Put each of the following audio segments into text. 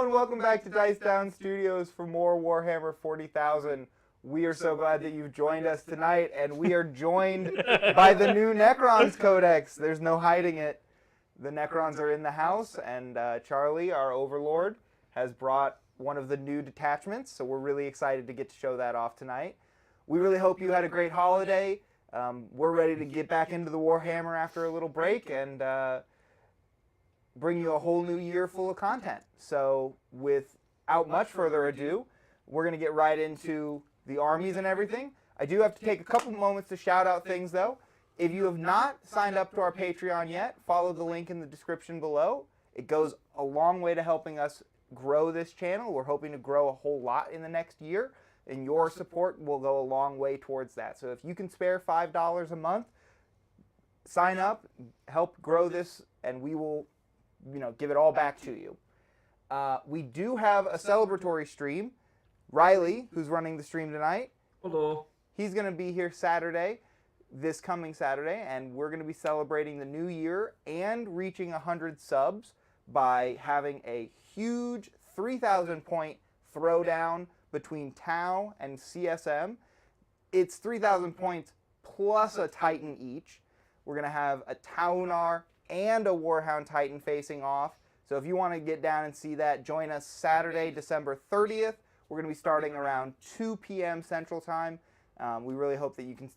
and welcome back to Dice Down Studios for more Warhammer 40,000. We are so glad that you've joined us tonight, and we are joined by the new Necrons codex. There's no hiding it. The Necrons are in the house, and Charlie, our Overlord, has brought one of the new detachments, so we're really excited to get to show that off tonight. We really hope you had a great holiday. We're ready to get back into the Warhammer after a little break and bring you a whole new year full of content. So without much further ado, we're going to get right into the armies and everything. I do have to take a couple moments to shout out things, though. If you have not signed up to our Patreon yet, follow the link in the description below. It goes a long way to helping us grow this channel. We're hoping to grow a whole lot in the next year, and your support will go a long way towards that. So if you can spare $5 a month, sign up, help grow this, and we will, give it all back to you. We do have a celebratory stream. Riley, who's running the stream tonight, hello. He's going to be here this coming Saturday, and we're going to be celebrating the new year and reaching 100 subs by having a huge 3,000 point throwdown between Tau and CSM. It's 3,000 points plus a Titan each. We're going to have a Taunar and a Warhound Titan facing off. So if you want to get down and see that, join us Saturday, December 30th. We're going to be starting around 2 p.m. Central Time. We really hope that you can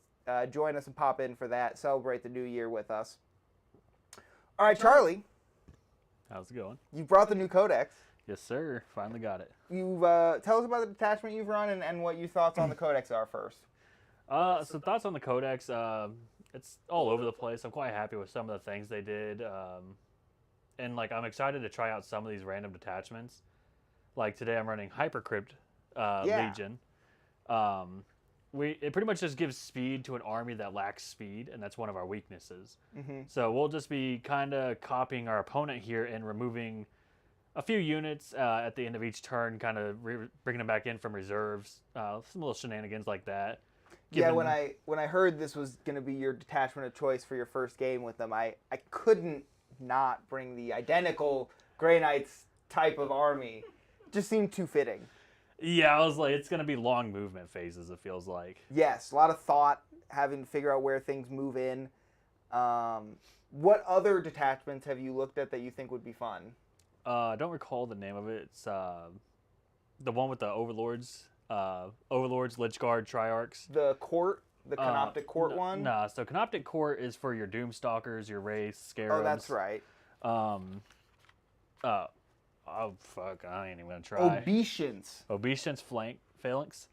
join us and pop in for that, celebrate the new year with us. All right, Charlie. How's it going? You brought the new codex. Yes, sir. Finally got it. You've tell us about the detachment you've run and what your thoughts on the codex are first. So thoughts on the codex. It's all over the place. I'm quite happy with some of the things they did. And I'm excited to try out some of these random detachments. Like today I'm running Hypercrypt Legion. It pretty much just gives speed to an army that lacks speed, and that's one of our weaknesses. Mm-hmm. So we'll just be kind of copying our opponent here and removing a few units at the end of each turn, kind of bringing them back in from reserves. Some little shenanigans like that. Yeah, when I heard this was going to be your detachment of choice for your first game with them, I couldn't not bring the identical Grey Knights type of army. Just seemed too fitting. Yeah, I was like, it's going to be long movement phases, it feels like. Yes, a lot of thought, having to figure out where things move in. What other detachments have you looked at that you think would be fun? I don't recall the name of it. It's the one with the Overlords. Overlords, Lich Guard, Triarchs. The Court? The Canoptic Court one? No, so Canoptic Court is for your Doomstalkers, your Wraiths, Scarabs. Oh, that's right. Oh, fuck, I ain't even gonna try. Obedience Phalanx.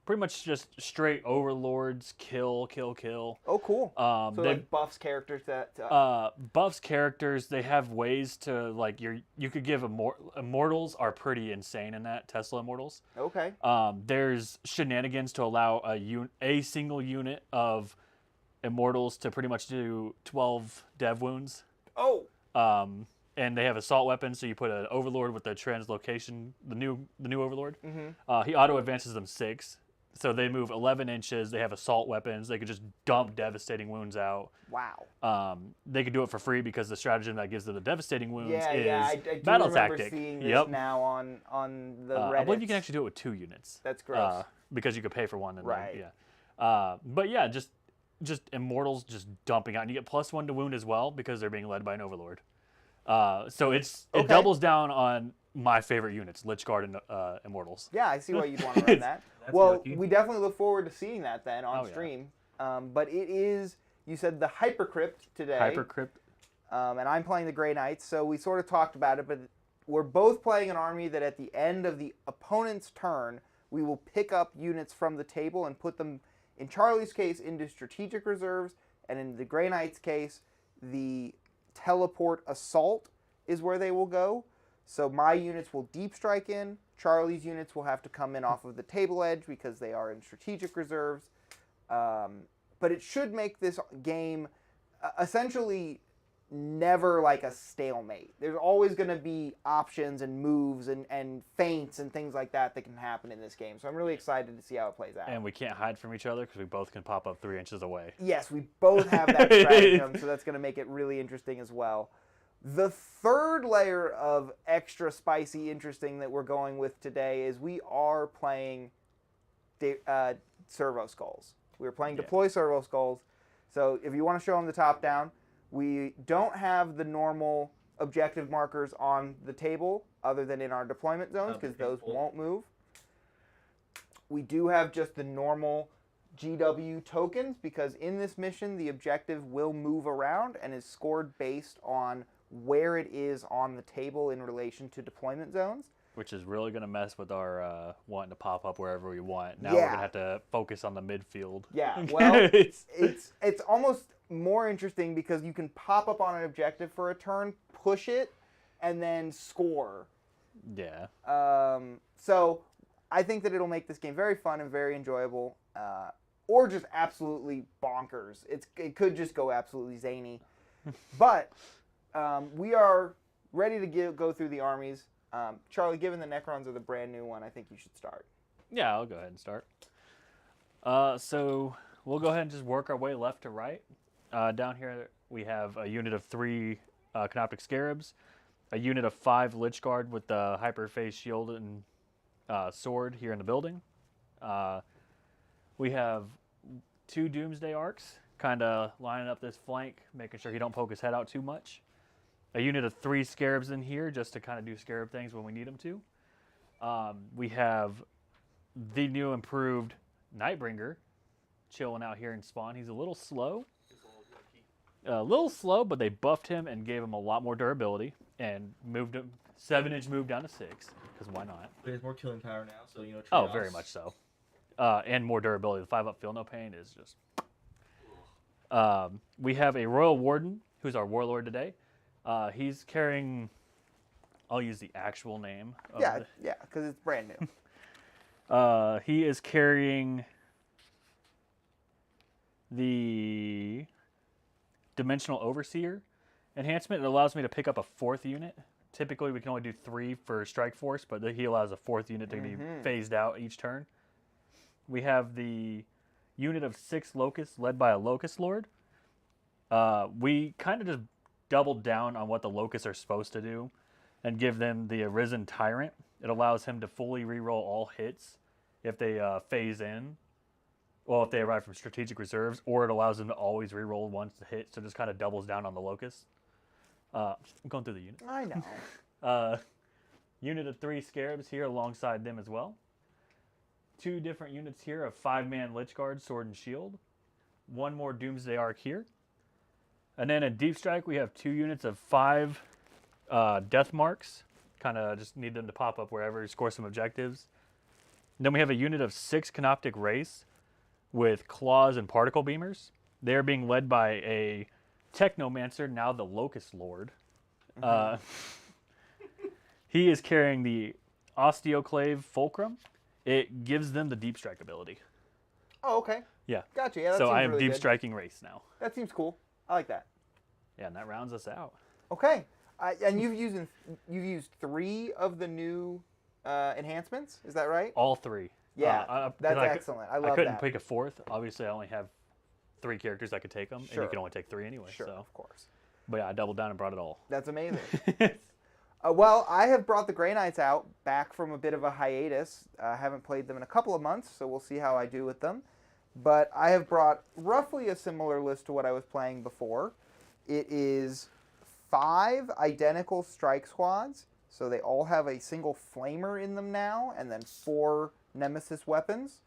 Pretty much just straight Overlords, kill. Oh, cool. So they buffs characters that... buffs characters, they have ways to, you could give... Immortals are pretty insane in that, Tesla Immortals. Okay. There's shenanigans to allow a single unit of Immortals to pretty much do 12 dev wounds. Oh! And they have assault weapons, so you put an Overlord with the translocation, the new Overlord. Mm-hmm. He auto advances them 6, so they move 11 inches. They have assault weapons. They could just dump devastating wounds out. Wow. They could do it for free because the stratagem that gives them the devastating wounds is I battle remember tactic. Seeing this now on the Reddit. I believe you can actually do it with 2 units. That's gross. Because you could pay for one. And right. Then, yeah. But yeah, just Immortals just dumping out, and you get +1 to wound as well because they're being led by an Overlord. So it doubles down on my favorite units, Lich Guard and Immortals. Yeah, I see why you'd want to run that. Well, we definitely look forward to seeing that then on stream. Yeah. But it is, you said the Hypercrypt today. Hypercrypt. And I'm playing the Grey Knights, so we sort of talked about it, but we're both playing an army that at the end of the opponent's turn, we will pick up units from the table and put them, in Charlie's case, into strategic reserves, and in the Grey Knights' case, the teleport assault is where they will go. So my units will deep strike in. Charlie's units will have to come in off of the table edge because they are in strategic reserves. But it should make this game essentially never like a stalemate. There's always going to be options and moves and feints and things like that can happen in this game. So I'm really excited to see how it plays out. And we can't hide from each other because we both can pop up 3 inches away. Yes, we both have that stratagem, so that's going to make it really interesting as well. The third layer of extra spicy interesting that we're going with today is we are playing servo skulls. We're playing deploy servo skulls. So if you want to show them the top down, we don't have the normal objective markers on the table other than in our deployment zones because those won't move. We do have just the normal GW tokens because in this mission the objective will move around and is scored based on where it is on the table in relation to deployment zones. Which is really going to mess with our wanting to pop up wherever we want. Now we're going to have to focus on the midfield. Yeah, well, it's almost more interesting because you can pop up on an objective for a turn, push it, and then score. Yeah. So I think that it'll make this game very fun and very enjoyable, or just absolutely bonkers. It could just go absolutely zany. But we are ready to go through the armies. Charlie, given the Necrons are the brand new one, I think you should start. Yeah, I'll go ahead and start. So we'll go ahead and just work our way left to right. Down here we have a unit of 3 Canoptic Scarabs, a unit of 5 Lich Guard with the Hyperphase Shield and sword here in the building. We have 2 Doomsday Arcs, kind of lining up this flank, making sure he don't poke his head out too much. A unit of 3 Scarabs in here, just to kind of do Scarab things when we need them to. We have the new improved Nightbringer chilling out here in spawn. He's a little slow. But they buffed him and gave him a lot more durability and moved him 7-inch move down to 6, because why not? But he has more killing power now, so Oh, very much so. And more durability. The 5-up Feel No Pain is just... we have a Royal Warden, who's our Warlord today. He's carrying... I'll use the actual name. Yeah, because it's brand new. He is carrying the Dimensional Overseer enhancement. It allows me to pick up a 4th unit. Typically, we can only do 3 for Strike Force, but he allows a 4th unit to be phased out each turn. We have the unit of 6 Locusts led by a Locust Lord. We kind of just doubled down on what the Locusts are supposed to do and give them the Arisen Tyrant. It allows him to fully reroll all hits if they phase in. Well, if they arrive from strategic reserves, or it allows them to always reroll once the hit, so it just kind of doubles down on the Locust. I'm going through the unit. I know. Unit of 3 Scarabs here alongside them as well. 2 different units here of 5-man Lich Guard, Sword and Shield. 1 more Doomsday Arc here. And then in Deep Strike, we have 2 units of 5 Death Marks. Kind of just need them to pop up wherever, score some objectives. And then we have a unit of 6 Canoptic Wraiths with Claws and Particle Beamers. They're being led by a Technomancer, now the Locust Lord. He is carrying the Osteoclave Fulcrum. It gives them the Deep Strike ability. Oh, okay. Yeah. Gotcha. Yeah, that so seems I am really Deep good. Striking Wraiths now. That seems cool. I like that. Yeah, and that rounds us out. Okay. And you've used 3 of the new enhancements. Is that right? All 3. Yeah, that's excellent. I love that. I couldn't pick a 4th. Obviously, I only have 3 characters I could take them, Sure. and you can only take 3 anyway. Sure, So. of course. But yeah, I doubled down and brought it all. That's amazing. Well, I have brought the Grey Knights out back from a bit of a hiatus. I haven't played them in a couple of months, so we'll see how I do with them. But I have brought roughly a similar list to what I was playing before. It is 5 identical strike squads, so they all have a single flamer in them now, and then 4 nemesis weapons.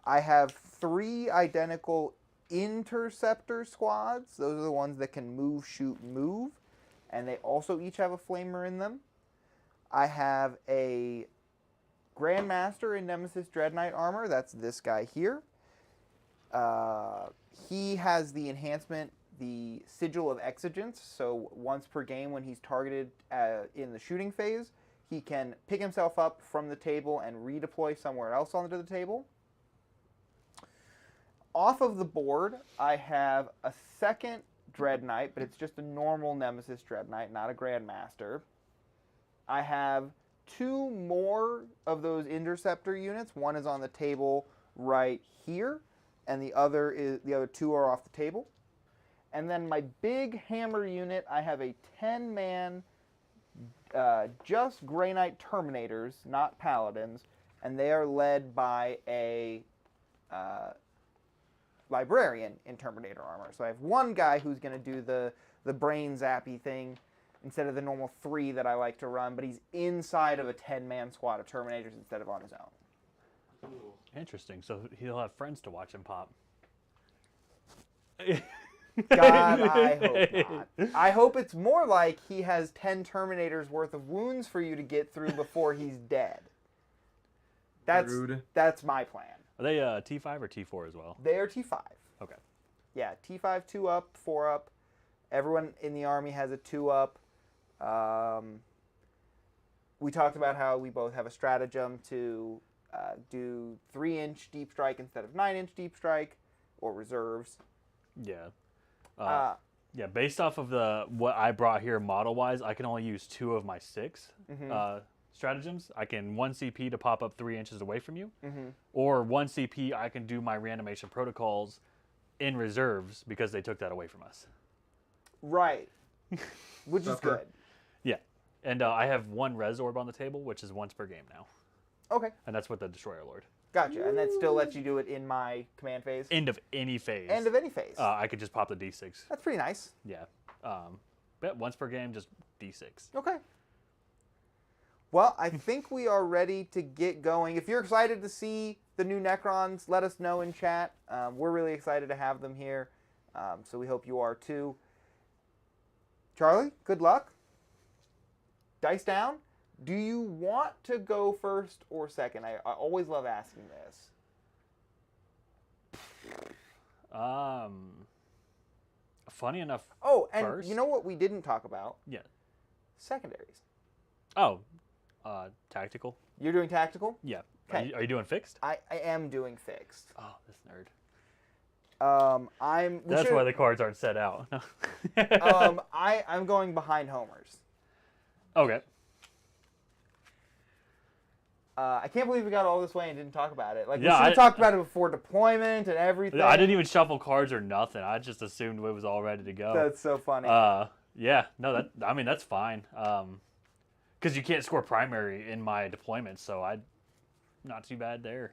I have 3 identical interceptor squads. Those are the ones that can move, shoot, move. And they also each have a flamer in them. I have a Grandmaster in Nemesis Dread Knight armor. That's this guy here. He has the enhancement, the Sigil of Exigence. So once per game when he's targeted in the shooting phase, he can pick himself up from the table and redeploy somewhere else onto the table. Off of the board, I have a second Dread Knight, but it's just a normal Nemesis Dread Knight, not a Grandmaster. I have 2 more of those Interceptor units. One is on the table right here, and the other 2 are off the table. And then my big hammer unit, I have a 10-man just Grey Knight Terminators, not Paladins, and they are led by a Librarian in Terminator armor. So I have one guy who's going to do the brain zappy thing instead of the normal 3 that I like to run, but he's inside of a 10-man squad of Terminators instead of on his own. Interesting. So he'll have friends to watch him pop. God, I hope not. I hope it's more like he has 10 Terminators worth of wounds for you to get through before he's dead. That's my plan. Are they T5 or T4 as well? They are T5. Okay. Yeah, T5, 2 up, 4 up. Everyone in the army has a 2 up. We talked about how we both have a stratagem to do 3-inch deep strike instead of 9-inch deep strike, or reserves. Yeah. Yeah, based off of what I brought here model-wise, I can only use 2 of my 6 stratagems. I can 1 CP to pop up 3 inches away from you, or 1 CP I can do my reanimation protocols in reserves because they took that away from us. Right. Which is good. Yeah. And I have 1 res orb on the table, which is once per game now. Okay. And that's with the Destroyer Lord. Gotcha. And that still lets you do it in my command phase? End of any phase. End of any phase. I could just pop the D6. That's pretty nice. Yeah. But once per game, just D6. Okay. Well, I think we are ready to get going. If you're excited to see the new Necrons, let us know in chat. We're really excited to have them here, so we hope you are too. Charlie, good luck. Dice down. Do you want to go first or second? I always love asking this. Funny enough. Oh, and first. You know what we didn't talk about? Yeah. Secondaries. Oh, tactical. You're doing tactical? Yeah. Okay. Are you doing fixed? I am doing fixed. Oh, this nerd. That's why the cards aren't set out. I'm going behind homers. Okay. I can't believe we got all this way and didn't talk about it. Like, Yeah, we should have talked about it before deployment and everything. I didn't even shuffle cards or nothing. I just assumed it was all ready to go. That's so funny. Yeah. No, that's fine. Because you can't score primary in my deployment, so not too bad there.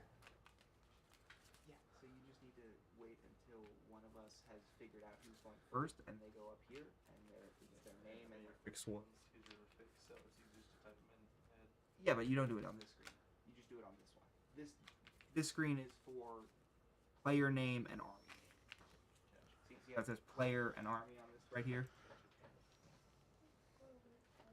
Yeah, so you just need to wait until one of us has figured out who's going first, and they go up here, and their name and their fixed ones. These are the fixed, so it's easy just to type them in. Yeah, but you don't do it on this screen. You just do it on this one. This screen is for player name and army name. See how it says player and army on this right here?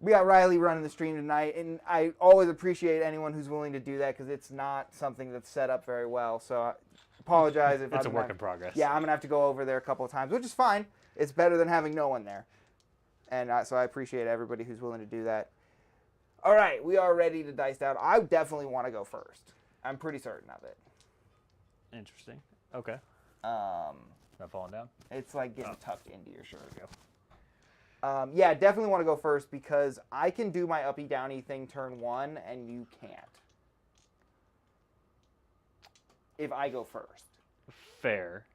We got Riley running the stream tonight, and I always appreciate anyone who's willing to do that because it's not something that's set up very well. So I apologize if it's a work in progress. Yeah, I'm gonna have to go over there a couple of times, which is fine. It's better than having no one there, and so I appreciate everybody who's willing to do that. All right, we are ready to dice down. I definitely want to go first. I'm pretty certain of it. Interesting. Okay. Not falling down? It's like getting tucked into your shirt. There we go. Yeah, definitely want to go first because I can do my uppy downy thing turn 1 and you can't. If I go first. Fair.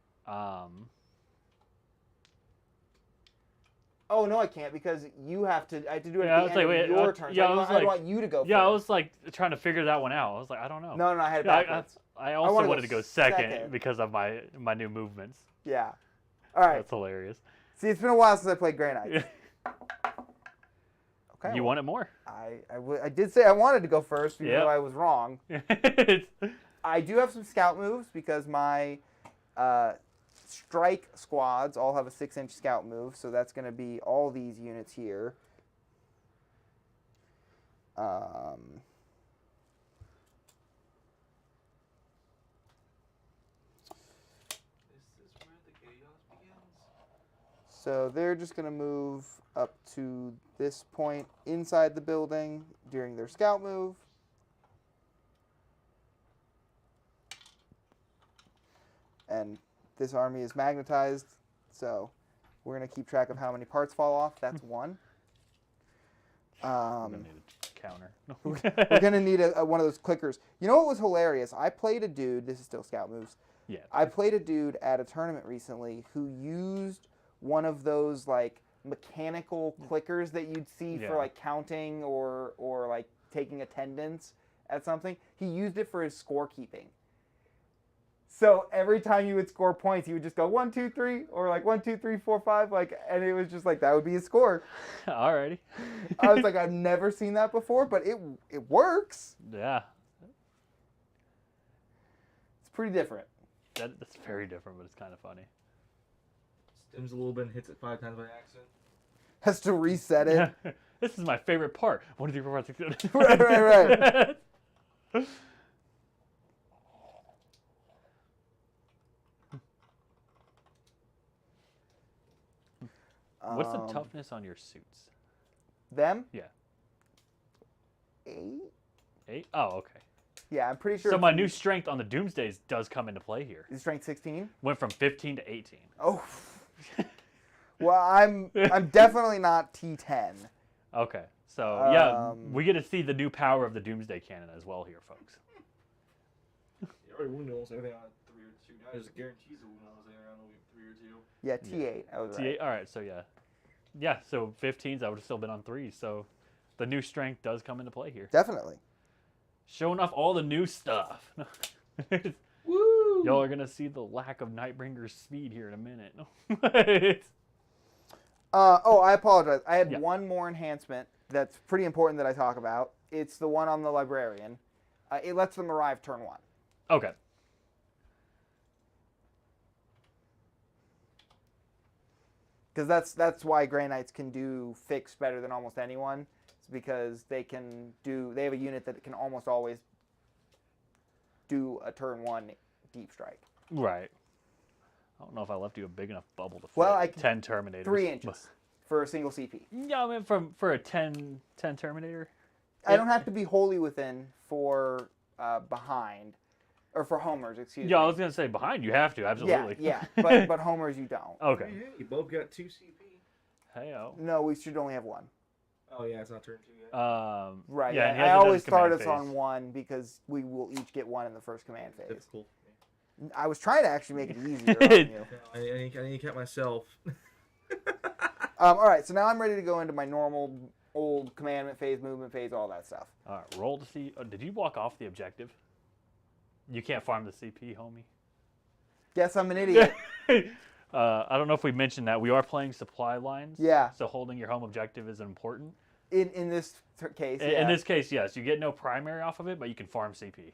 Oh no, I can't because you have to. I have to do it Yeah, at the end of your turn. Yeah, So I want you to go. Yeah, first. I was like trying to figure that one out. I was like, I don't know. No, I had it backwards. I also wanted to go second second because of my new movements. Yeah. All right. That's hilarious. See, it's been a while since I played Grey Knights. Okay. You want it more? I did say I wanted to go first, even though I was wrong. It's- I do have some scout moves because my strike squads all have a 6-inch scout move, so that's going to be all these units here. So they're just going to move up to this point inside the building during their scout move. And this army is magnetized, so we're going to keep track of how many parts fall off. That's 1. I'm gonna need a counter. We're going to need one of those clickers. You know what was hilarious? I played a dude, this is still scout moves. Yeah. I played a dude at a tournament recently who used one of those like mechanical clickers that you'd see Yeah. for like counting or like taking attendance at something. He used it for his scorekeeping. So every time you would score points, he would just go 1, 2, 3, or like 1, 2, 3, 4, 5, like, and it was just like that would be his score. Alrighty. I was like, I've never seen that before, but it works. Yeah. It's pretty different. That's very different, but it's kind of funny. Stims a little bit and hits it 5 times by accident. Has to reset it. This is my favorite part. 1, 2, 3, 4, 5, 6, 7. Right. What's the toughness on your suits? Them? Yeah. 8? 8? Oh, okay. Yeah, I'm pretty sure. So my new strength on the Doomsdays does come into play here. Is strength 16? Went from 15 to 18. Oh. Well, I'm definitely not T10. Okay. So, yeah, we get to see the new power of the Doomsday Cannon as well here, folks. You already wounded almost everything on 3 or 2 guys. It guarantees a wound when I was there on 3 or 2. Yeah, T8. I was right. T8, all right, so yeah. Yeah, so 15s, I would have still been on 3s. So the new strength does come into play here. Definitely. Showing off all the new stuff. Woo! Y'all are going to see the lack of Nightbringer's speed here in a minute. I apologize. I had Yeah. one more enhancement that's pretty important that I talk about. It's the one on the Librarian. It lets them arrive turn 1. Okay. Because that's why Grey Knights can do fix better than almost anyone. It's because they have a unit that can almost always do a turn 1 deep strike. Right. I don't know if I left you a big enough bubble to fit Well, 10 Terminators. 3 inches for a single CP. Yeah, I mean, for a 10 Terminator. I don't have to be wholly within for behind. Or for homers, excuse me. Yeah, I was going to say behind you have to, absolutely. Yeah, but homers you don't. Okay. Hey, you both got 2 CP. Hey-o. No, we should only have 1. Oh, yeah, it's not turn 2 yet. Right. Yeah, and he I hasn't done always his command start us on phase. 1 because we will each get 1 in the first command phase. That's cool. I was trying to actually make it easier on you. No, I need to count myself. All right, so now I'm ready to go into my normal old commandment phase, movement phase, all that stuff. All right, roll to see. Oh, did you walk off the objective? You can't farm the CP, homie. Guess I'm an idiot. I don't know if we mentioned that. We are playing supply lines. Yeah. So holding your home objective is important. In this case, yeah. In this case, yes. You get no primary off of it, but you can farm CP.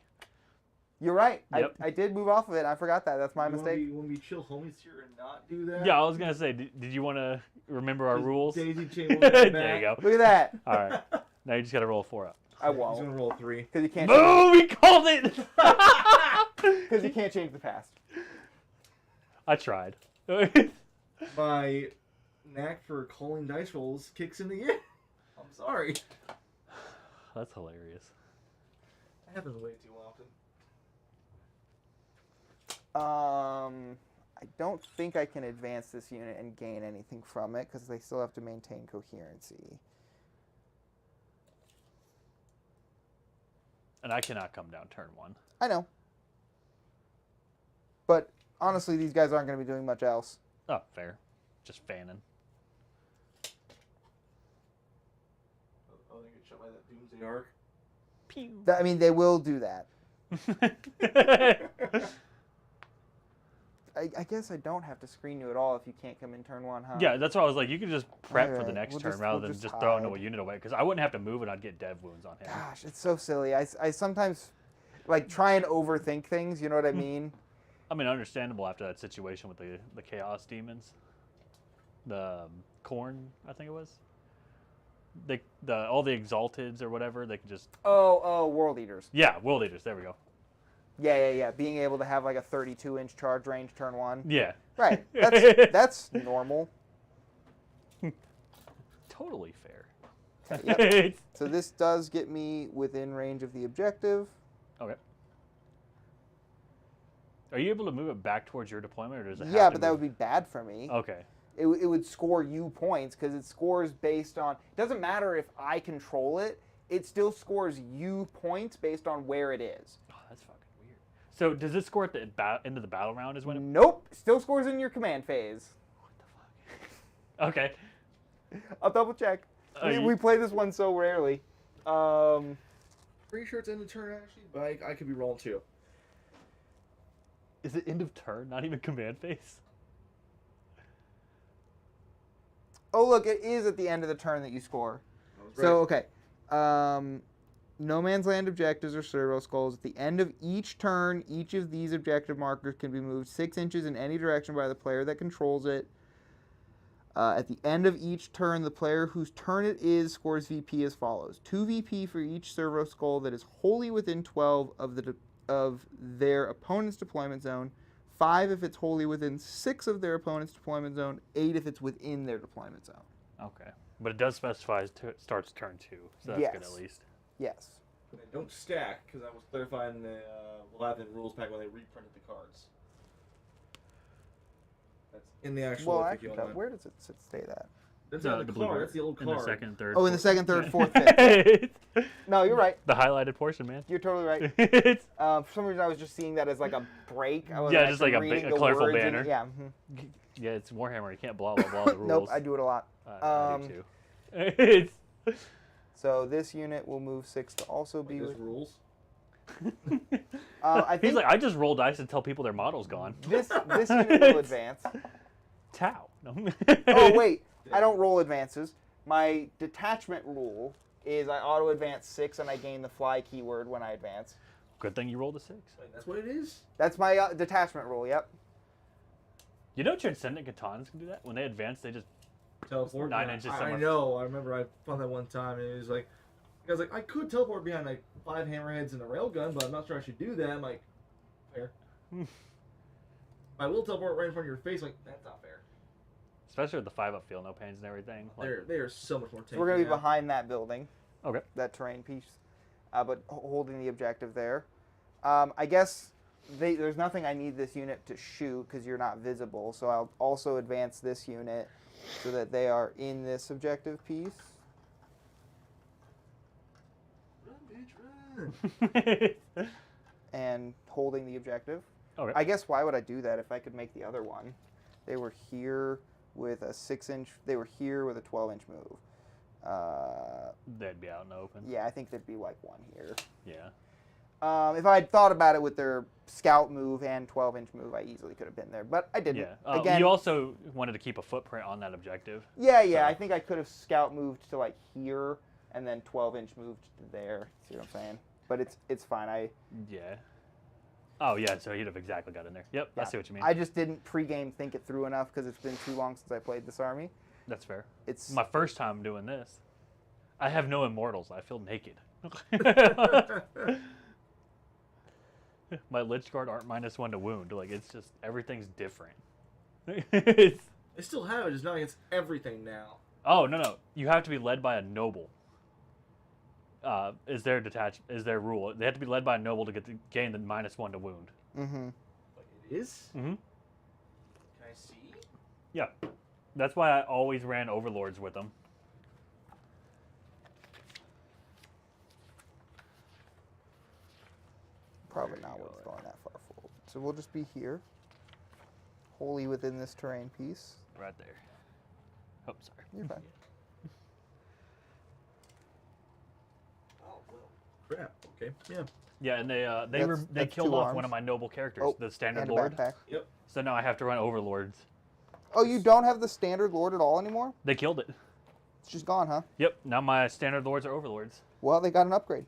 You're right. Yep. I did move off of it. I forgot that. That's my mistake. You want to be chill homies here and not do that? Yeah, I was going to say, did you want to remember our Just rules? Daisy chain one back. There you go. Look at that. All right. Now you just got to roll 4 up. I He's going won't. to roll 3. Because you can't. Boom! We called it! Because you can't change the past. I tried. My knack for calling dice rolls kicks in the gear. I'm sorry. That's hilarious. That happens way too often. I don't think I can advance this unit and gain anything from it because they still have to maintain coherency. And I cannot come down turn 1. I know. But honestly, these guys aren't going to be doing much else. Oh, fair. Just fanning. Oh, they get shot by that Doomsday Arc. Pew. I mean, they will do that. I guess I don't have to screen you at all if you can't come in turn 1, huh? Yeah, that's why I was like, you could just prep for the Alright, next we'll turn just- rather we'll than just just throw into hide. a unit away. Because I wouldn't have to move and I'd get dev wounds on him. Gosh, it's so silly. I sometimes like try and overthink things. You know what I mean? I mean, understandable after that situation with the Chaos Demons. The Corn, I think it was. All the Exalteds or whatever, they could just... Oh, World Eaters. Yeah, World Eaters, there we go. Yeah. Being able to have like a 32-inch charge range turn 1. Yeah. Right. That's normal. Totally fair. Yep. So this does get me within range of the objective. Okay. Are you able to move it back towards your deployment, or does it have Yeah, to but that move- would be bad for me. Okay. It would score you points because it scores based on... It doesn't matter if I control it. It still scores you points based on where it is. Oh, that's fucking weird. So does it score at the end of the battle round is when it... Nope. Still scores in your command phase. What the Okay. I'll double check. We play this one so rarely. Pretty sure it's end of turn actually, but I could be wrong too. Is it end of turn? Not even command phase? Oh, look, it is at the end of the turn that you score. So, okay. No Man's Land objectives are servo skulls. At the end of each turn, each of these objective markers can be moved 6 inches in any direction by the player that controls it. At the end of each turn, the player whose turn it is scores VP as follows. 2 VP for each servo skull that is wholly within 12 of their opponent's deployment zone. 5 if it's wholly within 6 of their opponent's deployment zone. 8 if it's within their deployment zone. Okay. But it does specify it starts turn 2, so that's good at least. Yes. But they don't stack, because I was clarifying the Latin rules pack when they reprinted the cards. That's in the actual. Well, actually, where does it stay that? That's on the card. That's the old card. In the second, third. Oh, in the second, third, fourth, fifth. No, you're right. The highlighted portion, man. You're totally right. For some reason, I was just seeing that as like a break. I was just like a colorful And, banner. yeah. Yeah, it's Warhammer. You can't blah blah blah the rules. Nope, I do it a lot. I do too. So this unit will move 6 to also be with rules. I think He's like, I just roll dice and tell people their model's gone. this unit will advance. Tau. No. Oh wait, I don't roll advances. My detachment rule is I auto advance 6 and I gain the fly keyword when I advance. Good thing you rolled a 6. Wait, that's what it is? That's my detachment rule. Yep. You know Transcendent Katans can do that? When they advance, they just Teleport 9 inches I somewhere. know. I remember I found that one time, and it was like, I was like, I could teleport behind like 5 hammerheads and a railgun, but I'm not sure I should do that. I'm like, fair. I will teleport right in front of your face. Like, that's not fair. Especially with the 5-up field, no pains and everything. Like, They are so much more tanky. So we're gonna be now. behind that building. Okay. That terrain piece, but holding the objective there. I guess there's nothing I need this unit to shoot because you're not visible. So I'll also advance this unit so that they are in this objective piece. Run, bitch, run. And holding the objective. Okay. I guess why would I do that if I could make the other one? They were here with a 6-inch. They were here with a 12-inch move. They'd be out in the open. Yeah, I think there'd be like one here. Yeah. If I had thought about it with their scout move and 12-inch move, I easily could have been there, but I didn't. Yeah. Again, you also wanted to keep a footprint on that objective. yeah. so- I think I could have scout moved to like here and then 12-inch moved to there. See what I'm saying? But it's fine. Yeah. Oh, yeah, so he'd have exactly got in there. Yep, I see what you mean. I just didn't pregame think it through enough because it's been too long since I played this army. That's fair. It's My first time doing this. I have no immortals. I feel naked. My Lich Guard aren't -1 to wound. Like, it's just, everything's different. They still have it. It's not against everything now. Oh, no. You have to be led by a noble. Is their rule. They have to be led by a noble to gain the -1 to wound. Mm-hmm. Like, it is? Mm-hmm. Can I see? Yeah. That's why I always ran Overlords with them. Probably not worth going that far forward. So we'll just be here, wholly within this terrain piece. Right there. Oh, sorry. You're fine. Oh, well. Crap. Okay. Yeah. Yeah, and they That's killed 2 off arms. one of my noble characters, Oh, the standard and a lord. backpack. Yep. So now I have to run Overlords. Oh, you don't have the standard lord at all anymore? They killed it. It's just gone, huh? Yep. Now my standard lords are Overlords. Well, they got an upgrade.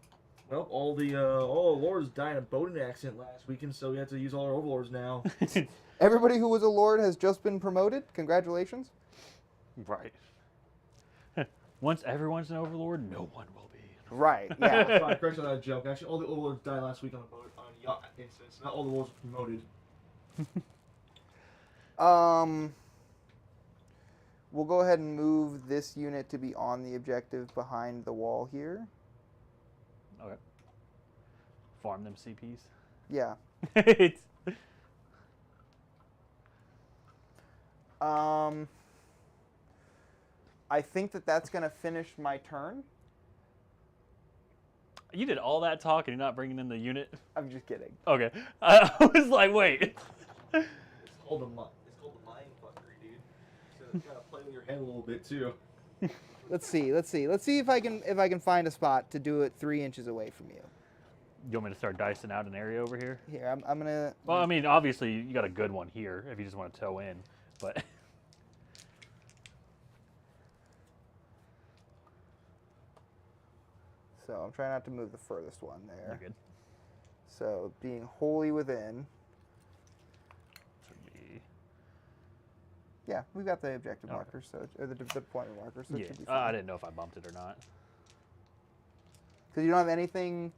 Well, all the lords died in a boating accident last weekend, so we have to use all our overlords now. Everybody who was a lord has just been promoted. Congratulations. Right. Once everyone's an Overlord, no one will be. Right, yeah. Sorry, correction on that joke. Actually, all the overlords died last week on a boat on a yacht instance. Not all the lords were promoted. We'll go ahead and move this unit to be on the objective behind the wall here. Okay. Farm them CPs. Yeah. It's... I think that's going to finish my turn. You did all that talk and you're not bringing in the unit? I'm just kidding. Okay. I was like, wait. It's called the mind fuckery, dude. So you gotta play in your head a little bit too. Let's see if I can find a spot to do it 3 inches away from you. You want me to start dicing out an area over here? Here, I'm gonna. Well, I mean, obviously you got a good one here if you just want to toe in, but. So I'm trying not to move the furthest one there. You're good. So being wholly within. Should be. Yeah, we've got the objective Okay. markers, so or the deployment markers. So it Yeah, should be I fine. didn't know if I bumped it or not. Because you don't have anything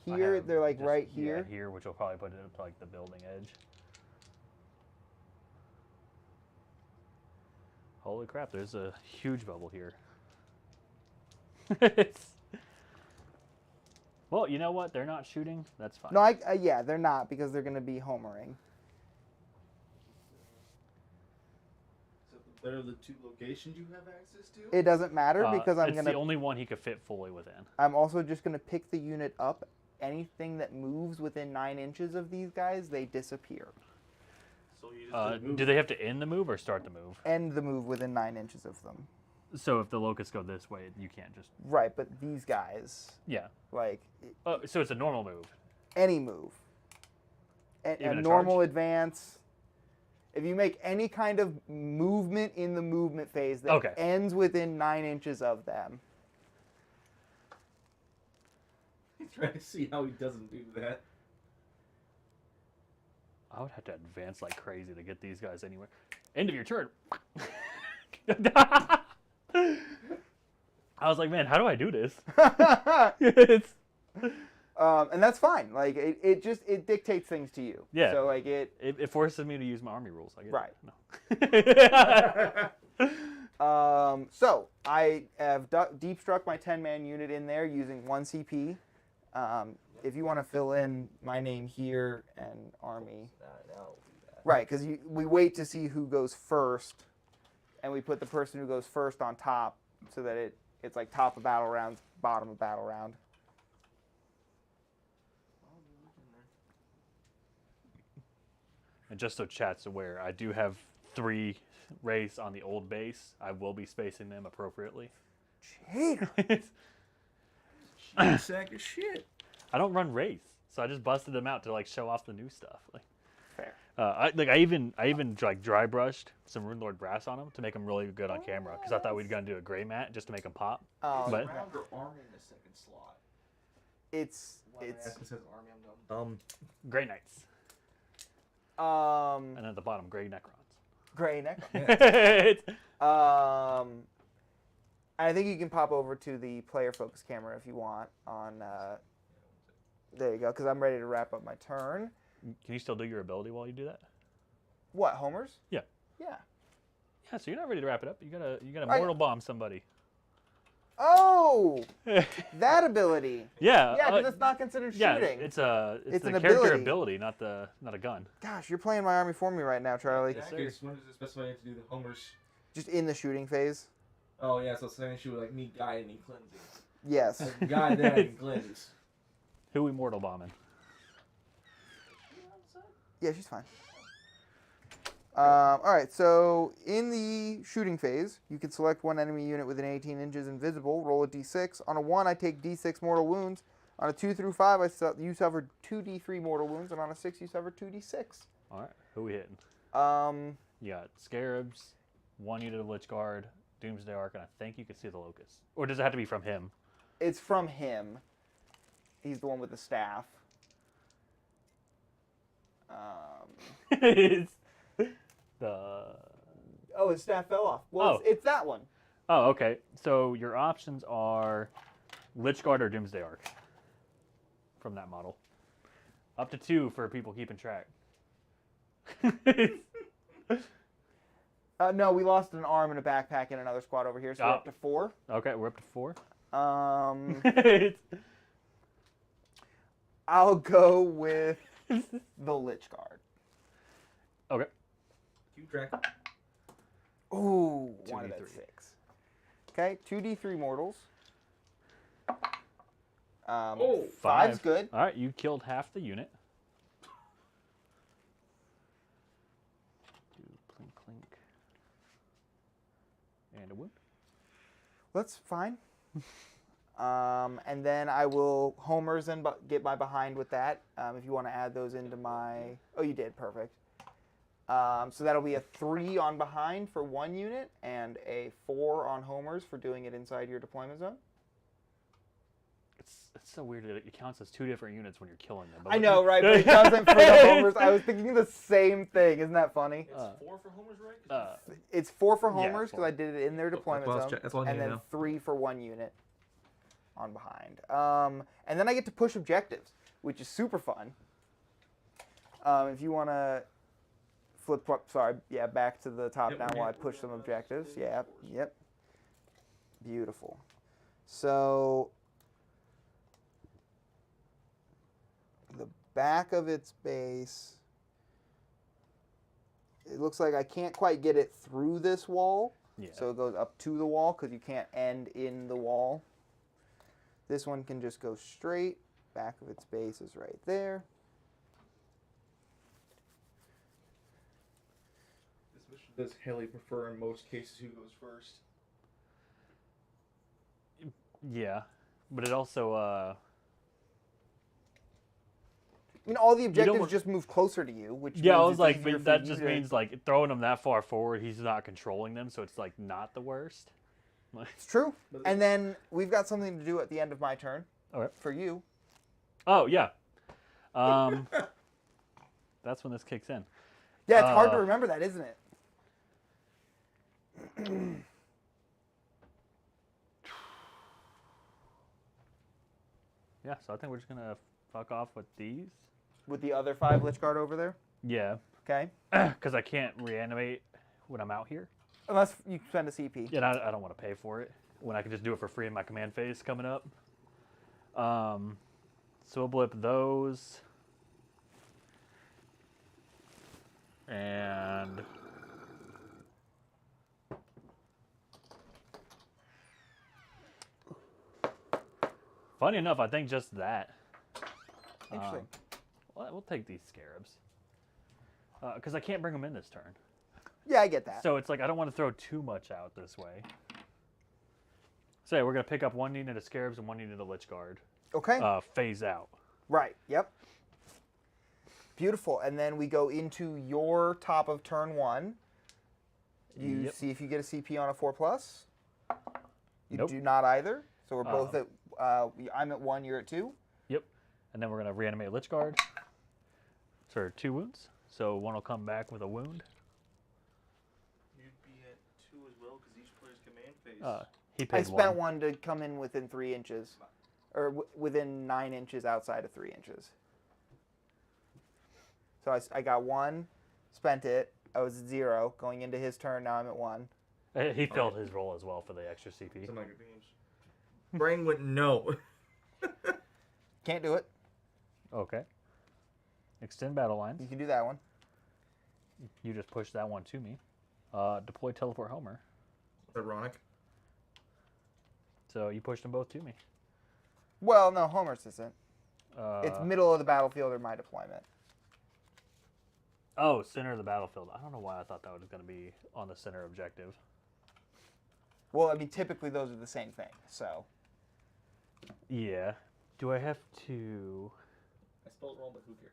I here. have They're like just- right here. Yeah, here, which will probably put it up to like the building edge. Holy crap! There's a huge bubble here. Well, you know what? They're not shooting. That's fine. No, yeah, they're not because they're going to be homering. So they're the 2 locations you have access to? It doesn't matter because I'm it's gonna. the only one he could fit fully within. I'm also just gonna pick the unit up. Anything that moves within 9 inches of these guys, they disappear. So you just Do they have to end the move or start the move? End the move within 9 inches of them. So if the locusts go this way, you can't just. Right, but these guys, Yeah. like Oh, so it's a normal move. any move, a Even a normal charge? advance. If you make any kind of movement in the movement phase that Okay. ends within 9 inches of them, He's trying to see how he doesn't do that. I would have to advance like crazy to get these guys anywhere. End of your turn. I was like, man, how do I do this? It's- and that's fine. Like it just dictates things to you. Yeah. So like it forces me to use my army rules. I guess. Right. No. So I have deep struck my 10-man unit in there using 1 CP. If you want to fill in my name here and army. Now we'll do that. Right, because we wait to see who goes first, and we put the person who goes first on top so that it's like top of battle round, bottom of battle round. And just so chat's aware, I do have 3 wraiths on the old base. I will be spacing them appropriately. Cheater. Sack of shit. I don't run wraiths, so I just busted them out to like show off the new stuff. Like, Fair. I even like dry brushed some Runelord brass on them to make them really good on camera because I thought we'd gonna do a gray mat just to make them pop. But- Round or army in the second slot? It's It says army, I'm dumb. Gray knights, um and at the bottom, gray Necrons. gray neck. It's- I think you can pop over to the player focus camera if you want on. There you go, because I'm ready to wrap up my turn. Can you still do your ability while you do that? What, homers? Yeah. Yeah. Yeah, so you're not ready to wrap it up. You gotta Right. mortal bomb somebody. Oh, that ability. Yeah. Yeah, because it's not considered yeah, shooting. it's It's the an character ability. ability, not a gun. Gosh, you're playing my army for me right now, Charlie. Yes, When sir. does it specify you have to do the homers? Just in the shooting phase. Oh yeah, so it's saying she would like me guide and cleansing. Yes. Guide that and cleanse. Who we mortal bombing? Yeah, she's fine. All right, so in the shooting phase, you can select one enemy unit within 18 inches invisible, roll a d6. On a 1, I take d6 mortal wounds. On a 2 through 5, you suffer 2d3 mortal wounds, and on a 6, you suffer 2d6. All right, who we hitting? Um, You got Scarabs, 1 unit of Lich Guard, Doomsday Ark, and I think you can see the Locust. Or does it have to be from him? it's from him. He's the one with the staff. It's the. Oh, his staff fell off. Well, Oh. it's that one. Oh, okay. So your options are Lich Guard or Doomsday Ark from that model. Up to 2 for people keeping track. No, we lost an arm and a backpack in another squad over here, so we're up to 4. Okay, we're up to 4. I'll go with the Lich Guard. Okay. Keep track. Ooh, one of 2d3. that 6. Okay, 2d3 mortals. Oh, 5's good. All right, you killed half the unit. Do clink clink. That's fine. And then I will homers and get my behind with that. If you want to add those into my... Oh, you did. Perfect. So that'll be a 3 on behind for 1 unit and a 4 on homers for doing it inside your deployment zone. It's so weird that it counts as 2 different units when you're killing them. But I know, right? But it doesn't for the homers. I was thinking the same thing. Isn't that funny? It's 4 for homers, right? It's 4 for Yeah, homers because I did it in their deployment zone. That's all I And need to then know. 3 for 1 unit on behind. And then I get to push objectives, which is super fun. If you want to flip, back to the top Yep, now we're while I here. push some objectives. Yeah, yep. Beautiful. So the back of its base, it looks like I can't quite get it through this wall. Yeah. So it goes up to the wall because you can't end in the wall. This one can just go straight. Back of its base is right there. This mission does Haley prefer in most cases who goes first. Yeah, but it also I mean, all the objectives want- just move closer to you, which yeah, I means was it's like, easier but for that you just to- means like throwing them that far forward, he's not controlling them, so it's like not the worst. It's true. And then we've got something to do at the end of my turn Alright. for you. Oh yeah, that's when this kicks in. Yeah, it's hard to remember that, isn't it? Yeah, so I think we're just gonna fuck off with these. With the other 5 Lich Guard over there. Yeah, Okay. because I can't reanimate when I'm out here. Unless you spend a CP. Yeah, and I don't want to pay for it when I can just do it for free in my command phase coming up. So we'll blip those. And funny enough, I think just that. Interesting. We'll take these scarabs. Because I can't bring them in this turn. Yeah, I get that. So it's like I don't want to throw too much out this way. So yeah, we're going to pick up 1 unit of scarabs and 1 unit of Lich Guard. Okay. Phase out. Right. Yep. Beautiful. And then we go into your top of turn 1. You Yep. see if you get a CP on a 4+. You Nope. do not either. So we're both at. I'm at 1. You're at 2. Yep. And then we're going to reanimate Lich Guard for 2 wounds. So 1 will come back with a wound. You'd be at 2 as well because each player's command phase. He I paid spent 1. 1 to come in within 3 inches, or within 9 inches outside of 3 inches. So I got 1, spent it. I was at 0 going into his turn. Now I'm at 1. He filled his role as well for the extra CP. Some other games. Brain went no. Can't do it. Okay. Extend battle lines. You can do that one. You just push that one to me. Deploy teleport Homer. Ironic. So you pushed them both to me. Well, no, Homer's isn't. It's Uh, middle of the battlefield or my deployment. Oh, center of the battlefield. I don't know why I thought that was going to be on the center objective. Well, I mean, typically those are the same thing. So Yeah. Do I have to... I spelled it wrong, but who cares?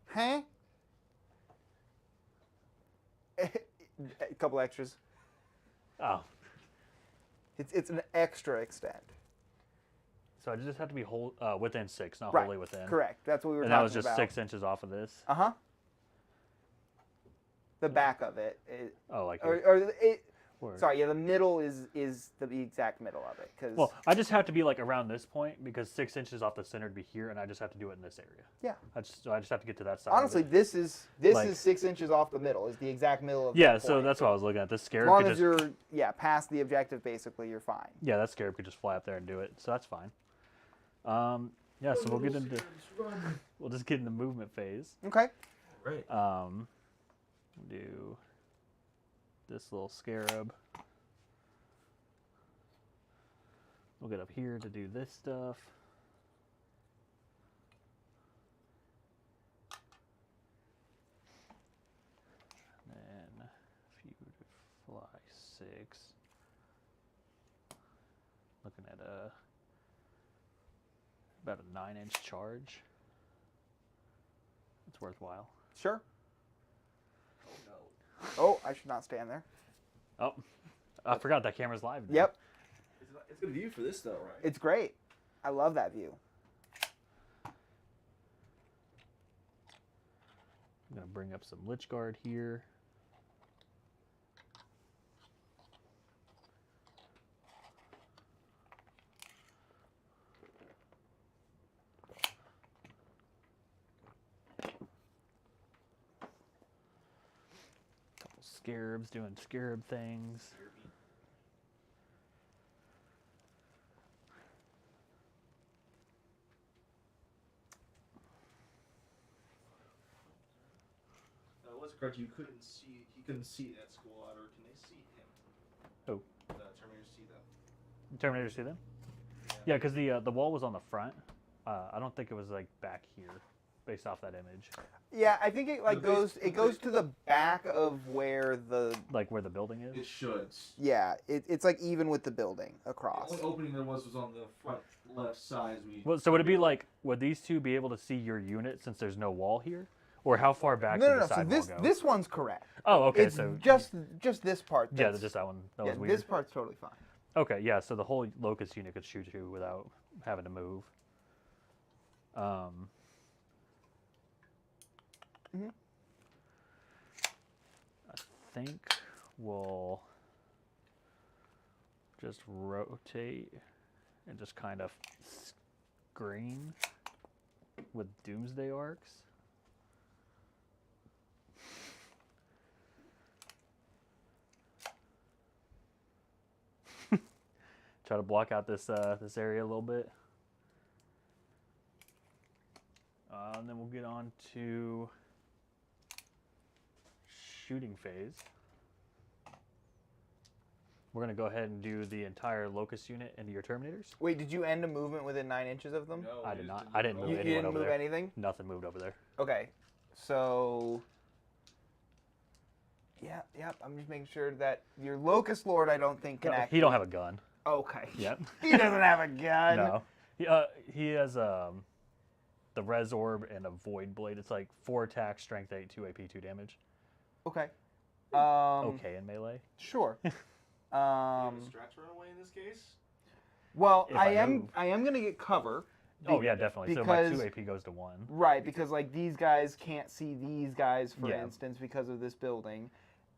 huh? A couple extras. Oh. It's an extra extend. So I just have to be within 6, not Right. wholly within. Correct. That's what we were And talking that was just about. 6 inches off of this. Uh-huh. The back of it. Oh, like Or, here. or it, Where? sorry, yeah, the middle is the exact middle of it. Cause, Well, I just have to be like around this point because 6 inches off the center would be here, and I just have to do it in this area. yeah. I just have to get to that side. of Honestly, it. this is Like- 6 inches off the middle. Is the exact middle of Yeah, the so point. that's what I was looking at. This As scarab long could as just you're past the objective, basically, you're fine. yeah, that scarab could just fly up there and do it. So that's fine. Yeah, so we'll just get into movement phase. Okay. Right. Do this little scarab. We'll get up here to do this stuff. Then if you fly 6. about a 9-inch charge. It's worthwhile. Sure. No. Oh, I should not stand there. Oh, I forgot that camera's live now. Yep. It's good view for this though, right? It's great. I love that view. I'm going to bring up some Lich Guard here. Couple scarabs doing scarab things. Was it correct? He couldn't see that squad, or can they see him? Who? The Terminators see them. Terminators see them? Yeah, because the wall was on the front. I don't think it was like back here, based off that image. Yeah, I think it goes to the back of where the Like where the building is. It should. yeah, it's like even with the building across. The only opening there was on the front left side. Well, so would it be like, would these two be able to see your unit since there's no wall here? Or how far back No, did no, the no. So sidewall this go? this one's correct. Oh, okay. It's So just this part. yeah, that's- just that one. That yeah, was weird. this part's totally fine. Okay, yeah. So the whole locust unit could shoot you without having to move. Mhm. I think we'll just rotate and just kind of screen with Doomsday Arcs. Try to block out this this area a little bit. And then we'll get on to shooting phase. We're going to go ahead and do the entire locust unit into your Terminators. Wait, did you end a movement within 9 inches of them? No, I it did just not. I didn't roll. move You anyone didn't over move there. anything? Nothing moved over there. Okay, so yeah, I'm just making sure that your Locust Lord, I don't think can No, actually. he don't have a gun. Okay. Yep. He doesn't have a gun. No. He has the Res Orb and a Void Blade. It's like 4 attack, strength 8, 2 AP, 2 damage. Okay. Okay in melee. Sure. Strats run away in this case. Well, If I I am gonna get cover. Oh yeah, definitely. So my because- 2 AP goes to 1. Right, because like these guys can't see these guys, for Yeah. instance, because of this building.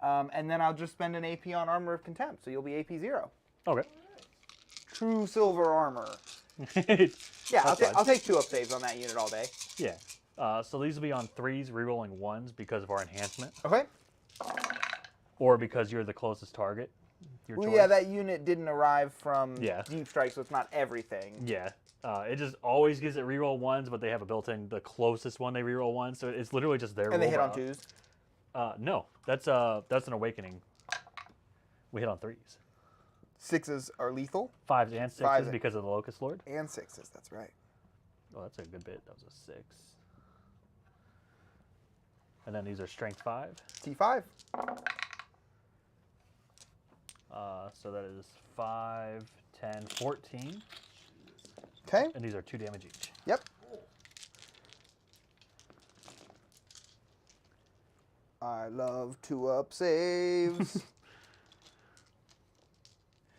And then I'll just spend an AP on Armor of Contempt, so you'll be AP 0. Okay. True silver armor. Yeah, That's fine. I'll take 2 up saves on that unit all day. Yeah. So these will be on 3s, rerolling 1s because of our enhancement, Okay. or because you're the closest target. Your Well, choice. yeah, that unit didn't arrive from Yeah. Deep Strike, so it's not everything. Yeah. It just always gives it reroll 1s, but they have a built-in the closest one they reroll 1s, so it's literally just their And they roll hit on bar. 2s. No, that's an awakening. We hit on 3s. 6s are lethal. 5s and 6s Fives. because of the Locust Lord. And 6s, that's right. Oh, that's a good bit. That was a 6. And then these are strength 5. T5. So that is 5, 10, 14. Okay. And these are 2 damage each. Yep. I love 2 up saves.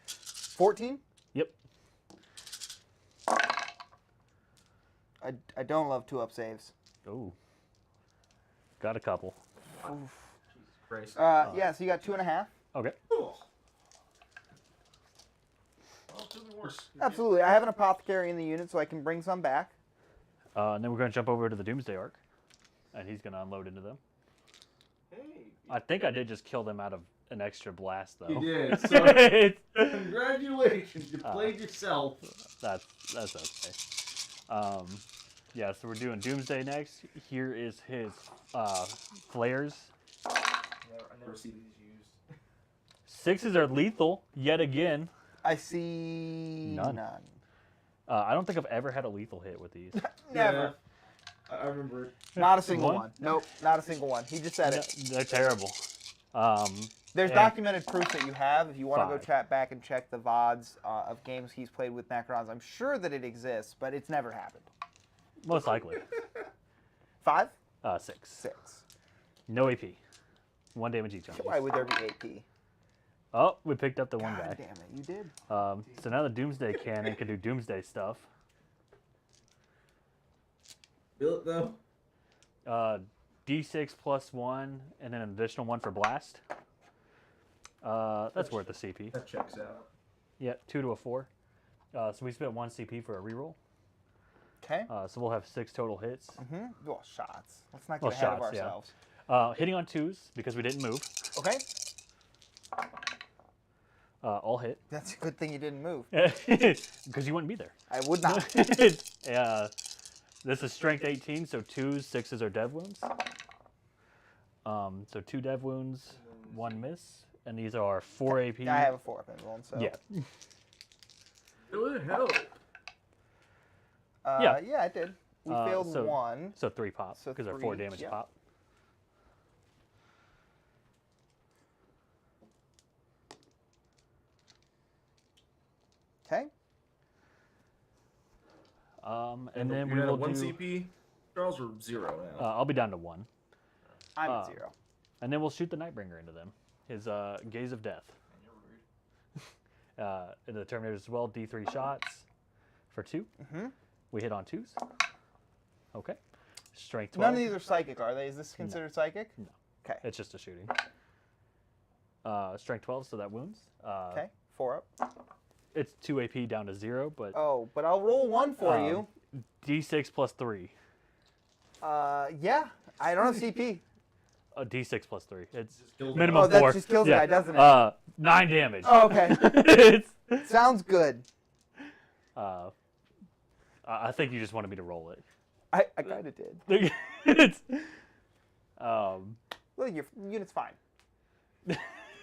14? Yep. I don't love 2 up saves. Ooh. Got a couple. Jesus Christ. Yeah, so you got 2.5. Okay. Oh. Well, it could be worse. Absolutely. I have an apothecary in the unit, so I can bring some back. And then we're going to jump over to the Doomsday Arc. And he's going to unload into them. Hey. I think I did just kill them out of an extra blast, though. You did. So, congratulations. You played yourself. That's okay. Yeah, so we're doing Doomsday next. Here is his flares. I never see these used. 6s are lethal, yet again. I see None. I don't think I've ever had a lethal hit with these. Never. Yeah, I remember it. Not a single One? one. Nope, not a single one. He just said it. They're terrible. There's and documented proof that you have. If you want to go 5. chat back and check the VODs of games he's played with Necrons, I'm sure that it exists, but it's never happened. Most likely. 5? 6. 6. No AP. 1 damage each on these. Why would there be AP? Oh, we picked up the one God guy. damn it, you did. So now the Doomsday Cannon can do Doomsday stuff. Build it though. D6 plus 1, and then an additional 1 for blast. That's worth the CP. That checks out. Yeah, 2 to a 4. So we spent 1 CP for a reroll. Okay. So we'll have 6 total hits. Well, shots. Let's not get Well, ahead of shots, yeah. ourselves. Hitting on 2s because we didn't move. Okay. All hit. That's a good thing you didn't move. Because you wouldn't be there. I would not. This is strength 18, so 2s, 6s are dev wounds. So 2 dev wounds, 1 miss, and these are 4 AP. I have a 4-pin roll, so. Yeah. Will it help? Yeah. Yeah, I did. We failed so, 1. So 3 pop, So because they're 3 4 damage yeah. pop. Okay. And then we You're will at 1 do. CP. Charles, or 0 now. I'll be down to 1. I'm at 0. And then we'll shoot the Nightbringer into them. His Gaze of Death. Into the Terminator as well, D3 shots for 2. We hit on 2s. Okay. Strength 12. None of these are psychic, are they? Is this considered psychic? No. Okay. It's just a shooting. Strength 12, so that wounds. Okay. 4 up. It's 2 AP down to 0, but Oh, but I'll roll 1 for you. D6 plus 3. Yeah. I don't have CP. D6 plus 3. It's kills it. minimum Oh, that 4. just kills the guy, doesn't it? 9 damage. Oh, okay. It's, Sounds good. I think you just wanted me to roll it. I kind of did. It's, Well, your unit's fine.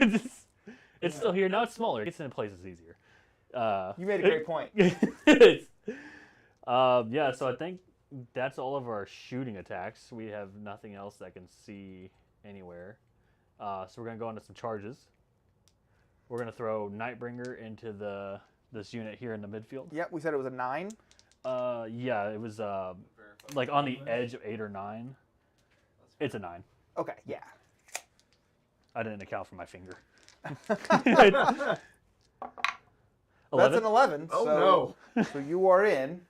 it's still here. Now it's smaller. It gets into places easier. You made a great point. Yeah, so I think that's all of our shooting attacks. We have nothing else that can see anywhere. So we're going to go into some charges. We're going to throw Nightbringer into this unit here in the midfield. Yep, we said it was a 9. Yeah, it was like on the edge of 8 or 9. It's a 9. Okay, yeah. I didn't account for my finger. That's an 11. Oh, so, no. So you are in.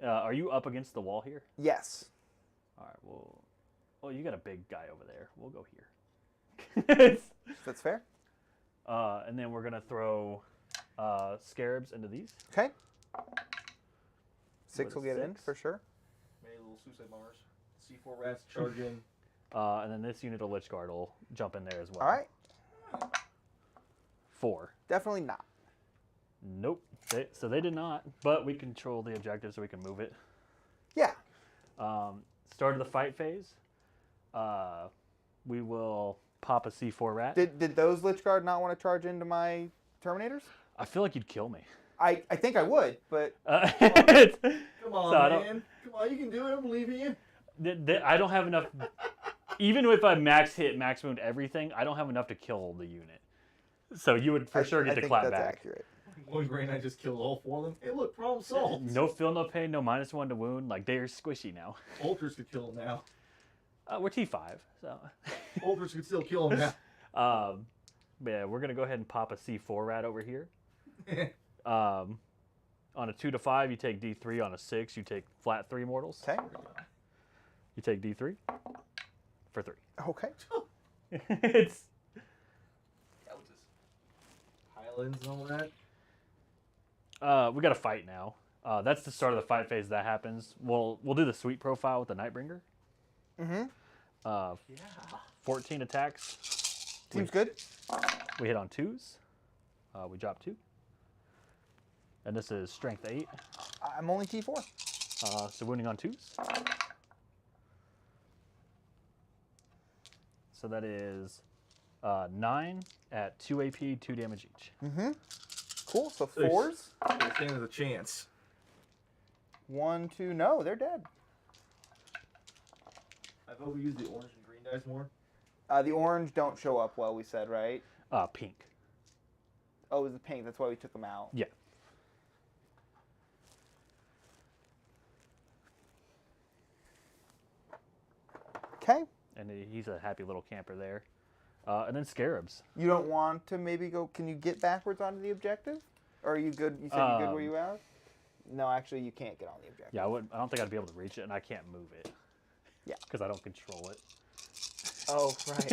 Are you up against the wall here? Yes. All right, well, oh, you got a big guy over there. We'll go here. That's fair. And then we're going to throw Scarabs into these. Okay. 6 What will is get in 6? for sure. Many little suicide bombers. C4 rats charge in. And then this unit of Lich Guard will jump in there as well. All right. 4. Definitely not. Nope. So they did not, but we control the objective so we can move it. Yeah. Start of the fight phase. We will pop a C4 rat. Did those Lich Guard not want to charge into my Terminators? I feel like you'd kill me. I think I would, but Come on, So I man. Come on, you can do it. I believe in you. I don't have enough. Even if I max hit, max wound everything, I don't have enough to kill the unit. So you would for sure get I to think clap that's back. accurate. One grain, I just killed all 4 of them. Hey, look, problem solved. No feel, no pain, no -1 to wound. Like, they are squishy now. Ultras could kill them now. We're T5, so. Ultras could still kill them now. But yeah, we're going to go ahead and pop a C4 rat over here. On a 2 to 5, you take D3. On a 6, you take flat 3 mortals. Okay. You take D3 for 3. Okay. It's Highlands and all that. we got to fight now. That's the start of the fight phase that happens. We'll do the sweep profile with the Nightbringer. Mm-hmm. 14 attacks. Seems good. We hit on 2s. We drop 2. And this is strength 8. I'm only T4. So wounding on 2s. So that is 9 at 2 AP, 2 damage each. Mm-hmm. Cool. So 4s. They stand as a chance. 1, 2. No, they're dead. I vote we use the orange and green dice more. The orange don't show up well, we said, right? Pink. Oh, it was the pink. That's why we took them out. Yeah. Okay. And he's a happy little camper there. And then scarabs. You don't want to maybe go... Can you get backwards onto the objective? Or are you good? You said you're good where you are? No, actually, you can't get on the objective. Yeah, I don't think I'd be able to reach it, and I can't move it. Yeah. Because I don't control it. Oh, right.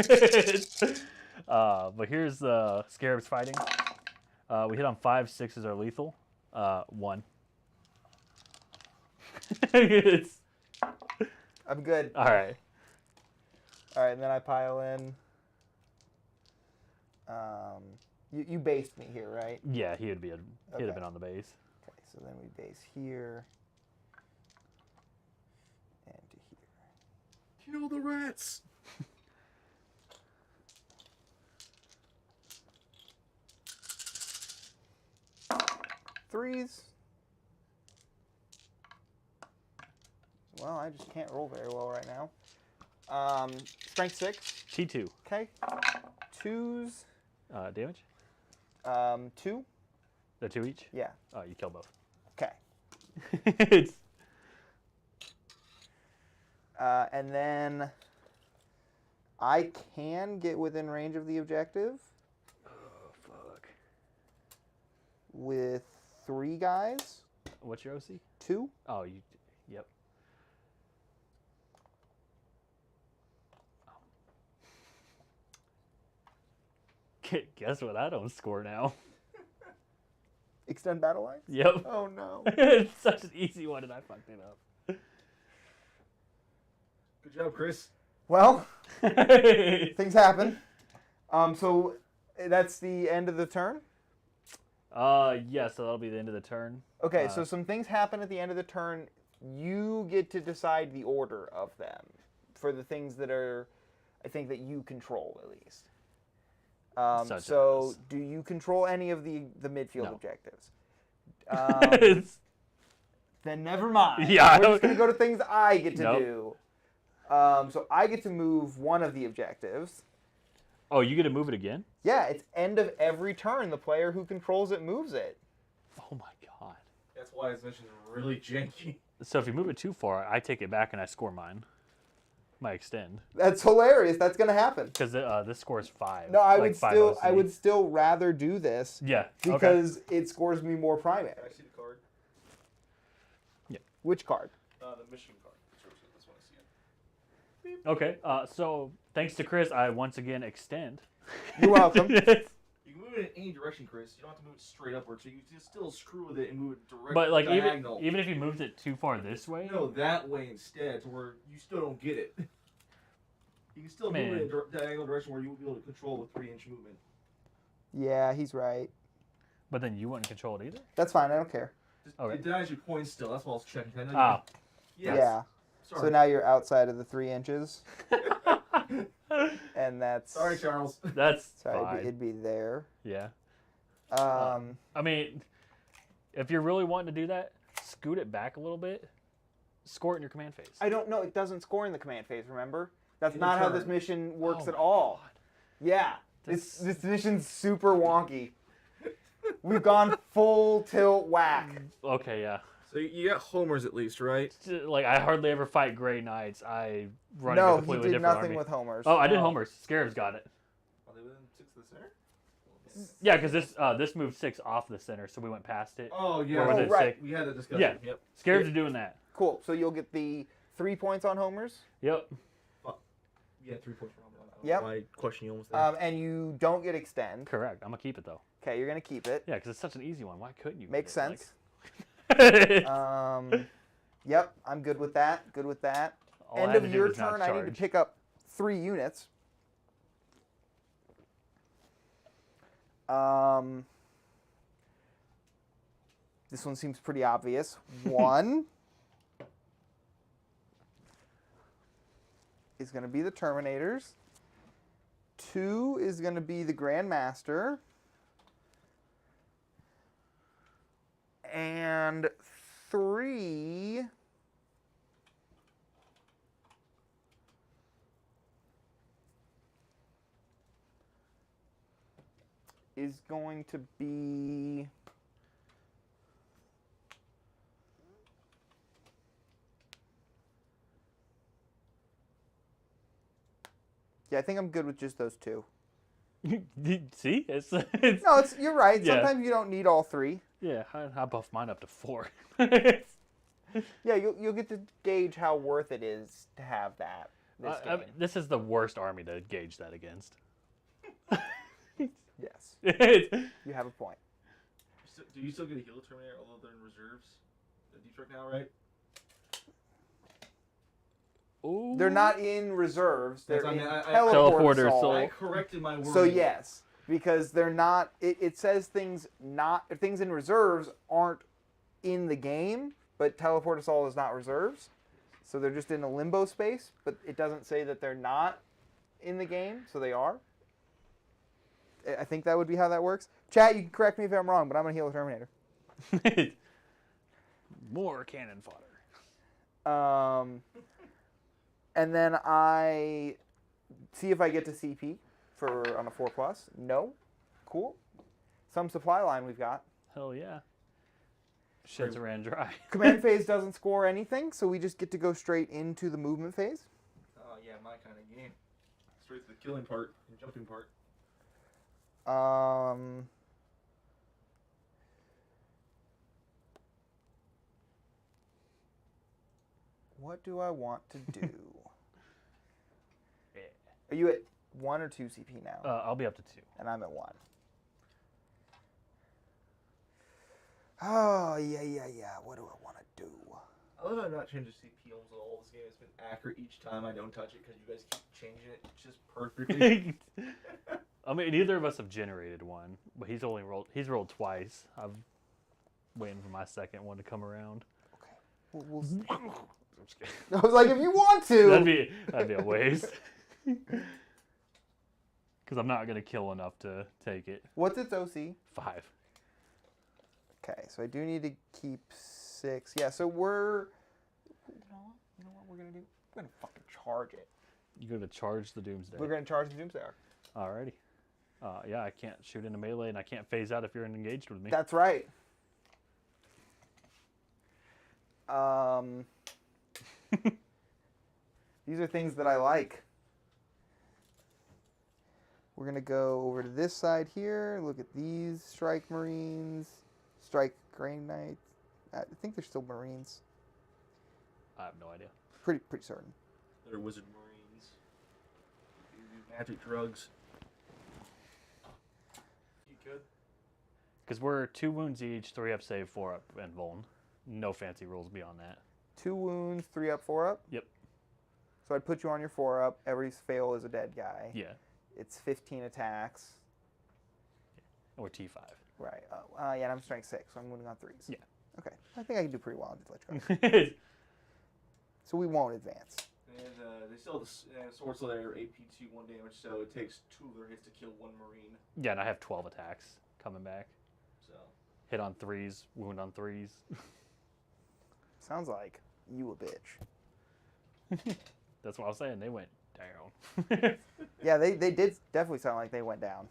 But here's the scarabs fighting. We hit on 5, 6s are lethal. 1. I'm good. All right. All right, and then I pile in. You based me here, right? Yeah, he'd have been on the base. Okay, so then we base here and to here. Kill the rats. Threes. Well, I just can't roll very well right now. Strength 6. T2. Okay. 2s. Damage? 2. The 2 each? Yeah. Oh, you kill both. Okay. And then I can get within range of the objective. Oh, fuck. With 3 guys. What's your OC? 2. Oh, yep. Guess what I don't score now? Extend battle lines? Yep. Oh, no. It's such an easy one, and I fucked it up. Good job, Chris. Well, things happen. So that's the end of the turn? Yeah, so that'll be the end of the turn. Okay, so some things happen at the end of the turn. You get to decide the order of them for the things that are, I think, that you control, at least. So, do you control any of the midfield objectives? Then never mind. Yeah, we're just going to go to things I get to do. So I get to move one of the objectives. Oh, you get to move it again? Yeah, it's end of every turn. The player who controls it moves it. Oh my god. That's why his mission's really janky. So if you move it too far, I take it back and I score mine. My extend. That's hilarious. That's going to happen. Because this scores 5. No, I like would still rather do this. Yeah. Because it scores me more primary. Can I see the card? Yeah. Which card? The mission card. That's what I see it. Okay. So thanks to Chris, I once again extend. You're welcome. You can move it in any direction, Chris. You don't have to move it straight upward, so you can still screw with it and move it directly. But like diagonal. even if you moved it too far this way. No, that way instead, to where you still don't get it. You can still move it in a diagonal direction where you will be able to control with 3-inch movement. Yeah, he's right. But then you wouldn't control it either? That's fine. I don't care. Okay. It denies your points still. That's what I was checking. I know Yes. Yeah. Sorry. So now you're outside of the 3 inches. And that's... Sorry, Charles. That's Sorry, fine. it'd be there. Yeah. I mean, if you're really wanting to do that, scoot it back a little bit. Score it in your command phase. I don't know. It doesn't score in the command phase, remember? That's In not how turn. this mission works Oh at my all. God. Yeah. This mission's super wonky. We've gone full tilt whack. Okay, yeah. So you got homers at least, right? Like, I hardly ever fight Grey Knights. I run a No, he completely did different nothing army. with homers. Oh, I did homers. Scarabs got it. Are they within 6 of the center? Yeah, because this moved 6 off the center, so we went past it. Oh, yeah. Or was it right. 6? We had that discussion. Yeah. Yep. Scarabs are doing that. Cool. So you'll get the 3 points on homers. Yep. Yeah, 3 points for homers. Yep. My question you almost there. And you don't get extend. Correct. I'm going to keep it, though. Okay, you're going to keep it. Yeah, because it's such an easy one. Why couldn't you? Makes get it? sense. Like... Yep, I'm good with that. Good with that. All I End had of to do your was not turn, I need to charge. pick up 3 units. This one seems pretty obvious. 1 is going to be the Terminators. 2 is going to be the Grandmaster. And 3... is going to be... Yeah, I think I'm good with just those two. See, it's No, you're right. Yeah. Sometimes you don't need all three. yeah. I buffed mine up to 4. Yeah, you'll get to gauge how worth it is to have that this I game. mean, this is the worst army to gauge that against. Yes, It's- you have a point. Do you still get a heal Terminator, although they're in reserves? The deep strike now, right? Ooh. They're not in reserves. They're Yes, I in mean, I- teleporter Teleporter soul. I corrected my word. So yes, because they're not. It says things in reserves aren't in the game, but teleporter soul is not reserves, so they're just in a limbo space. But it doesn't say that they're not in the game, so they are. I think that would be how that works. Chat, you can correct me if I'm wrong, but I'm gonna heal a Terminator. More cannon fodder. And then I see if I get to CP on a 4+. No, cool. Some supply line we've got. Hell yeah. Sheds ran dry. Command phase doesn't score anything, so we just get to go straight into the movement phase. Oh yeah, my kind of game. Straight to the killing part and jumping part. What do I want to do? Yeah. Are you at 1 or 2 CP now? I'll be up to 2. And I'm at 1. Oh, yeah. What do I want to do? I love how I'm not changing CP almost at all. This game has been accurate each time I don't touch it because you guys keep changing it just perfectly. I mean, neither of us have generated one, but he's rolled twice. I'm waiting for my second one to come around. Okay. We'll I'm just kidding. I was like, if you want to. That'd be a waste. Because I'm not gonna kill enough to take it. What's its OC? 5. Okay, so I do need to keep 6. Yeah, so we're... You know what we're going to do? We're going to fucking charge it. You're gonna charge the Doomsday. We're going to charge the Doomsday Arc. Alrighty. Yeah, I can't shoot into melee, and I can't phase out if you're engaged with me. That's right. These are things that I like. We're going to go over to this side here. Look at these Strike Marines. Strike Grain Knights. I think they're still Marines. I have no idea. Pretty certain. They're wizard marines. They do magic drugs. You good? Because we're 2 wounds each, 3 up save, 4 up, and vuln. No fancy rules beyond that. 2 wounds, 3 up, 4 up? Yep. So I'd put you on your 4 up. Every fail is a dead guy. Yeah. It's 15 attacks. Or T5. Right. Yeah, and I'm strength 6, so I'm moving on 3s. Yeah. Okay. I think I can do pretty well on Deflect. So we won't advance. And they still have the sword, so they're AP2 1 damage, so it takes 2 of their hits to kill 1 marine. Yeah, and I have 12 attacks coming back. So Hit on 3s, wound on 3s. Sounds like you a bitch. That's what I was saying. They went down. Yeah, they did definitely sound like they went down.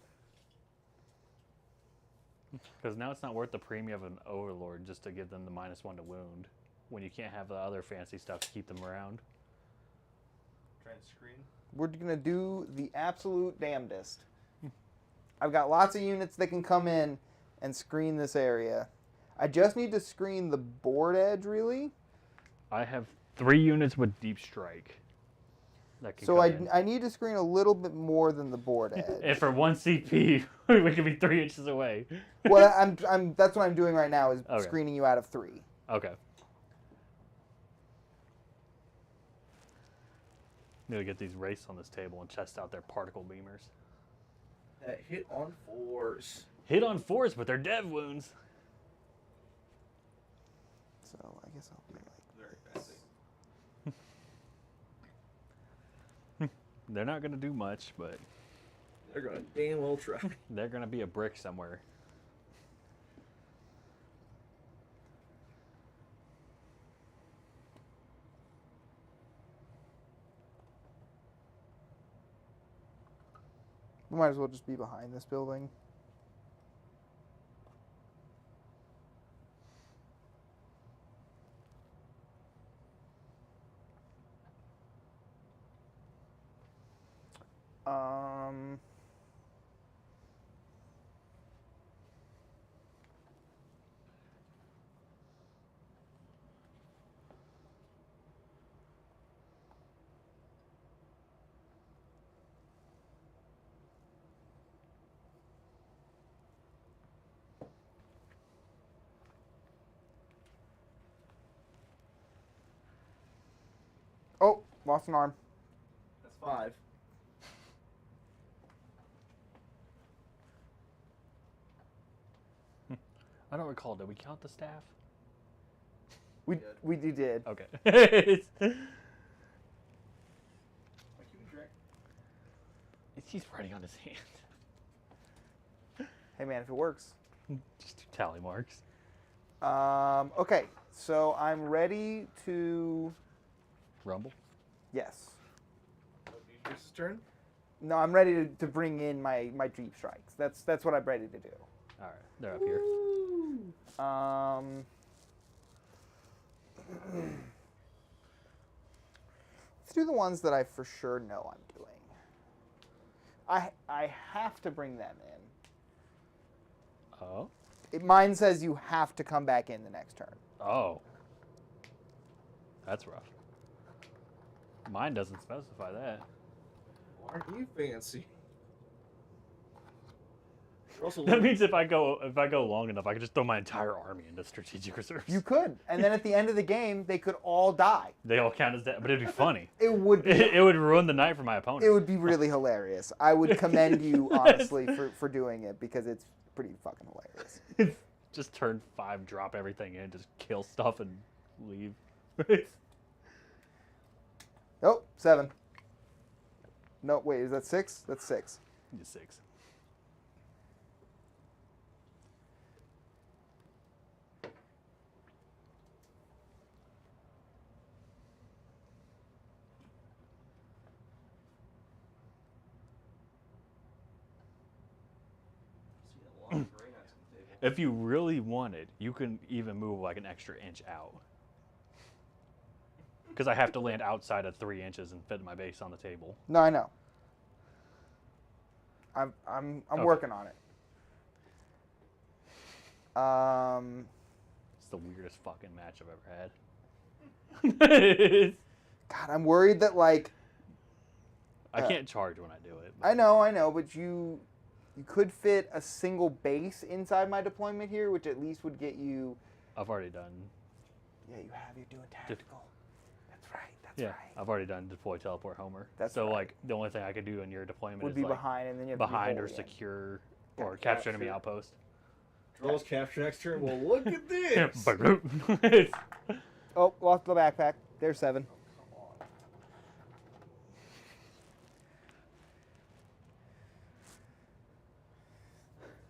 Because now it's not worth the premium of an Overlord just to give them the -1 to wound when you can't have the other fancy stuff to keep them around. try and screen. We're going to do the absolute damnedest. I've got lots of units that can come in and screen this area. I just need to screen the board edge, really. I have 3 units with deep strike. That can So come in. I need to screen a little bit more than the board edge. And for 1 CP, we could be 3 inches away. Well, that's what I'm doing right now is Okay. screening you out of 3. Okay. Need to get these wraiths on this table and test out their particle beamers. That hit on 4s. Hit on 4s, but they're dev wounds. So I guess I'll be like Very this. fancy. They're not going to do much, but They're gonna damn well try. they're going to be a brick somewhere. We might as well just be behind this building. Um. Oh, lost an arm. That's 5. I don't recall. Did we count the staff? We did. Okay. He's writing on his hand. Hey man, if it works. Just 2 tally marks. Okay, so I'm ready to. Rumble. Yes. Yours' turn. No, I'm ready to bring in my deep strikes. That's what I'm ready to do. All right, they're up here. Let's do the ones that I for sure know I'm doing. I have to bring them in. Oh. Mine says you have to come back in the next turn. Oh. That's rough. Mine doesn't specify that. Aren't you fancy? Also, That means if I go long enough, I could just throw my entire army into strategic reserves. You could, and then at the end of the game, they could all die. They all count as that, but it'd be funny. It would. Be, it would ruin the night for my opponent. It would be really hilarious. I would commend you honestly for doing it because it's pretty fucking hilarious. Just turn 5, drop everything in, just kill stuff and leave. Oh, 7. No, wait, is that 6? That's 6. Just 6. If you really wanted, you can even move like an extra inch out. Because I have to land outside of 3 inches and fit my base on the table. No, I know. I'm Okay. working on it. It's the weirdest fucking match I've ever had. God, I'm worried that like I can't charge when I do it. I know, but you could fit a single base inside my deployment here, which at least would get you. I've already done. Yeah, you have. You're doing tactical. That's right. That's Yeah, right. I've already done deploy, teleport, Homer. That's so right. like the only thing I could do in your deployment Would is be like behind, and then you have to be behind or wholly in. secure or Gotcha. capture enemy outpost. Draws capture next turn. Well, look at this. Oh, lost the backpack. There's 7.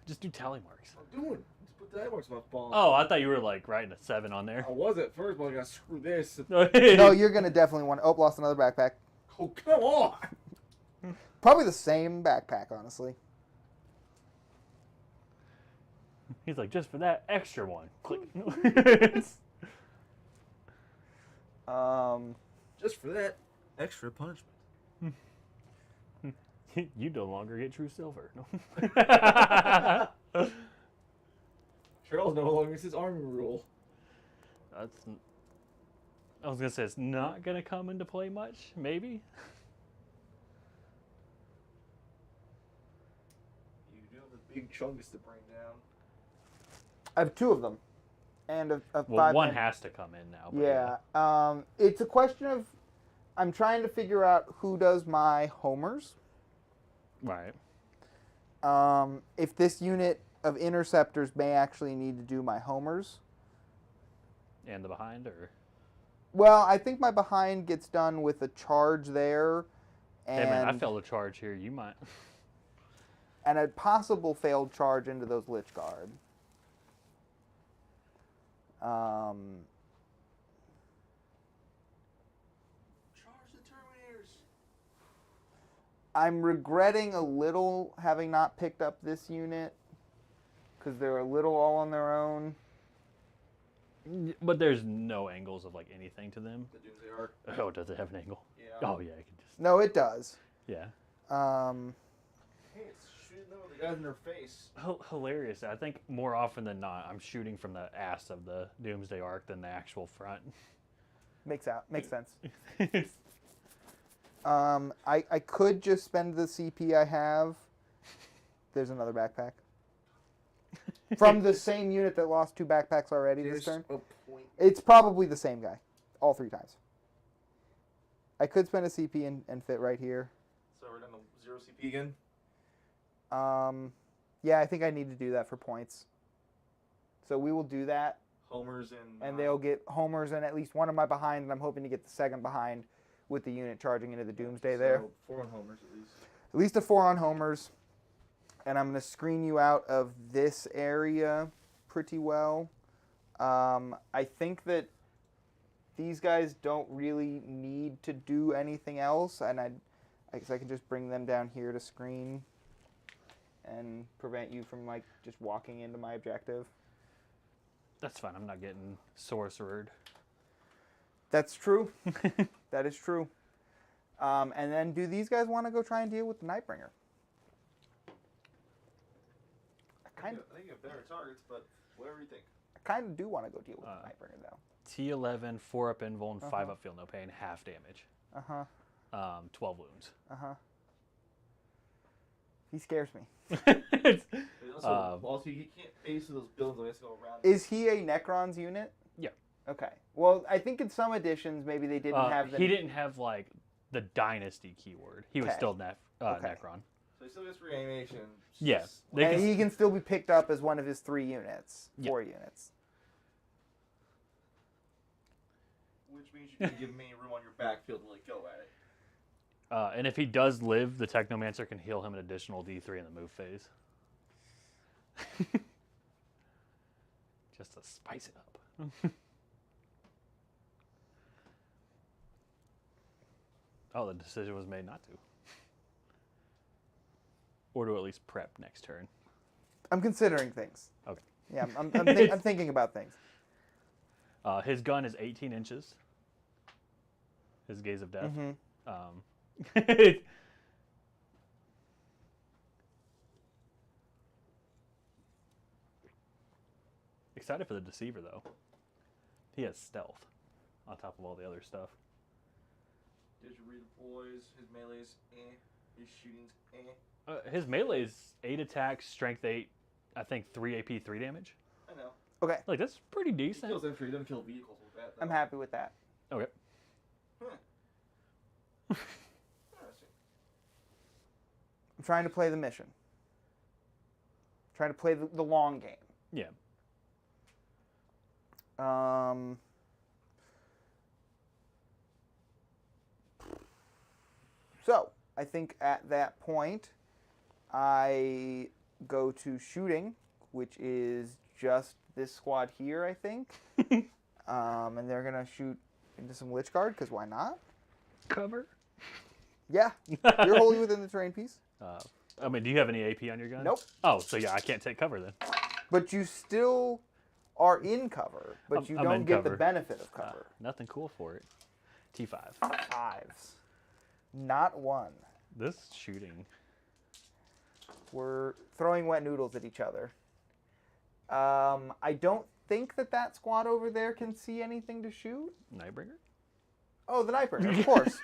Just do tally marks. I'm doing. Just put the marks on my ball. Oh, I thought you were like writing a 7 on there. I was at first, but I got screw this. No, you're gonna definitely want. Oh, lost another backpack. Oh, come on. Probably the same backpack, honestly. He's like, just for that extra one. Click. Just for that extra punishment. You no longer get true silver. No. Charles no longer gets his army rule. That's. I was gonna say it's not gonna come into play much. Maybe. You do have the big chunks to bring down. I have 2 of them, and a Well, 5. one has to come in now. But Yeah. It's a question of. I'm trying to figure out who does my homers. Right. If this unit of interceptors may actually need to do my homers. And the behind, or. Well, I think my behind gets done with a charge there, and Hey man, I failed a charge here. You might. and a possible failed charge into those Lich Guard. Charge the Terminators. I'm regretting a little having not picked up this unit because they're a little all on their own. But there's no angles of like anything to them. The Doomsday Arc. Oh, does it have an angle? Yeah. Oh yeah, I can just. No, it does. Yeah. Hey, it's shooting the guys in their face. Hilarious. I think more often than not, I'm shooting from the ass of the Doomsday Ark than the actual front. Makes sense. I could just spend the CP I have. There's another backpack. From the same unit that lost 2 backpacks already this turn. It's probably the same guy. All 3 times. I could spend a CP and fit right here. So we're down to 0 CP again? Yeah, I think I need to do that for points. So we will do that. Homers and they'll get homers and at least one of my behind, and I'm hoping to get the second behind with the unit charging into the Doomsday there. 4 on homers at least. At least a 4 on homers. And I'm going to screen you out of this area pretty well. I think that these guys don't really need to do anything else, and I guess I can just bring them down here to screen and prevent you from like just walking into my objective. That's fine. I'm not getting sorcerered. That's true. That is true. And then do these guys want to go try and deal with the Nightbringer? I think you have better targets, but whatever you think. I kind of do want to go deal with the Nightbringer, though. T11, 4 up invuln, 5 up feel no pain, half damage. 12 wounds. He scares me. Also, he can't face those buildings. He has to go around. Is he a Necrons unit? Yeah. Okay. Well, I think in some editions maybe they didn't have the... He didn't have, like, the Dynasty keyword. He was still Necron. So he still gets reanimation. Yeah. And he can still be picked up as one of his 3 units. 4 units. Which means you can give me room on your backfield to like go at it. And if he does live, the Technomancer can heal him an additional D3 in the move phase. Just to spice it up. Oh, the decision was made not to. Or to at least prep next turn. I'm considering things. Okay. Yeah, I'm thinking about things. His gun is 18 inches. His gaze of death. Excited for the Deceiver, though. He has stealth on top of all the other stuff. Did you read the boys? His melee's His shooting's His melee's 8 attacks, strength 8, I think 3 AP, 3 damage. I know. Okay. Like, that's pretty He decent. kills infantry. He doesn't kill vehicles with that, though. I'm happy with that. Okay. Interesting. I'm trying to play the mission. I'm trying to play the long game. Yeah. So, I think at that point, I go to shooting, which is just this squad here, I think. And they're going to shoot into some Lich Guard, because why not? Cover? Yeah. You're wholly within the terrain piece. I mean, do you have any AP on your gun? Nope. Oh, so yeah, I can't take cover then. But you still are in cover, but you I'm don't in get cover. the benefit of cover. Nothing cool for it. T5. 5s. Not 1. This shooting. We're throwing wet noodles at each other. I don't think that squad over there can see anything to shoot. Nightbringer? Oh, the Nightbringer, of course.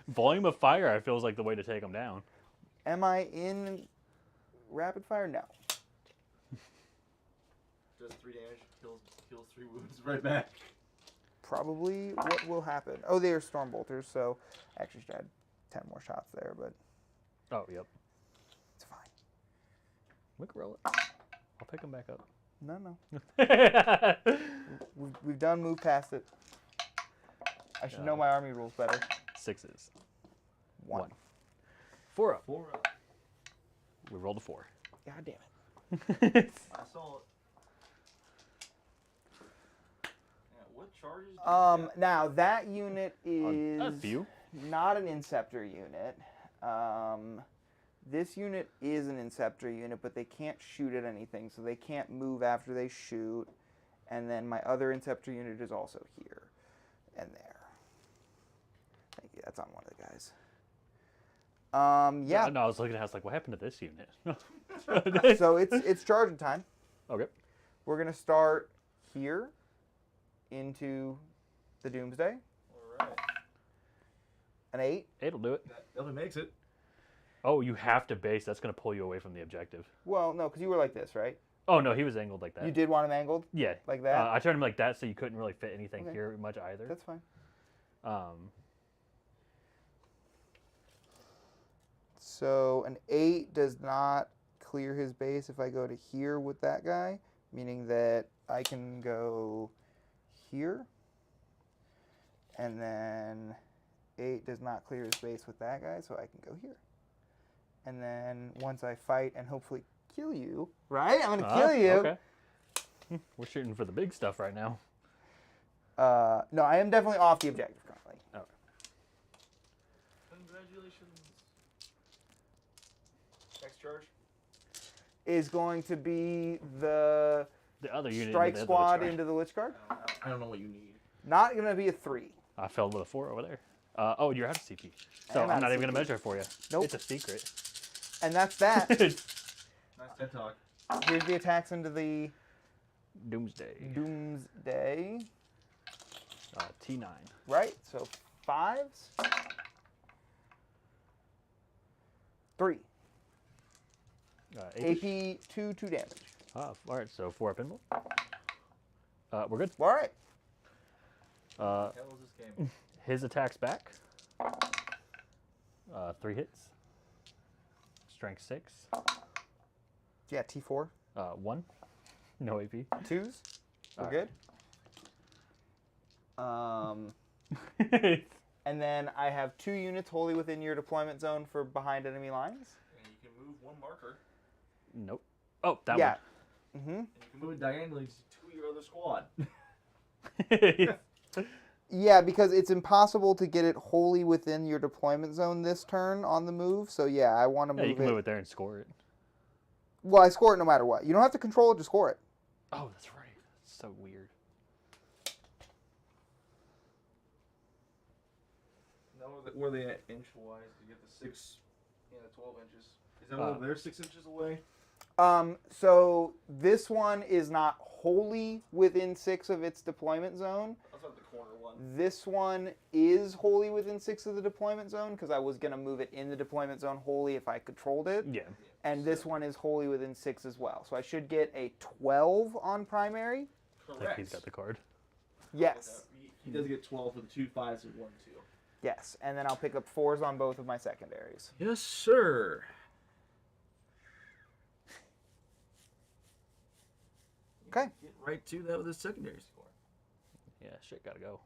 Volume of fire, I feel, is like the way to take them down. Am I in rapid fire? No. Does 3 damage, kills 3 wounds right back. Probably what will happen. Oh, they are Stormbolters, so I actually should add 10 more shots there, but Oh, yep. it's fine. We can roll it. I'll pick them back up. No. We've done move past it. I should know my army rules better. 6s. 1. 4 up. 4 up. We rolled a 4. God damn it. I saw it. Yeah, what charges do you get? Now, that unit is A few. not an Inceptor unit. This unit is an Inceptor unit, but they can't shoot at anything, so they can't move after they shoot. And then my other Inceptor unit is also here and there. Thank you. That's on one of the guys. Yeah. No, I was looking at it, I was like, what happened to this unit? So it's charging time. Okay. We're gonna start here into the Doomsday. All right. An 8. It'll do it. That definitely makes it. Oh, you have to base. That's going to pull you away from the objective. Well, no, because you were like this, right? Oh, no, he was angled like that. You did want him angled Yeah. like that. I turned him like that so you couldn't really fit anything Okay. here much either. That's fine. So an 8 does not clear his base if I go to here with that guy, meaning that I can go here, and then 8 does not clear his base with that guy, so I can go here. And then once I fight and hopefully kill you, right? I'm gonna kill you. Okay. We're shooting for the big stuff right now. No, I am definitely off the objective currently. Oh. Congratulations. Next charge. Is going to be the other unit. strike squad into the Lich Guard. I don't know what you need. Not gonna be a 3. I fell with a 4 over there. Oh, you're out of CP. So I'm I'm out not of even going to CP. measure it for you. Nope. It's a secret. And that's that. Nice TED talk. Here's the attacks into the Doomsday. Doomsday. T9. Right? So 5s. 3. AP. AP 2 damage. All right, so 4 up inboard. We're good. All right. Hell is this game? His attacks back. 3 hits. Strength 6. Yeah, T4. 1. No AP. 2s. We're All good. And then I have 2 units wholly within your deployment zone for behind enemy lines. And you can move one marker. Nope. Oh, that Yeah. And you can move it diagonally to your other squad. one. Yeah, because it's impossible to get it wholly within your deployment zone this turn on the move. So yeah, I want to Yeah, move you can it. move it there and score it. Well, I score it no matter what. You don't have to control it to score it. Oh, that's right. That's so weird. No, where they at inch-wise? You get the 6 and the 12 inches. Is that Uh, over there 6 inches away? So this one is not wholly within 6 of its deployment zone. That's not the corner one. This one is wholly within 6 of the deployment zone because I was going to move it in the deployment zone wholly if I controlled it. Yeah. And this one is wholly within 6 as well. So I should get a 12 on primary. I think Correct. he's got the card. Yes. He does get 12 for the 2 5s and 1 2. Yes. And then I'll pick up 4s on both of my secondaries. Yes, sir. Okay. Get right to that with his secondary score. Yeah, shit, gotta go.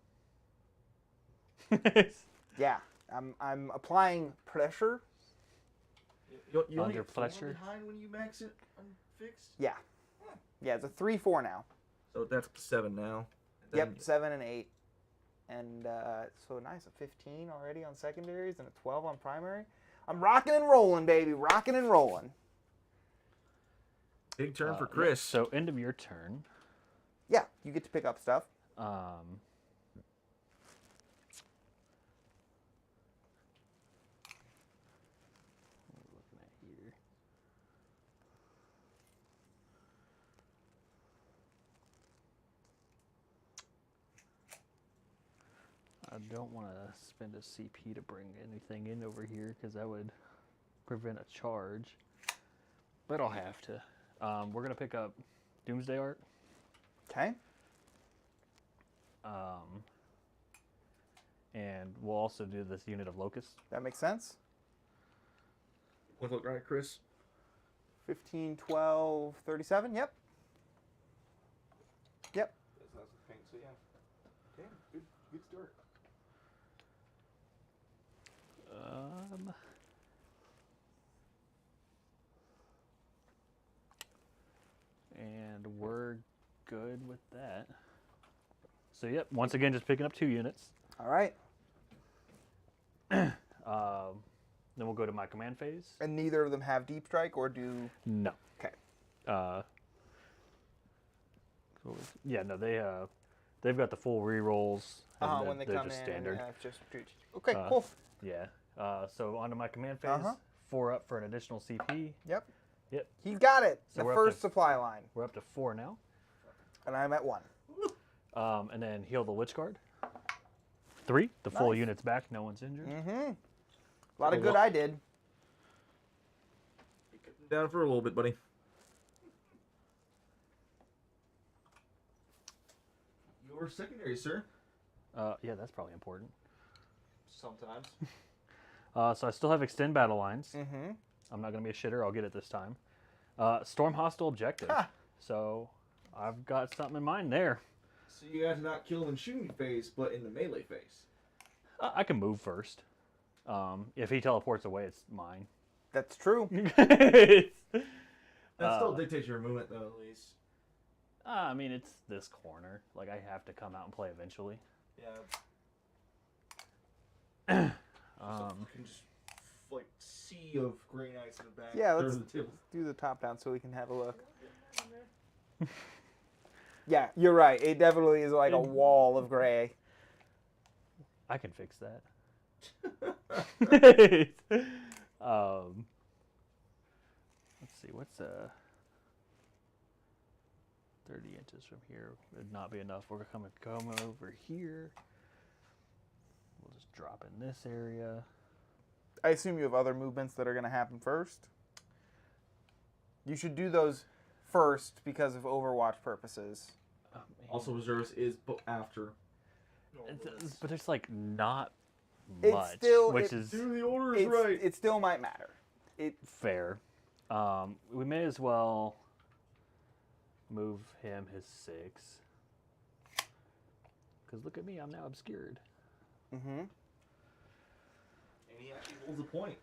Yeah. I'm applying pressure. You only Under get 4 pressure. behind when you max it unfixed? Yeah. Yeah, it's a 3-4 now. So that's 7 now. And Yep, then 7 and 8. And so nice, a 15 already on secondaries and a 12 on primary. I'm rocking and rolling, baby. Rocking and rolling. Big turn for Yeah, Chris. so end of your turn. Yeah, you get to pick up stuff. Looking at here. I don't want to spend a CP to bring anything in over here because that would prevent a charge. But I'll have to. We're going to pick up Doomsday Art. Okay. And we'll also do this unit of Locusts. That makes sense. Look right, Chris. 15, 12, 37. Yep. Yep. That's the thing, so yeah. Okay, good start. And we're good with that. So yep, once again, just picking up 2 units. All right. Then we'll go to my command phase. And neither of them have deep strike or do. No. Okay. Yeah, no, they've got the full rerolls. And When they they're come just in. standard. And just. Okay, Uh, cool. Yeah. So onto my command phase. Uh-huh. 4 up for an additional CP. Yep. Yep. He's got it. So The we're up first to- supply line. We're up to 4 now. And I'm at 1. And then heal the Lich Guard. 3. The full Nice. unit's back. No one's injured. Mm-hmm. A lot of good I did. Get down for a little bit, buddy. Your secondary, sir. Yeah, that's probably important. Sometimes. So I still have extend battle lines. Mm-hmm. I'm not going to be a shitter. I'll get it this time. Storm hostile objective. Ha! So I've got something in mind there. So you guys are not killed in shooting phase, but in the melee phase. I can move first. If he teleports away, it's mine. That's true. That still dictates your movement, though, at least. I mean, it's this corner. Like, I have to come out and play eventually. Yeah. Fucking just, like, sea of green ice in the back. Yeah, Third let's of the table. do the top down so we can have a look. Yeah, you're right. It definitely is like a wall of gray. I can fix that. Let's see, what's 30 inches from here would not be enough. We're gonna come over here. We'll just drop in this area. I assume you have other movements that are going to happen first. You should do those first because of Overwatch purposes. Oh, man. Also, reserves is after. But it's like not It's much, still- which it- is Do the orders right. It still might matter. fair. We may as well move him his 6. Because look at me, I'm now obscured. Mm-hmm. And he actually holds a point.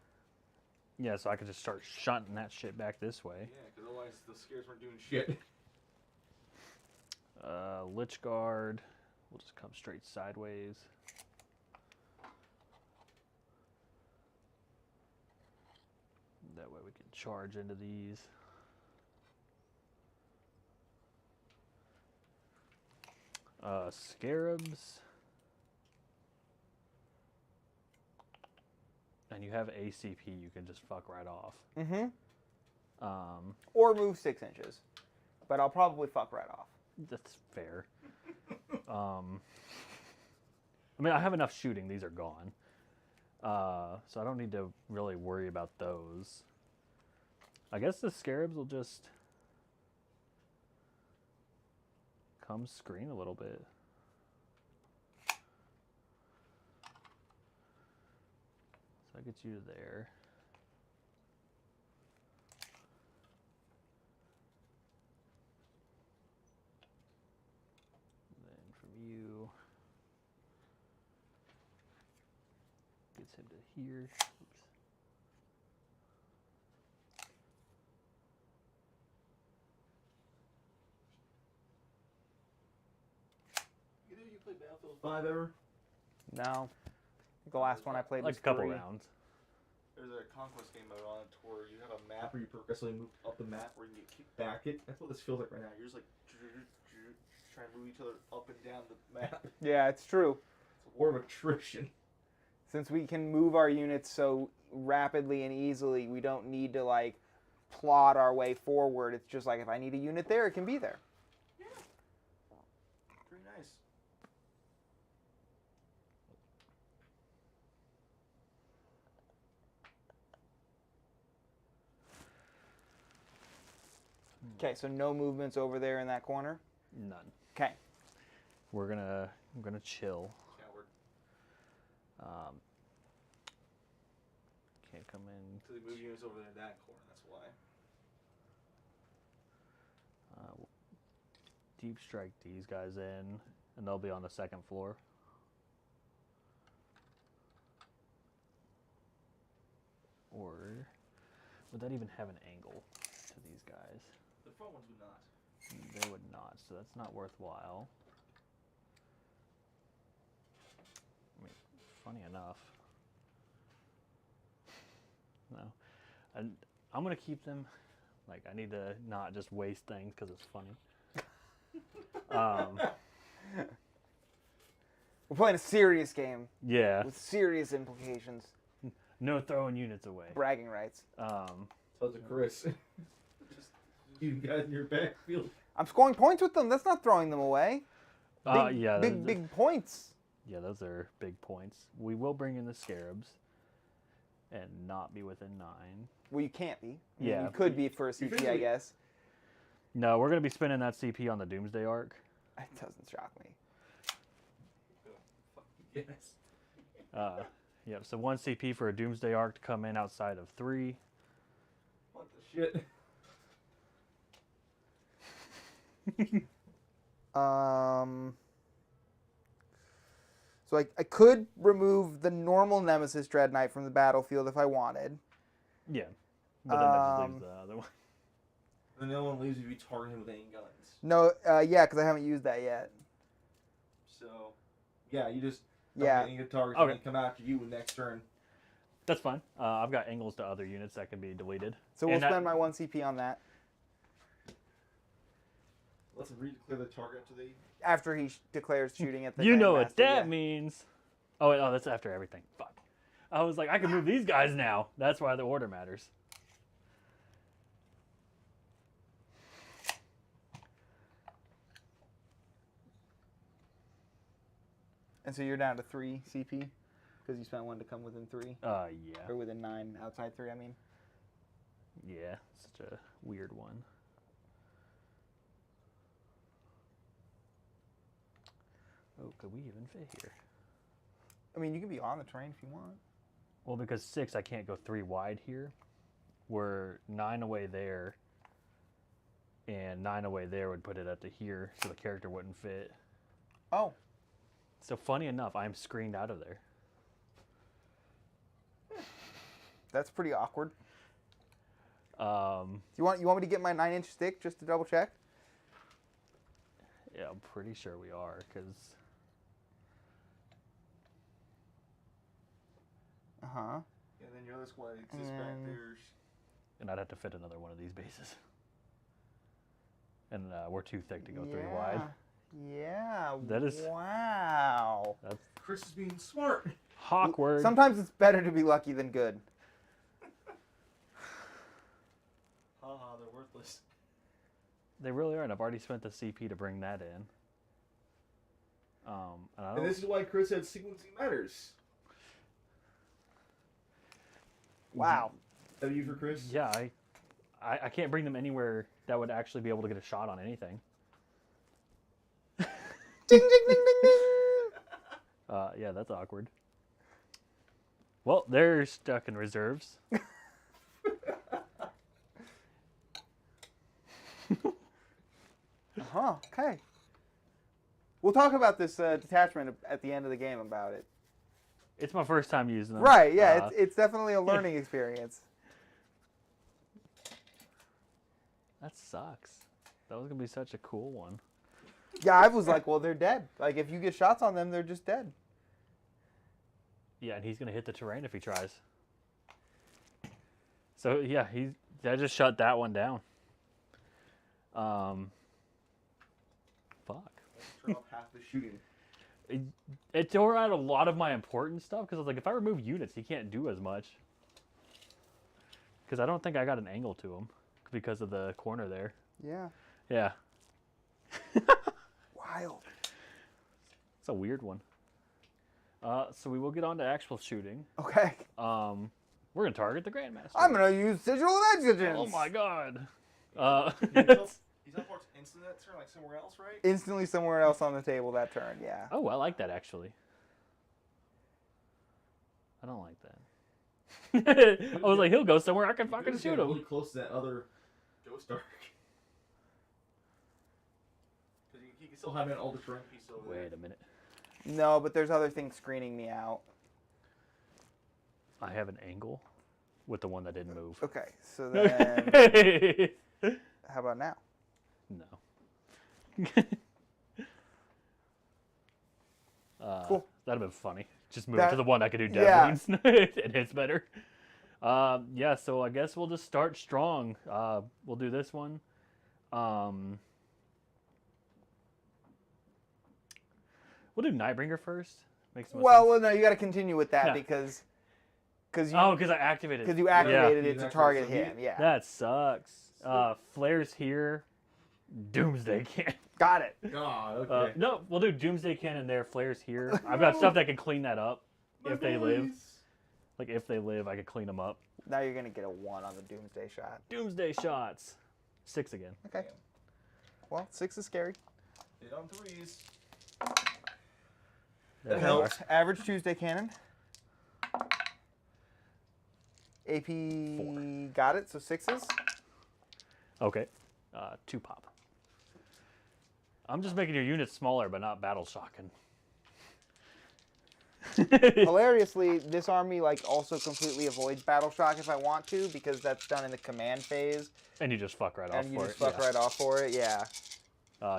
Yeah, so I could just start shunting that shit back this way. Yeah, because otherwise the scares weren't doing shit. Lich Guard. We'll just come straight sideways. That way we can charge into these. Scarabs. And you have ACP, you can just fuck right off. Mm-hmm. Um, Or move 6 inches. But I'll probably fuck right off. That's fair. I mean, I have enough shooting. These are gone. So I don't need to really worry about those. I guess the scarabs will just come screen a little bit. So I get you to there. Then from you gets him to here. Oops. Either you play Battlefield 5 ever? No. The last one I played Like was a couple 3. rounds. There's a conquest game mode on it where you have a map where you progressively move up the map where you get kicked back it. That's what this feels like right now. You're just like trying to move each other up and down the map. Yeah, it's true. It's a war of attrition. Since we can move our units so rapidly and easily, we don't need to like plot our way forward. It's just like if I need a unit there, it can be there. Pretty nice. Okay, so no movements over there in that corner. None. Okay. I'm gonna chill. Coward. Can't come in. So they move units over there in that corner, that's why. Deep strike these guys in, and they'll be on the second floor. Or would that even have an angle to these guys? The front ones would not. They would not, so that's not worthwhile. I mean, funny enough. No. I'm going to keep them. Like, I need to not just waste things because it's funny. We're playing a serious game Yeah. with serious implications. No throwing units away. Bragging rights. Tell to Chris. Just you guys in your backfield. I'm scoring points with them. That's not throwing them away. Yeah. Big points. Yeah, those are big points. We will bring in the scarabs and not be within 9. Well, you can't be. I mean, Yeah. You could be for a CP, I guess. No, we're going to be spending that CP on the Doomsday Arc. It doesn't shock me. Yes. Yep, so 1 CP for a Doomsday Arc to come in outside of 3. What the shit? So I could remove the normal Nemesis Dread Knight from the battlefield if I wanted. Yeah, but then that just leaves the other one. And no one leaves if you target him with any guns. No, yeah, because I haven't used that yet. So, yeah, you just don't Yeah. get any good targets Okay. and they come after you with next turn. That's fine. I've got angles to other units that can be deleted. So we'll And that- spend my 1 CP on that Let's redeclare the target to the. after he declares shooting at the You know Grandmaster, what that yeah. means. Oh, wait, that's after everything. Fuck. I was like, I can move these guys now. That's why the order matters. And so you're down to 3 CP because you spent 1 to come within 3 Yeah. or within 9 outside 3. I mean, Yeah, such a weird one. Oh, could we even fit here? I mean you can be on the train if you want. Well, because 6, I can't go 3 wide here. We're 9 away there. And 9 away there would put it up to here, so the character wouldn't fit. Oh, So funny enough, I'm screened out of there. that's pretty awkward. Um, You want me to get my 9-inch stick just to double check? yeah, I'm pretty sure we are, because... Uh-huh. And then your other squad exists And back then- there. And I'd have to fit another one of these bases. And we're too thick to go 3 wide. Yeah. That is- Wow. That's Chris is being smart. awkward. Sometimes it's better to be lucky than good. Haha, they're worthless. They really are, and I've already spent the CP to bring that in. And I don't... And this is why Chris said sequencing matters. Wow. W for Chris? Yeah, I can't bring them anywhere that would actually be able to get a shot on anything. Ding, ding, ding, ding, ding. Yeah, that's awkward. Well, they're stuck in reserves. Uh-huh. Okay. We'll talk about this detachment at the end of the game about it. It's my first time using them. Right, yeah, it's definitely a learning experience. That sucks. That was going to be such a cool one. Yeah, I was like, well, they're dead. Like, if you get shots on them, they're just dead. Yeah, and he's going to hit the terrain if he tries. So, yeah, I just shut that one down. Fuck. Turn off half the shooting. It tore out a lot of my important stuff, because I was like, if I remove units, he can't do as much. Because I don't think I got an angle to him because of the corner there. Yeah. Yeah. Wild. It's a weird one. So we will get on to actual shooting. Okay. We're going to target the Grandmaster. I'm going to use Sigil of Exigence. Oh my god. He teleports instant that turn, like somewhere else, right? Instantly somewhere else on the table that turn, yeah. Oh, I like that, actually. I don't like that. I was like, he'll go somewhere I can fucking shoot Really him. close to that other Ghost Ark. Because he can still have an older terrain piece over there. Wait a minute. No, but there's other things screening me out. I have an angle with the one that didn't move. Okay, so then, how about now? No. Cool. That'd have been funny. Just move That- to the one that could do dead yeah. wounds. It hits better. Yeah, so I guess we'll just start strong. We'll do this one. We'll do Nightbringer first. Makes more sense. Well, no, you got to continue with that Yeah. because Because Oh, because I activated. because you activated Yeah. it to target him. Yeah. That sucks. Flares here. Doomsday Cannon. Got it. God, okay. No, we'll do Doomsday Cannon there. Flares here. I've got stuff that can clean that up My if they live. boys. Like if they live, I could clean them up. Now you're gonna get a 1 on the Doomsday shot. Doomsday shots. 6 again. Okay. Well, 6 is scary. Hit on 3s. There That we helps. are. Average Tuesday cannon. AP 4. got it, so 6s. Okay. 2 pop. I'm just making your units smaller, but not battle shocking. Hilariously, this army like also completely avoids battle shock if I want to, because that's done in the command phase, And you just fuck right off and you for just it. fuck yeah. right off for it. Yeah.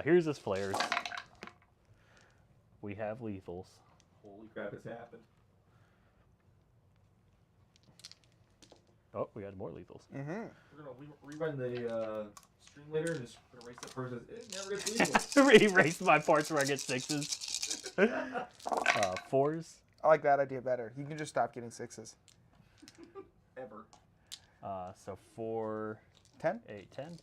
Here's his flares. We have lethals. Holy crap, it's happened. Oh, we got more lethals. Mm-hmm. We're going to rerun the stream later and just erase that person. It never gets lethal. Erase my parts where I get 6s. 4s. I like that idea better. You can just stop getting 6s. Ever. So 4, 10. 8, 10.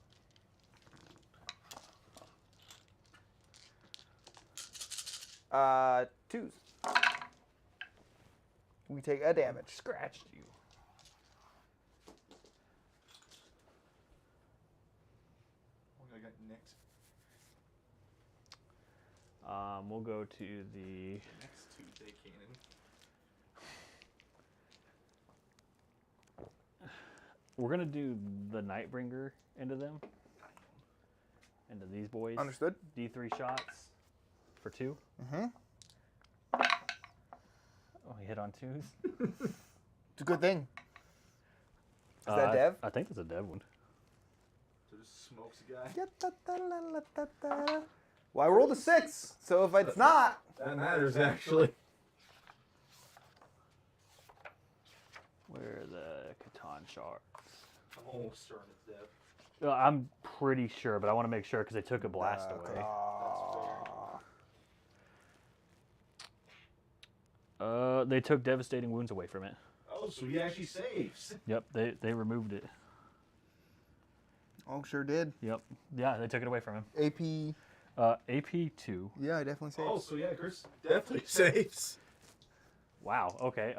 Twos. We take a damage. Scratched you. What do I got next? We'll go to the... Next Tuesday cannon. We're going to do the Nightbringer into them. Into these boys. Understood. D3 shots for 2. Mm-hmm. Oh, he hit on 2s. It's a good thing. Is that Dev? I think that's a Dev one. So just smokes a guy. Well, I rolled a 6, so if it's not, That matters, actually. Where are the Catan shards? I'm almost certain it's dead. I'm pretty sure, but I want to make sure because they took a blast away. They took devastating wounds away from it. Oh, so he actually saves. Yep, they removed it. Oh, sure did. Yep, yeah, they took it away from him. AP. AP 2. Yeah, I definitely saved. Oh, so yeah, Chris definitely saves. Wow. Okay.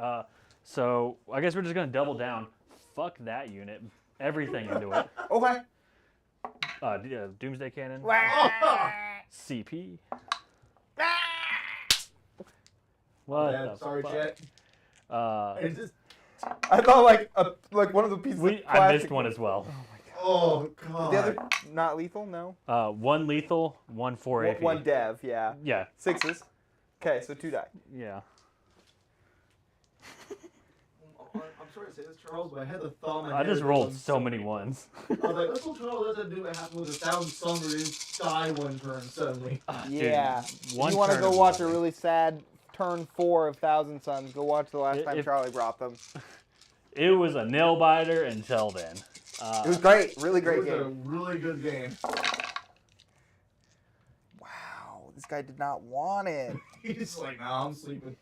So I guess we're just gonna double down. Fuck that unit. Everything into it. Okay. Doomsday Cannon. CP. What? the Sorry, fuck? Chet. It's just, I thought like one of the pieces. of I plastic. missed one as well. oh god. The other not lethal, no. 1 lethal, 1 4 AP. One dev, yeah. Yeah. 6s. Okay, so 2 die. Yeah. I'm sorry to say this, Charles, but I had the thought in my I head just that rolled one- so many ones. I was like, let's hope Charles doesn't do what happened with 1,000 Suns where he didn't die one turn suddenly. Yeah. Dude, one you want to turn go of watch a losing. really sad turn 4 of Thousand Suns? Go watch the last time If- Charlie brought them. It was a nail biter until then. It was great, really It great was a game. really good game. Wow, this guy did not want it. He's like, nah, I'm sleeping.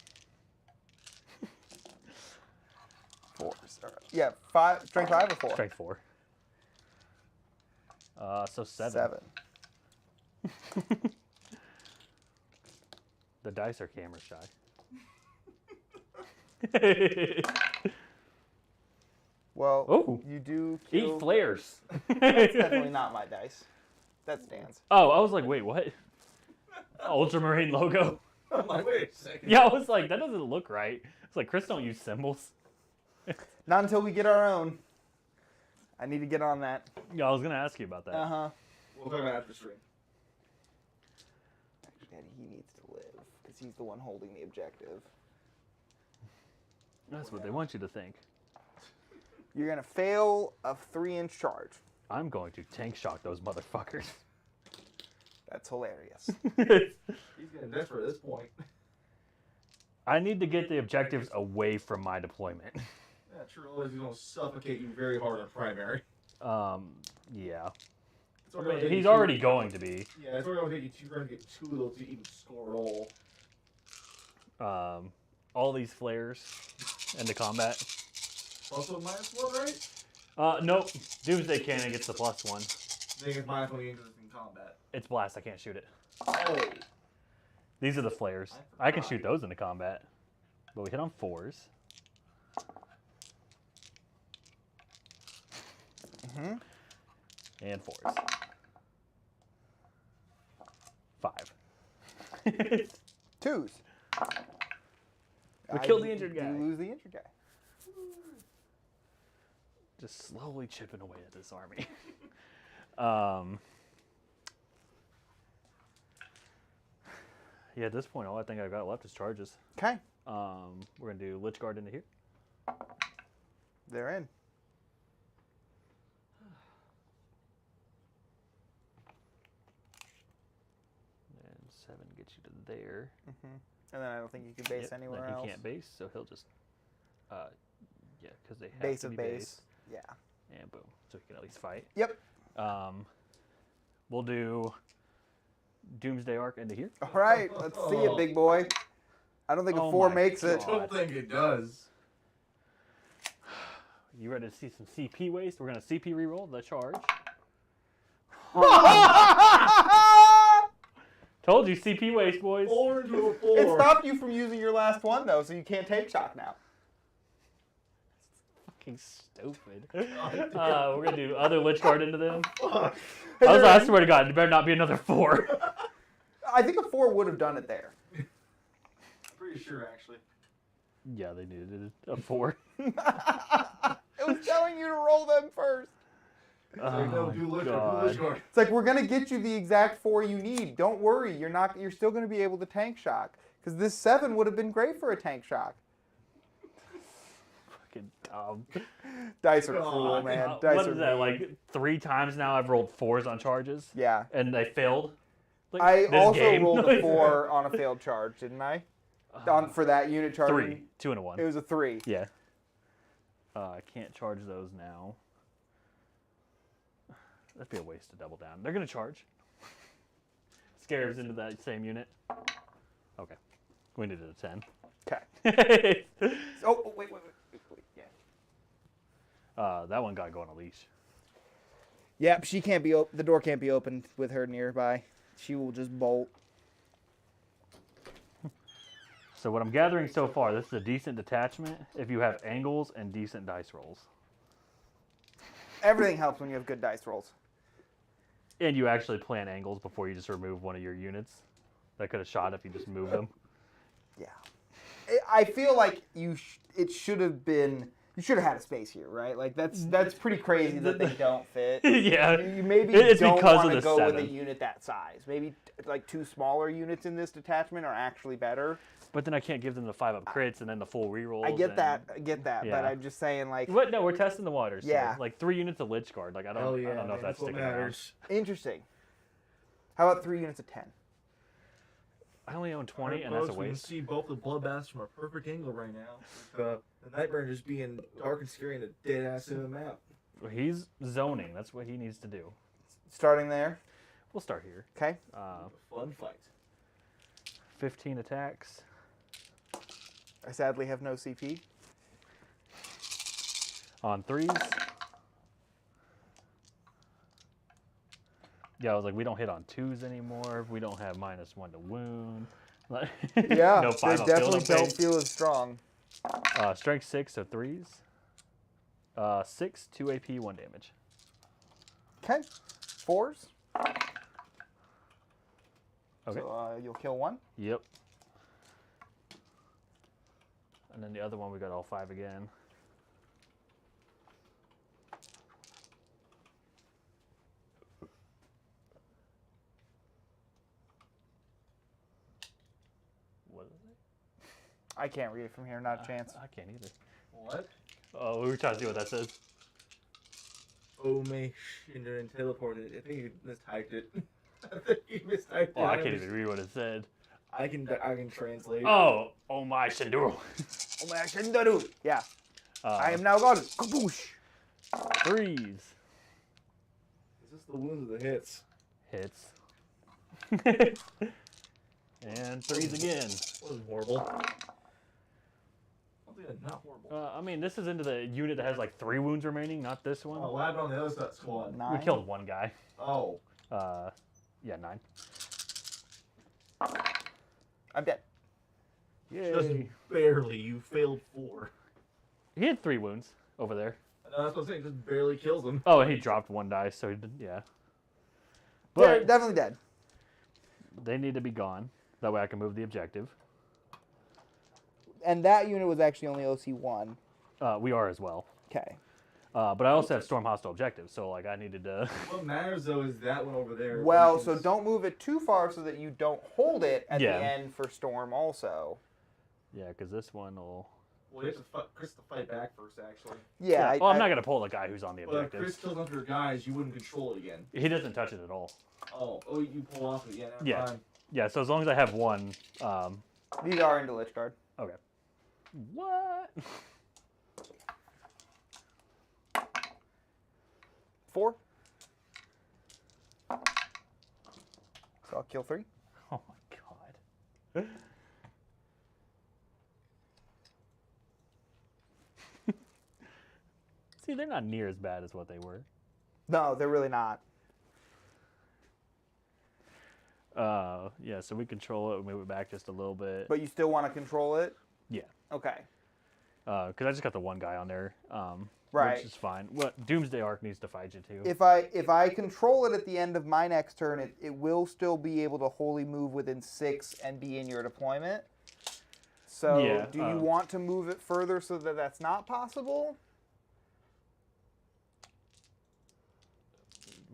4. Yeah, 5. Strength 5 or 4? Strength 4. So 7. 7. The dice are camera shy. Well, Ooh. you do kill. Eat flares. That's definitely not my dice. That's Dan's. Oh, I was like, wait, what? Ultramarine logo. I'm like, wait a second. Yeah, I was like, that doesn't look right. It's like, Chris don't use symbols. Not until we get our own. I need to get on that. Yeah, I was gonna ask you about that. Uh-huh. We'll talk about it after stream. Daddy, he needs to live, because he's the one holding the objective. That's what they want you to think. You're going to fail a 3-inch charge. I'm going to tank shock those motherfuckers. That's hilarious. He's getting desperate at this point. I need to get the objectives away from my deployment. Yeah, Charles is going to suffocate you very hard on primary. Yeah. It's already gonna take He's you already two- going to be. Yeah, it's already going to take you 2 turns to get 2 of those to even score at all. All these flares into combat. +1, -1, right? Nope. Doomsday Cannon gets the +1. I think it's -1 again because it's in combat. It's blast. I can't shoot it. Oh. These are the flares. I can shoot those into combat. But we hit on 4s. And 4s. 5. 2s. We killed the injured guy. You lose the injured guy. Just slowly chipping away at this army. Yeah, at this point, all I think I've got left is charges. Okay. We're going to do Lich Guard into here. They're in. And 7 gets you to there. And then I don't think you can base anywhere then else. He can't base, so he'll just, yeah, because they have Base to of be base. based. Yeah. And boom, so he can at least fight. Yep. We'll do Doomsday Arc into here. All right. Let's see it, big boy. I don't think a 4 makes it. I don't think it does. You ready to see some CP waste? We're going to CP reroll the charge. Told you, CP waste, boys. 4 into a 4. It stopped you from using your last one, though, so you can't take shock now. Fucking stupid. We're going to do other Lich Guard into them. Hey, I swear to God, it better not be another 4. I think a 4 would have done it there. Pretty sure, actually. Yeah, they needed a 4. It was telling you to roll them first. No, do Lich Guard. It's like, we're going to get you the exact 4 you need. Don't worry. You're still going to be able to tank shock. Because this 7 would have been great for a tank shock. Fucking dumb. Dice are cruel, man. Dice What are is that, mean. like 3 times now I've rolled 4s on charges? Yeah. And they failed? Like, I this also game? rolled a 4 on a failed charge, didn't I? For that unit charge. 3. 2 and a 1. It was a 3. Yeah. I can't charge those now. That'd be a waste to double down. They're going to charge. Scarabs into that same unit. Okay. We needed a 10. Okay. Oh, wait. Yeah. That one got to go on a leash. Yep, she can't be. The door can't be opened with her nearby. She will just bolt. So what I'm gathering so far, this is a decent detachment if you have angles and decent dice rolls. Everything helps when you have good dice rolls. And you actually plan angles before you just remove one of your units. That could have shot if you just moved them. Yeah. I feel like it should have been. You should have had a space here, right? Like that's pretty crazy that they don't fit. Yeah. You maybe It's don't because want of to the go 7. with a unit that size. Maybe like 2 smaller units in this detachment are actually better. But then I can't give them the 5-up crits and then the full rerolls. I get that, but Yeah. I'm just saying, like, What? No, we're testing the waters. So Yeah. like 3 units of Lich Guard. Like I don't know if that's sticking around. interesting. How about 3 units of 10? I only own 20, and that's a We can waste. see both the bloodbaths from a perfect angle right now. The Nightmare just being dark and scary and a dead ass in the map. He's zoning. That's what he needs to do. Starting there. We'll start here. Okay. Fun fight. 15 attacks. I sadly have no CP. On 3s. Yeah, I was like, we don't hit on 2s anymore. We don't have -1 to wound. Yeah, No they 5-up definitely build-up don't phase. feel as strong. Strength 6, so 3s. 6, 2 AP, 1 damage. Okay. 4s. Okay. So you'll kill 1. Yep. And then the other one, we got all 5 again. What is it? I can't read it from here. Not a chance. I can't either. What? Oh, we were trying to see what that says. Ome Shinder and teleported. I think you mistyped it. I think you mistyped it. Oh, I can't even read what it said. I can translate. Oh my Shinduru. Oh my Shindaru. Yeah. I am Uh, now gone. Kaboosh. 3s. Is this the wounds of the hits? Hits. And 3s again. That was horrible. Not horrible. I mean, this is into the unit that has like 3 wounds remaining, not this one. Oh, what happened on the other squad? 9. We killed one guy. Oh. Yeah, 9. I'm dead. Just Yay. barely. You failed 4. He had 3 wounds over there. No, that's what I'm saying. Just barely kills him. Oh, and he dropped 1 dice, so he did, yeah. They're But definitely dead. they need to be gone. That way I can move the objective. And that unit was actually only OC1. We are as well. Okay. But I also have storm hostile objectives, so like I needed to. What matters though is that one over there. Well, so don't move it too far so that you don't hold it at Yeah. the end for Storm also. Yeah, because this one will. Well, you have to Chris to fight back first, actually. Yeah. Well, I'm not gonna pull the guy who's on the But if objective. Chris kills one of your guys, you wouldn't control it again. He doesn't touch it at all. Oh, you pull off it. Yeah, never Yeah. mind. Yeah, so as long as I have 1. These are into Lich Guard. Okay. What? 4. So I'll kill 3. Oh my god. See, they're not near as bad as what they were. No, they're really not. Yeah, so we control it, we move it back just a little bit. But you still want to control it? Yeah. Okay. Because I just got the 1 guy on there. Right. Which is fine. What Doomsday Arc needs to fight you too. If I control it at the end of my next turn, it will still be able to wholly move within 6 and be in your deployment. So Yeah, do you want to move it further so that that's not possible?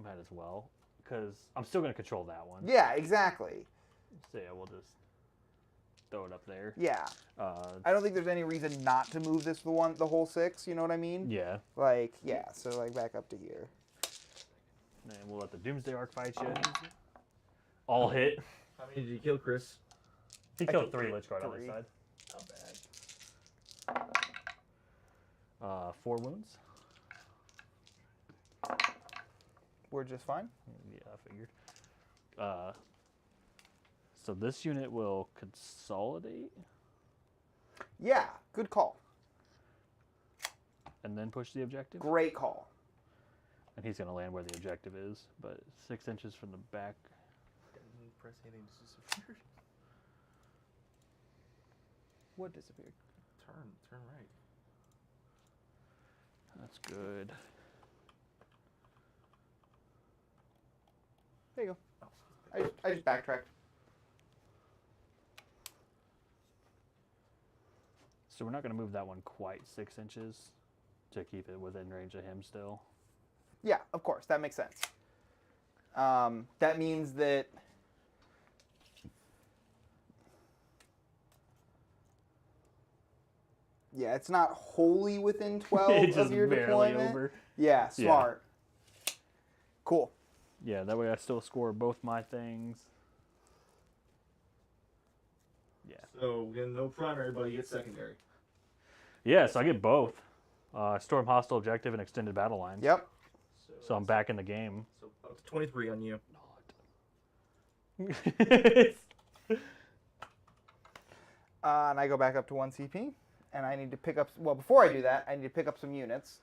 Might as well, because I'm still going to control that one. Yeah, exactly. So yeah, we'll just throw it up there. Yeah. I don't think there's any reason not to move this the whole 6, you know what I mean? Yeah. Like, yeah, so like back up to here. And we'll let the Doomsday Arc fight you. All hit. How many did you kill, Chris? He I killed killed 3 Lich Guard on this 3. side. Not bad. 4 wounds. We're just fine. Yeah, I figured. So this unit will consolidate Yeah, good call. and then push the objective. Great call. And he's going to land where the objective is, but 6 inches from the back. Didn't press anything, just disappeared. What disappeared? Turn right. That's good. There you go. I just backtracked. So we're not going to move that one quite 6 inches to keep it within range of him still. Yeah, of course. That makes sense. That means that... Yeah, it's not wholly within 12 It's of just your barely deployment. over. Yeah, smart. Cool. Yeah, that way I still score both my things. Yeah. So we get no primary, but you get secondary. Yeah, so I get both. Storm hostile objective and extended battle lines. Yep. So I'm back in the game. So up to 23 on you. And I go back up to 1 CP. And I need to pick up... Well, before I do that, I need to pick up some units.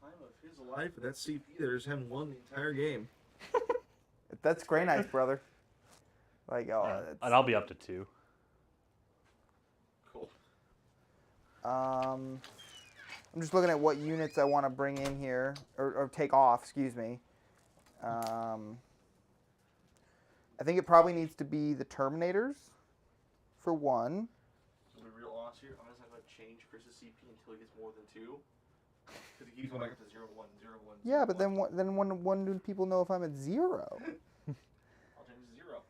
Time of his life with that CP, there's him won the entire game. That's Grey Knights, brother. Like, oh... And That's, I'll be up to 2. Cool. I'm just looking at what units I want to bring in here. Or take off, excuse me. I think it probably needs to be the Terminators, for 1. To be real honest here, I'm just not going to change Chris's CP until he gets more than 2. Because he keeps going back up to 0, 1, 0, 1. Yeah, but then when do people know if I'm at 0? I'll change it to 0.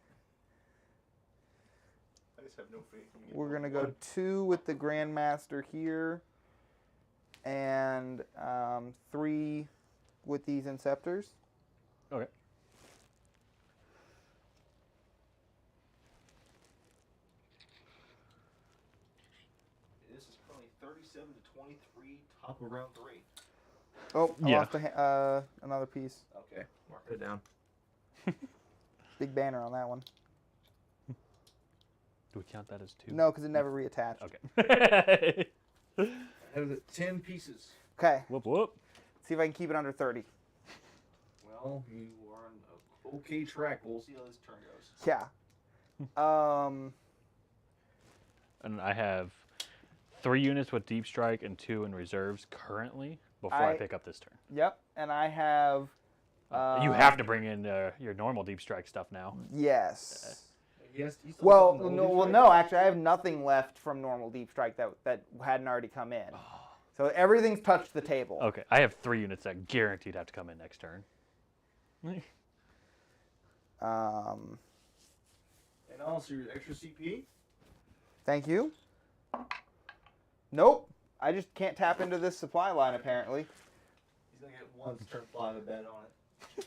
I just have no faith in you. We're going to go 2 with the Grandmaster here. And 3 with these Inceptors. Okay. This is currently 37 to 23, top of round 3. Oh, I Yeah. lost another piece. Okay, mark it down. Big banner on that one. Do we count that as 2? No, because it never reattached. Okay. That was 10 pieces. Okay. Whoop whoop. See if I can keep it under 30. Well, you are on an okay track. We'll see how this turn goes. Yeah. And I have 3 units with deep strike and 2 in reserves currently before I pick up this turn. Yep. And I have. You have to bring in your normal deep strike stuff now. Yes. Yes. Well, no. Actually, I have nothing left from normal deep strike that hadn't already come in. So everything's touched the table. Okay, I have 3 units that guaranteed have to come in next turn. And also your extra CP. Thank you. Nope. I just can't tap into this supply line apparently. He's gonna get one turn fly the bed on it.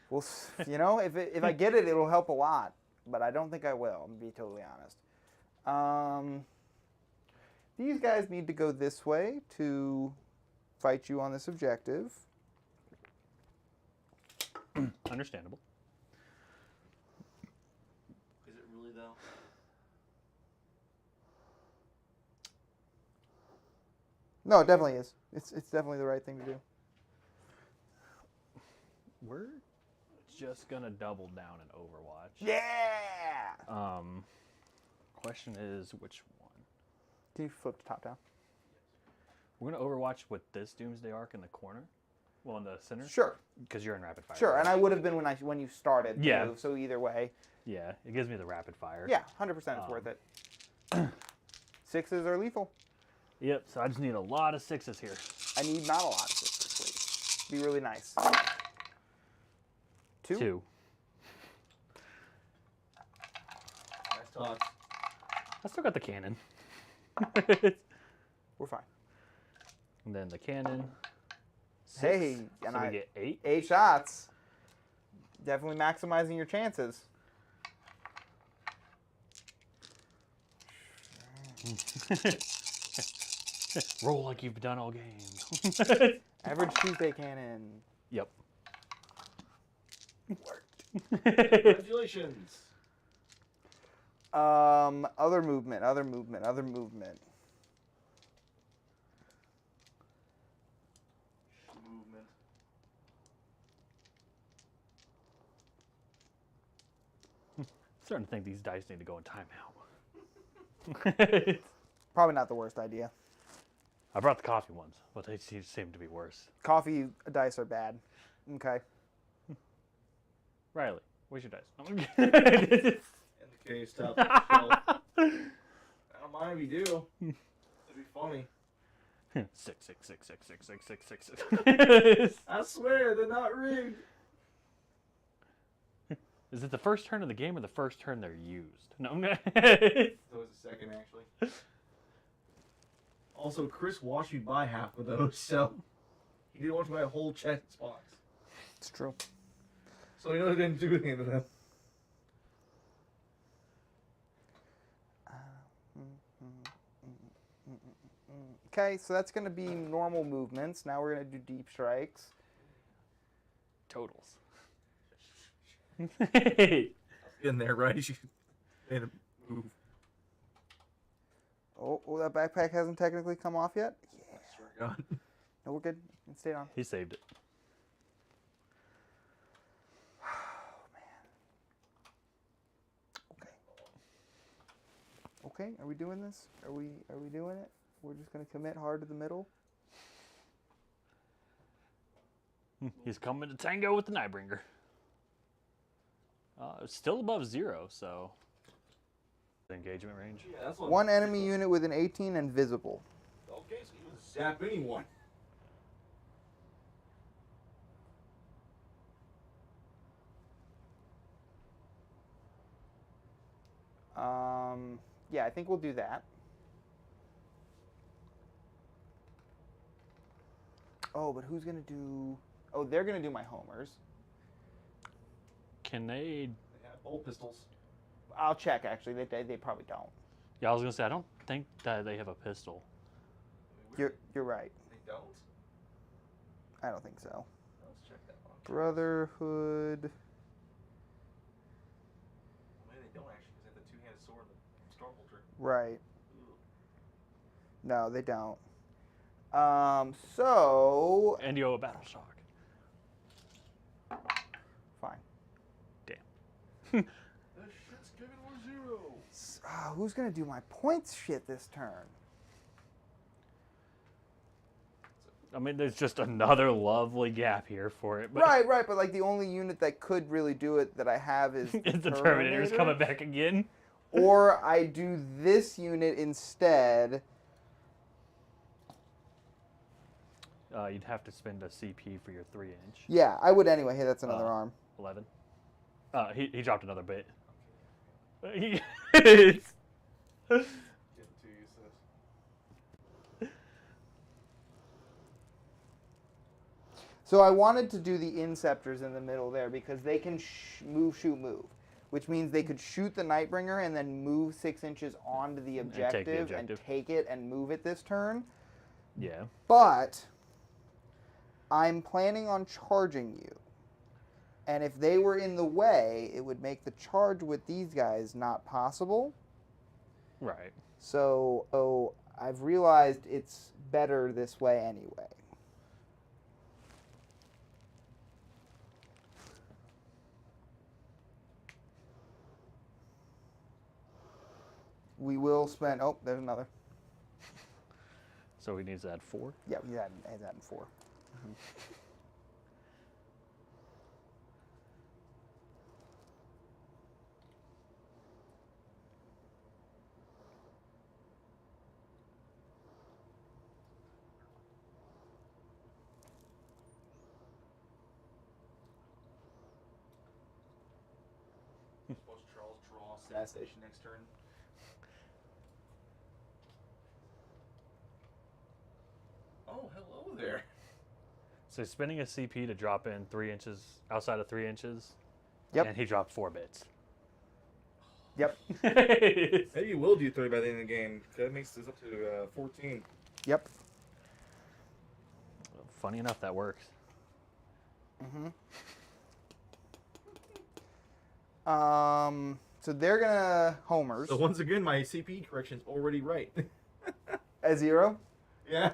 Well, you know, if I get it, it'll help a lot. But I don't think I will, to be totally honest. These guys need to go this way to fight you on this objective. Understandable. Is it really though? No, it definitely is. It's definitely the right thing to do. We're just gonna double down in Overwatch. Yeah! Question is which one? Can you flip the top down? We're gonna Overwatch with this Doomsday Arc in the corner. Well, in the center. Sure. Because you're in rapid fire. Sure, and I would have been when you started. Yeah. Too, so either way. Yeah, it gives me the rapid fire. Yeah, 100% it's worth it. 6s are lethal. Yep. So I just need a lot of 6s here. I need not a lot of 6s, please. Be really nice. 2? 2. Nice talk. I still got the cannon. We're fine. And then the cannon. 6. Hey, so and we get 8. 8 shots. Definitely maximizing your chances. Roll like you've done all game. Average Tuesday cannon. Yep. Worked. Congratulations. Other movement. Movement. Starting to think these dice need to go in timeout. Probably not the worst idea. I brought the coffee ones, but they seem to be worse. Coffee dice are bad. Okay. Riley, where's your dice? In the case, top shelf. I don't mind if you do. It'd be funny. 6, 6, 6, 6, 6, 6, 6, 6, 6. I swear, they're not rigged. Is it the first turn of the game or the first turn they're used? No. That was the second, actually. Also, Chris watched me buy half of those, so he didn't watch my whole chest box. It's true. So he knows I didn't do anything to them. Okay, so that's going to be normal movements. Now we're going to do deep strikes. Totals. In there, right? You made a move. Oh, that backpack hasn't technically come off yet? Yeah. I swear to God. No, we're good. It stayed on. He saved it. Oh, man. Okay. Okay, are we doing this? Are we doing it? We're just going to commit hard to the middle? He's coming to tango with the Nightbringer. It's still above 0, so engagement range. Yeah, that's what One enemy unit with an 18 and visible. Okay, so you can zap anyone. Yeah, I think we'll do that. Oh, but who's going to do... Oh, they're going to do my homers. Can they... They have bolt pistols. I'll check, actually. They probably don't. Yeah, I was going to say, I don't think that they have a pistol. You're right. They don't? I don't think so. Let's check that one. Brotherhood... Maybe they don't actually, because they have the two-handed sword and the Right. No, they don't. So And you owe a battle shock. fine. Damn. That shit's giving more zero. Who's gonna do my points shit this turn? I mean, there's just another lovely gap here for it. But Right, but like the only unit that could really do it that I have is the the Terminator's coming back again. Or I do this unit instead. You'd have to spend a CP for your 3-inch. Yeah, I would anyway. Hey, that's another arm. 11. He dropped another bit. Getting too used to this. So I wanted to do the Inceptors in the middle there because they can move, shoot, move. Which means they could shoot the Nightbringer and then move 6 inches onto the objective and take it and move it this turn. Yeah. But I'm planning on charging you. And if they were in the way, it would make the charge with these guys not possible. Right. So I've realized it's better this way anyway. We will spend... Oh, there's another. So he needs to add 4? Yeah, we had that in 4. Suppose Charles draw Stat Station next turn. Oh, hello there. So he's spending a CP to drop in 3 inches, outside of 3 inches. Yep. And he dropped 4 bits. Yep. Maybe you will do 30 by the end of the game. That makes this up to 14. Yep. Funny enough, that works. So they're gonna homers. So once again, my CP correction's already right. A 0? Yeah.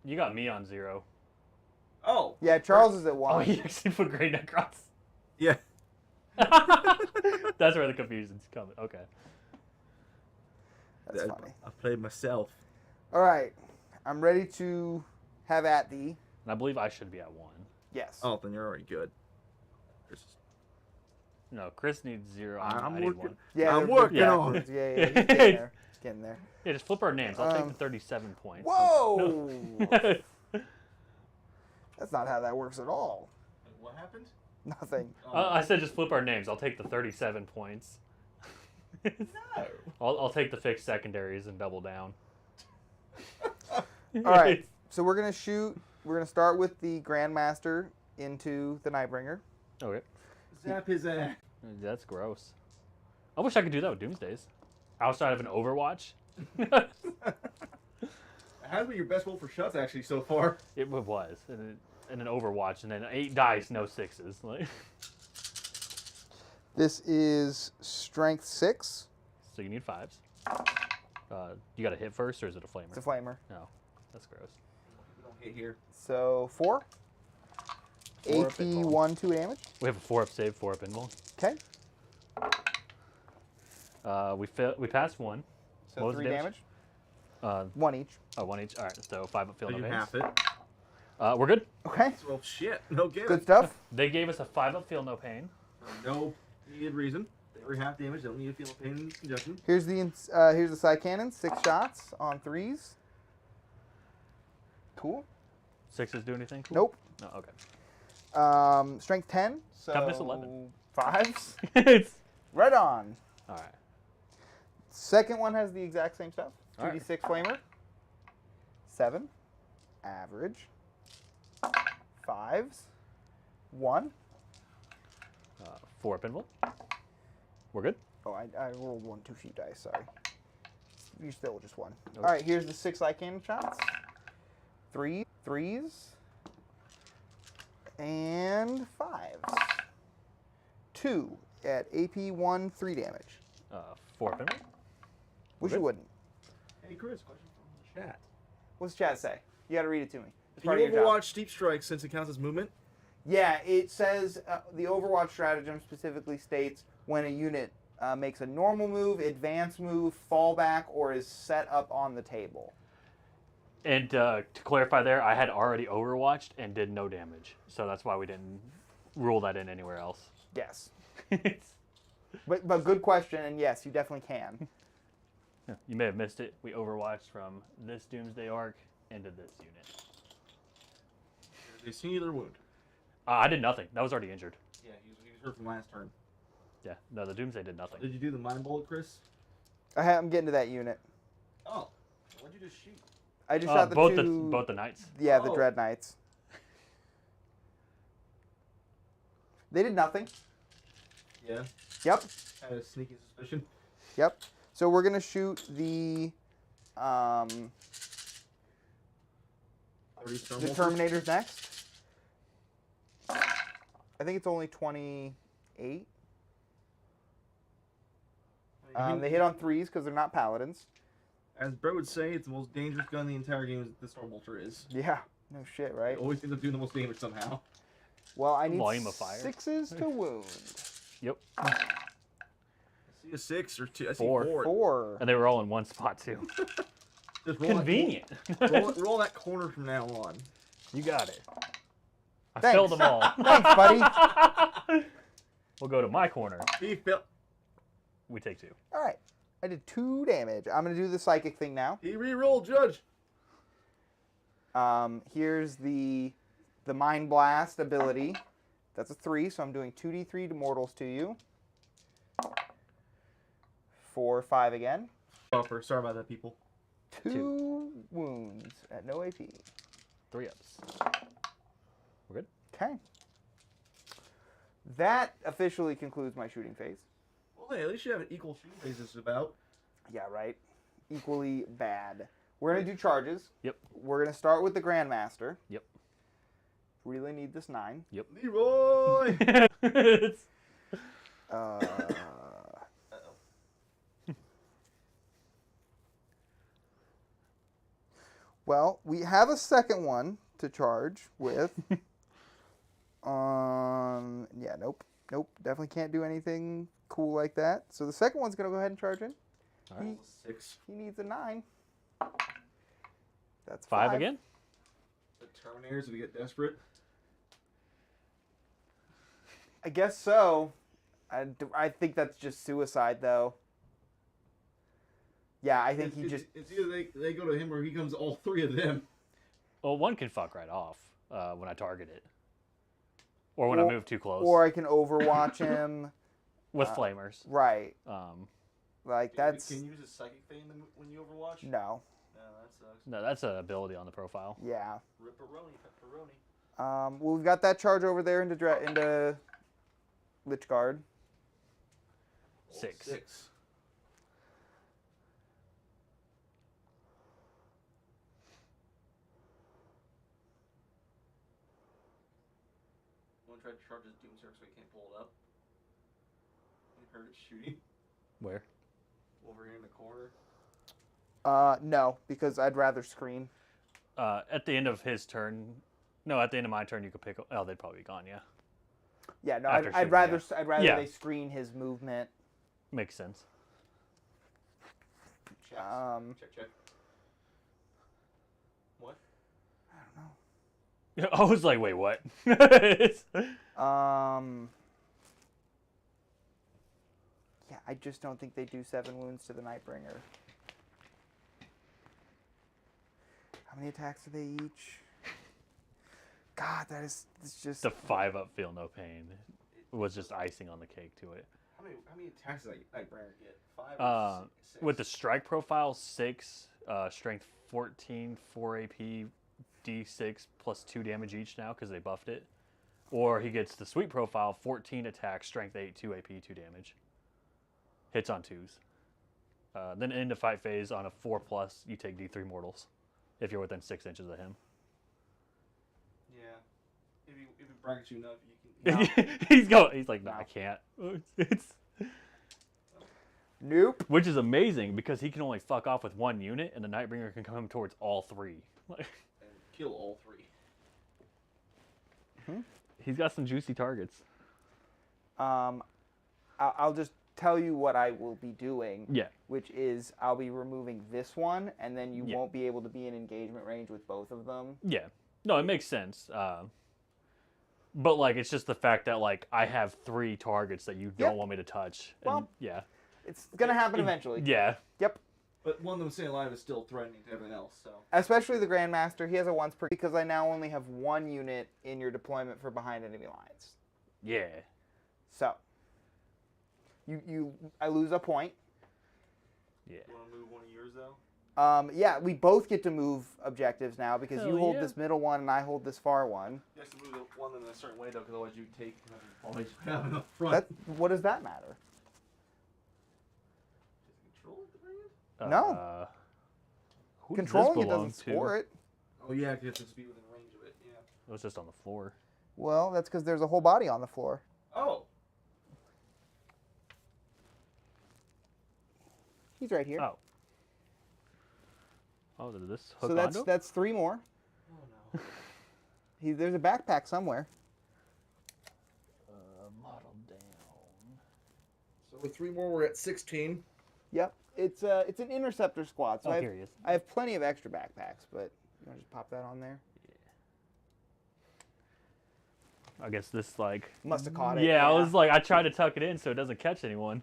You got me on 0. Oh. Yeah, Charles is at Oh, 1. he actually put Grey Necrons. Yeah. That's where the confusion's coming. Okay. That's funny. I played myself. All right. I'm ready to have at thee. And I believe I should be at 1. Yes. Oh, then you're already good. No, Chris needs 0. I I'm need working. 1. Yeah, I'm working yeah, on it. Yeah, he's getting there. He's getting there. Yeah, just flip our names. I'll take the 37 points. Whoa! No. That's not how that works at all. What happened? Nothing. I said just flip our names. I'll take the 37 points. No. I'll take the fixed secondaries and double down. All right. So we're gonna shoot. We're gonna start with the Grandmaster into the Nightbringer. Okay. Zap his ass. That's gross. I wish I could do that with Doomsdays. Outside of an Overwatch. It has been your best roll for shots actually so far. It was. And an Overwatch, and then 8 dice, no 6s. Like. This is Strength 6. So you need 5s. You got to hit first, or is it a flamer? It's a flamer. No, that's gross. We don't hit here. So 4. 4 up invuln. 1, 2 damage. We have a 4-up save, 4-up invuln. Okay. We passed 1. So What was the 3 damage? damage. 1 each. Oh, 1 each. All right, so 5-up feel So no you pains. half it. We're good. Okay. Well, shit. No game. Good stuff. They gave us a 5-up feel no pain. No needed reason. They were half damage. They don't need to feel pain in conjunction. Here's the side cannon. 6 shots on 3s. Cool. 6s do anything cool? Nope. No, okay. Strength 10. So Toughness 11. 5s. It's... Right on. All right. Second one has the exact same stuff. All right. 2d6 flamer. 7. Average. 5s. 1. 4-up invuln. We're good. Oh, I rolled 1 too few dice. Sorry. You still just 1. Okay. All right. Here's the 6 light cannon shots. 3 3s. And 5s. 2 at AP 1, 3 damage. 4-up invuln. Wish you wouldn't. Hey, Chris, question from the chat. What's chat say? You gotta read it to me. It's Can part you of your job. Overwatch Steep Strike since it counts as movement? Yeah, it says the Overwatch stratagem specifically states when a unit makes a normal move, advance move, fallback, or is set up on the table. And to clarify there, I had already overwatched and did no damage. So that's why we didn't rule that in anywhere else. Yes. But good question, and yes, you definitely can. You may have missed it. We overwatched from this Doomsday arc into this unit. They see their wound. I did nothing. That was already injured. Yeah, he was hurt from last turn. Yeah, no, the Doomsday did nothing. Did you do the mind bullet, Chris? I'm getting to that unit. Oh, what'd you just shoot? I just shot the two... both the knights. Yeah, the Dread Knights. They did nothing. Yeah. Yep. Had a sneaky suspicion. Yep. So we're gonna shoot the Terminators next. I think it's only 28. They hit on 3s because they're not paladins. As Brett would say, it's the most dangerous gun in the entire game. The Storm Bolter is. Yeah. No shit, right? It always ends up doing the most damage somehow. Well, I need Volume of fire. 6s to wound. Yep. I see a 6 or 2. I see 4. 4. And they were all in one spot too. Just roll Convenient. roll that corner from now on. You got it. I Thanks. filled them all. Thanks, buddy. We'll go to my corner. He fell. We take 2. All right. I did 2 damage. I'm going to do the psychic thing now. He re-rolled, Judge. Here's the Mind Blast ability. That's a 3, so I'm doing 2d3 to mortals to you. 4, 5 again. Buffer. Sorry about that, people. 2 wounds at no AP. 3 ups. We're good? Okay. That officially concludes my shooting phase. Well, hey, at least you have an equal shooting phase this is about. Yeah, right. Equally bad. We're going to do charges. Yep. We're going to start with the Grandmaster. Yep. Really need this 9. Yep. Leroy! Well, we have a second one to charge with. Yeah, nope. Nope, definitely can't do anything cool like that. So the second one's going to go ahead and charge in. All right. 6. He needs a 9. That's 5 again? The Terminators, if we get desperate. I guess so. I think that's just suicide, though. Yeah, I think he just... It's either they go to him or he comes all 3 of them. Well, one can fuck right off when I target it. Or when I move too close. Or I can overwatch him. With flamers. Right. Like, Can that's... you use a psychic thing when you overwatch? No. No, that sucks. No, that's an ability on the profile. Yeah. Ripperoni, pepperoni. Well, we've got that charge over there into Lichguard. 6. 6. Try to charge his Doomsday so he can't pull it up. You heard it shooting. Where? Over here in the corner. No, because I'd rather screen. At the end of his turn... No, at the end of my turn, you could pick... Oh, they'd probably be gone, yeah. Yeah, no, After I'd shooting, rather yeah. I'd rather Yeah. they screen his movement. Makes sense. Check. Check. What? I don't know. I was like, wait, what? Yeah, I just don't think they do 7 wounds to the Nightbringer. How many attacks do they each? God, it's just... The 5-up feel no pain was just icing on the cake to it. How many attacks does Nightbringer get? 5 or 6? With the strike profile, 6, strength 14, 4 AP, D6 plus 2 damage each now because they buffed it. Or he gets the sweet profile, 14 attack, strength 8, 2 AP, 2 damage. Hits on 2s. Then into fight phase on a 4+, you take D3 mortals if you're within 6 inches of him. Yeah. If he brackets you enough, you can... He's like, no, I can't. It's Nope. Which is amazing because he can only fuck off with one unit, and the Nightbringer can come towards all three. And kill all three. He's got some juicy targets. I'll just tell you what I will be doing. Yeah. Which is I'll be removing this one, and then you Yeah. won't be able to be in engagement range with both of them. Yeah. No, it makes sense. But like, it's just the fact that like I have 3 targets that you don't want me to touch. And, Well, yeah. It's gonna happen eventually. Yeah. Yep. But one of them staying alive is still threatening to everything else. So. Especially the Grandmaster, he has a once per because I now only have 1 unit in your deployment for behind enemy lines. Yeah. So I lose a point. Yeah. You want to move one of yours though? Yeah, we both get to move objectives now because Hell you hold yeah. this middle one and I hold this far one. You have to move one of them in a certain way though, because otherwise you take always have in the front. What does that matter? Control at the brand? No. Who does this Controlling it belong doesn't to? score it. Oh yeah, because you have to be within range of it. Yeah. It was just on the floor. Well, that's because there's a whole body on the floor. Oh. He's right here. Oh. Oh, did this hook So onto? that's 3 more. Oh no. There's a backpack somewhere. Model down. So with 3 more, we're at 16. Yep. It's an interceptor squad. So Oh, here he is. I have plenty of extra backpacks, but you want to just pop that on there? I guess this like. Must have caught it. Yeah, I was like, I tried to tuck it in so it doesn't catch anyone.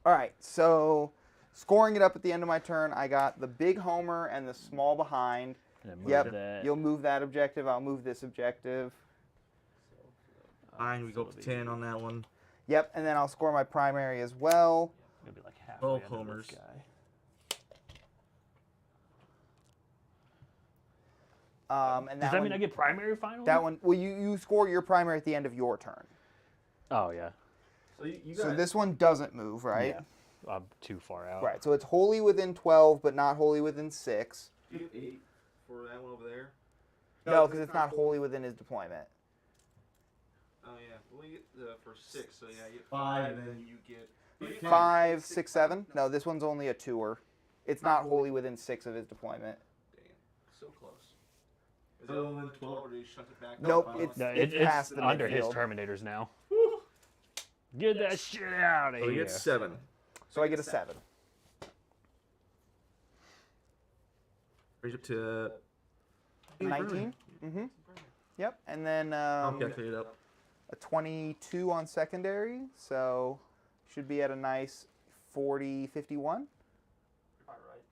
All right, so scoring it up at the end of my turn, I got the big homer and the small behind. And then move Yep, that. you'll move that objective. I'll move this objective. Fine, we go up to 10 on that one. Yep, and then I'll score my primary as well. Maybe like halfway 12 under homers. this guy. And Does that mean I get primary finally? that one? Well, you score your primary at the end of your turn. Oh yeah. So you got So this one doesn't move, right? Yeah. I'm too far out. Right. So it's wholly within 12, but not wholly within 6. you get 8 for that one over there. No, because it's not wholly within his deployment. Oh yeah, well you get for 6, so yeah, you get 5, and then you get 5, 6, 7. No, this one's only a 2-er. It's not wholly within 6 of his deployment. Damn, so close. Is it only 12, or do you shunt it back? Nope, Fine. it's- No, It's it's past the under his midfield. Terminators now. Get that shit out of So here. you get 7. So I get a 7. Raise up to 19. Mm-hmm. Yep. And then I'll calculate it up. a 22 on secondary. So should be at a nice 40, 51. All right.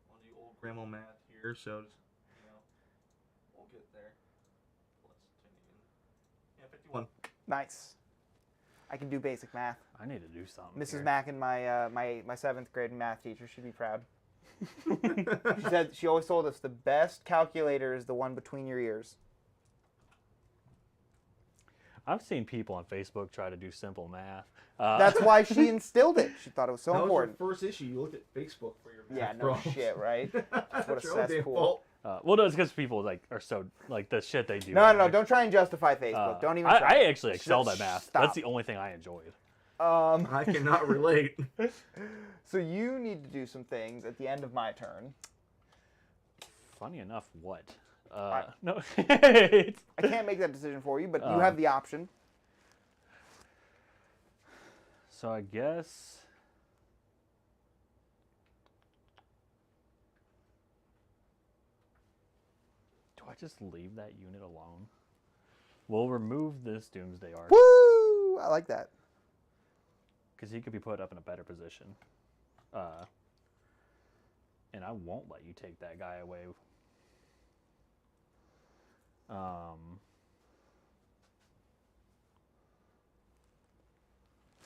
I'll do old grandma math here, so just, we'll get there. Let's turn it in. Yeah, 51. Nice. I can do basic math. I need to do something. Mrs. here. Mack and my 7th grade math teacher should be proud. She always told us the best calculator is the one between your ears. I've seen people on Facebook try to do simple math. That's why she instilled it. She thought it was so That important. was your first issue. You looked at Facebook for your Yeah, math no problems. shit, right? What a Your own damn cesspool. fault. well, no, it's because people like are so like the shit they do. No, like, don't try and justify Facebook. Don't even I try. actually excelled at math. Stop. That's the only thing I enjoyed. I cannot relate. So you need to do some things at the end of my turn. Funny enough, what? Right. No. I can't make that decision for you, but you have the option. So I guess. Do I just leave that unit alone? We'll remove this Doomsday Ark Woo! I like that. because he could be put up in a better position. And I won't let you take that guy away.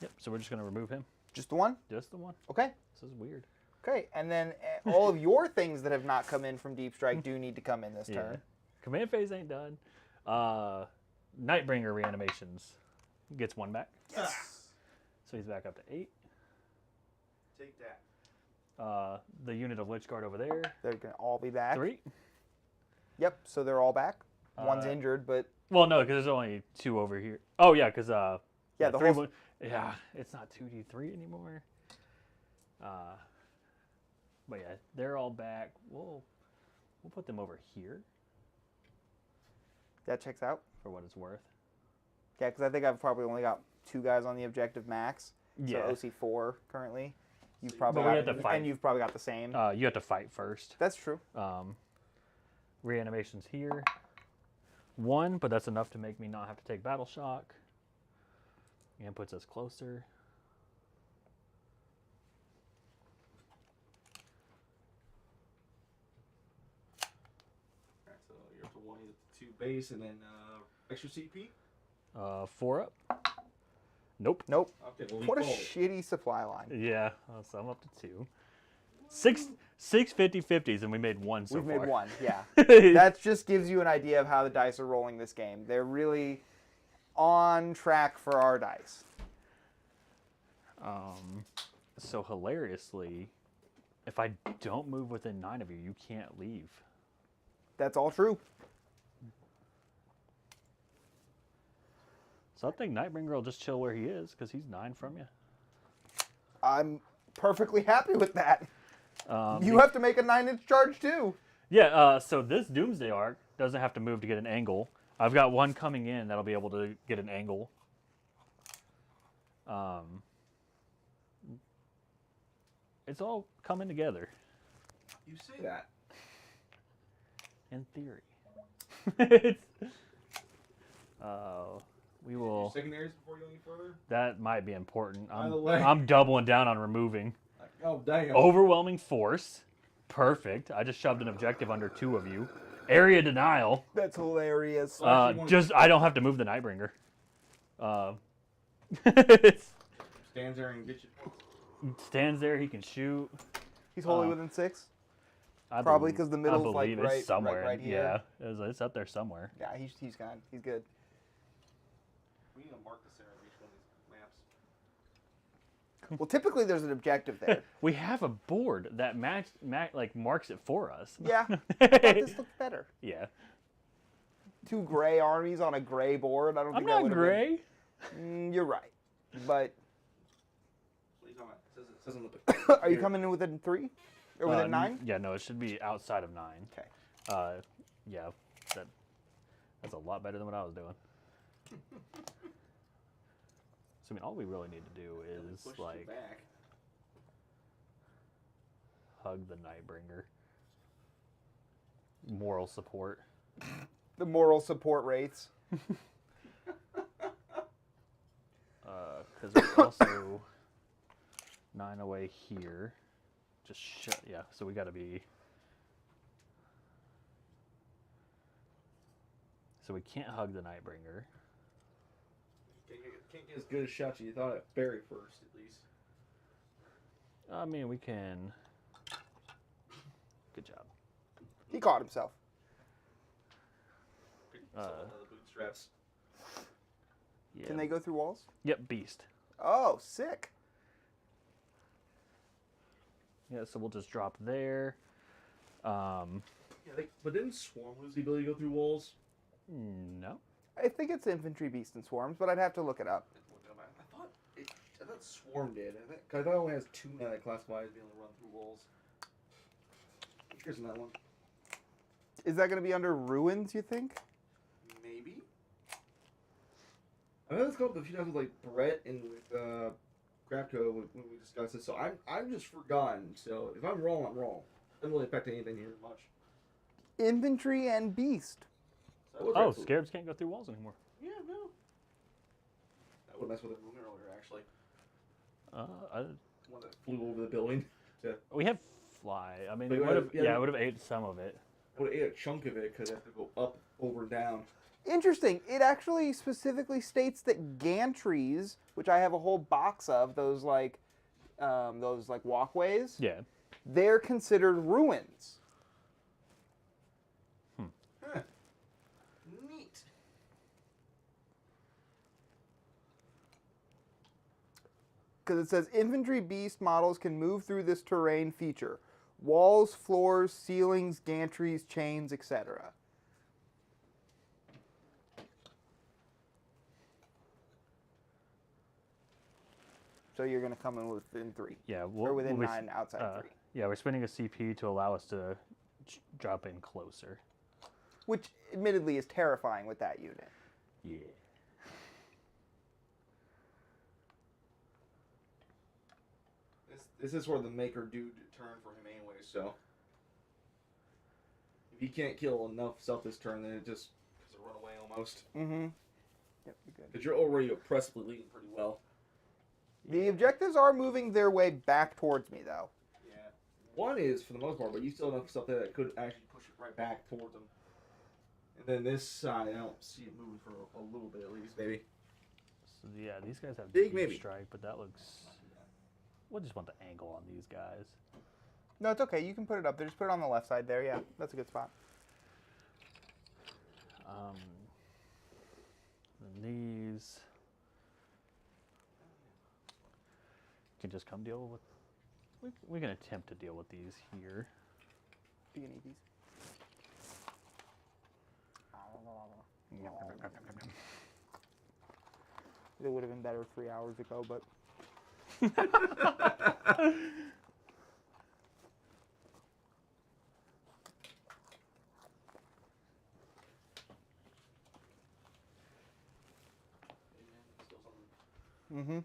Yep, so we're just going to remove him. Just the one? Just the one. Okay. This is weird. Okay, and then all of your things that have not come in from Deep Strike do need to come in this turn. Command phase ain't done. Nightbringer reanimations gets 1 back. Yes. So he's back up to 8. Take that. The unit of Lich Guard over there, They're going to all be back. 3. Yep, so they're all back. One's injured, but Well, no, because there's only 2 over here. Oh yeah, because yeah, the 3 whole yeah, it's not 2d3 anymore. But yeah, they're all back. We'll put them over here that checks out. for what it's worth. Yeah, because I think I've probably only got 2 guys on the objective max. Yeah. So OC4 currently. You've probably But we got, have to fight. and you've probably got the same. You have to fight first. That's true. Reanimation's here. 1, but that's enough to make me not have to take battle shock. And puts us closer. Alright, so you're up to 1, you get the 2 base, and then extra CP. 4 up. Nope. Nope. Okay, well, we What a fold. shitty supply line. Yeah, so I'm up to 2. 6 50-50s, and we made 1 so We've far. made 1, yeah. That just gives you an idea of how the dice are rolling this game. They're really on track for our dice. So hilariously, if I don't move within 9 of you, you can't leave. That's all true. So I think Nightbringer will just chill where he is, because he's 9 from you. I'm perfectly happy with that. You have to make a 9-inch charge too. Yeah, so this Doomsday Arc doesn't have to move to get an angle. I've got 1 coming in that'll be able to get an angle. It's all coming together. You say that. In theory. We will. Secondaries before you go any further? That might be important. By the way. I'm doubling down on removing. Oh, damn. Overwhelming force. Perfect. I just shoved an objective under 2 of you. Area denial. That's hilarious. I don't have to move the Nightbringer. Stands there and gets you. Stands there. He can shoot. He's wholly within 6. I Probably bel- 'cause the I middle's, like, believe right- it's somewhere. right here. Yeah, it's up there somewhere. Yeah, he's gone. He's good. We need to mark the center of each one of these maps. Well, typically there's an objective there. We have a board that marks it for us. Yeah. I thought this looked better. Yeah. 2 gray armies on a gray board. I don't I'm think that not would have gray. been... You're right. But What are you talking about? It says on the are you coming in within 3? Or within 9? Yeah, no, it should be outside of 9. Okay. Yeah, that's a lot better than what I was doing. So I mean, all we really need to do is Push you like back. hug the Nightbringer. Moral support. The moral support rates. Because there's also 9 away here. Just shut. Yeah, so we got to be. So we can't hug the Nightbringer. Can't get as good a shot as you thought at Barry first, at least. I mean, we can. Good job. He caught himself. The bootstraps. Yeah. Can they go through walls? Yep, beast. Oh, sick. Yeah, so we'll just drop there. Yeah, but didn't Swarm lose the ability to go through walls? No. I think it's infantry, beast, and swarms, but I'd have to look it up. I thought Swarm did. I thought it only has 2 that classify as being able to run through walls. Here's that one. Is that going to be under ruins, you think? Maybe. I know it's come up a few times with like Brett and with Crapco when we discussed it. So I'm just forgotten. So if I'm wrong, I'm wrong. Doesn't really affect anything here much. Infantry and beast. So Oh, Scarabs can't go through walls anymore. Yeah, no. That would mess with the room earlier, actually. One that flew over the building. We have fly. I mean, But it you would have. had- yeah, Yeah, it would have ate some of it. Would have ate a chunk of it because it had to go up, over, down. Interesting. It actually specifically states that gantries, which I have a whole box of, those walkways, Yeah. they're considered ruins. Huh. Neat. Because it says infantry beast models can move through this terrain feature. Walls, floors, ceilings, gantries, chains, etc. So you're going to come in within 3. Yeah, Or within we'll be 9 outside 3. Yeah, we're spending a CP to allow us to drop in closer. Which, admittedly, is terrifying with that unit. Yeah. This is where the maker dude turn for him anyway, so if he can't kill enough stuff this turn, then it just has to run away almost. Mm-hmm. Yep, you're good. Because you're already oppressively leading pretty well. The objectives are moving their way back towards me, though. Yeah. One is, for the most part, but you still have enough stuff there that could actually push it right back towards them. And then this side, I don't see it moving for a little bit at least, maybe. So yeah, these guys have Big deep maybe. strike, but that looks. We'll just want the angle on these guys. No, it's okay. You can put it up there. Just put it on the left side there. Yeah, that's a good spot. Then these can just come deal with. We can attempt to deal with these here. You can eat these. It would have been better 3 hours ago, but. Mm-hmm.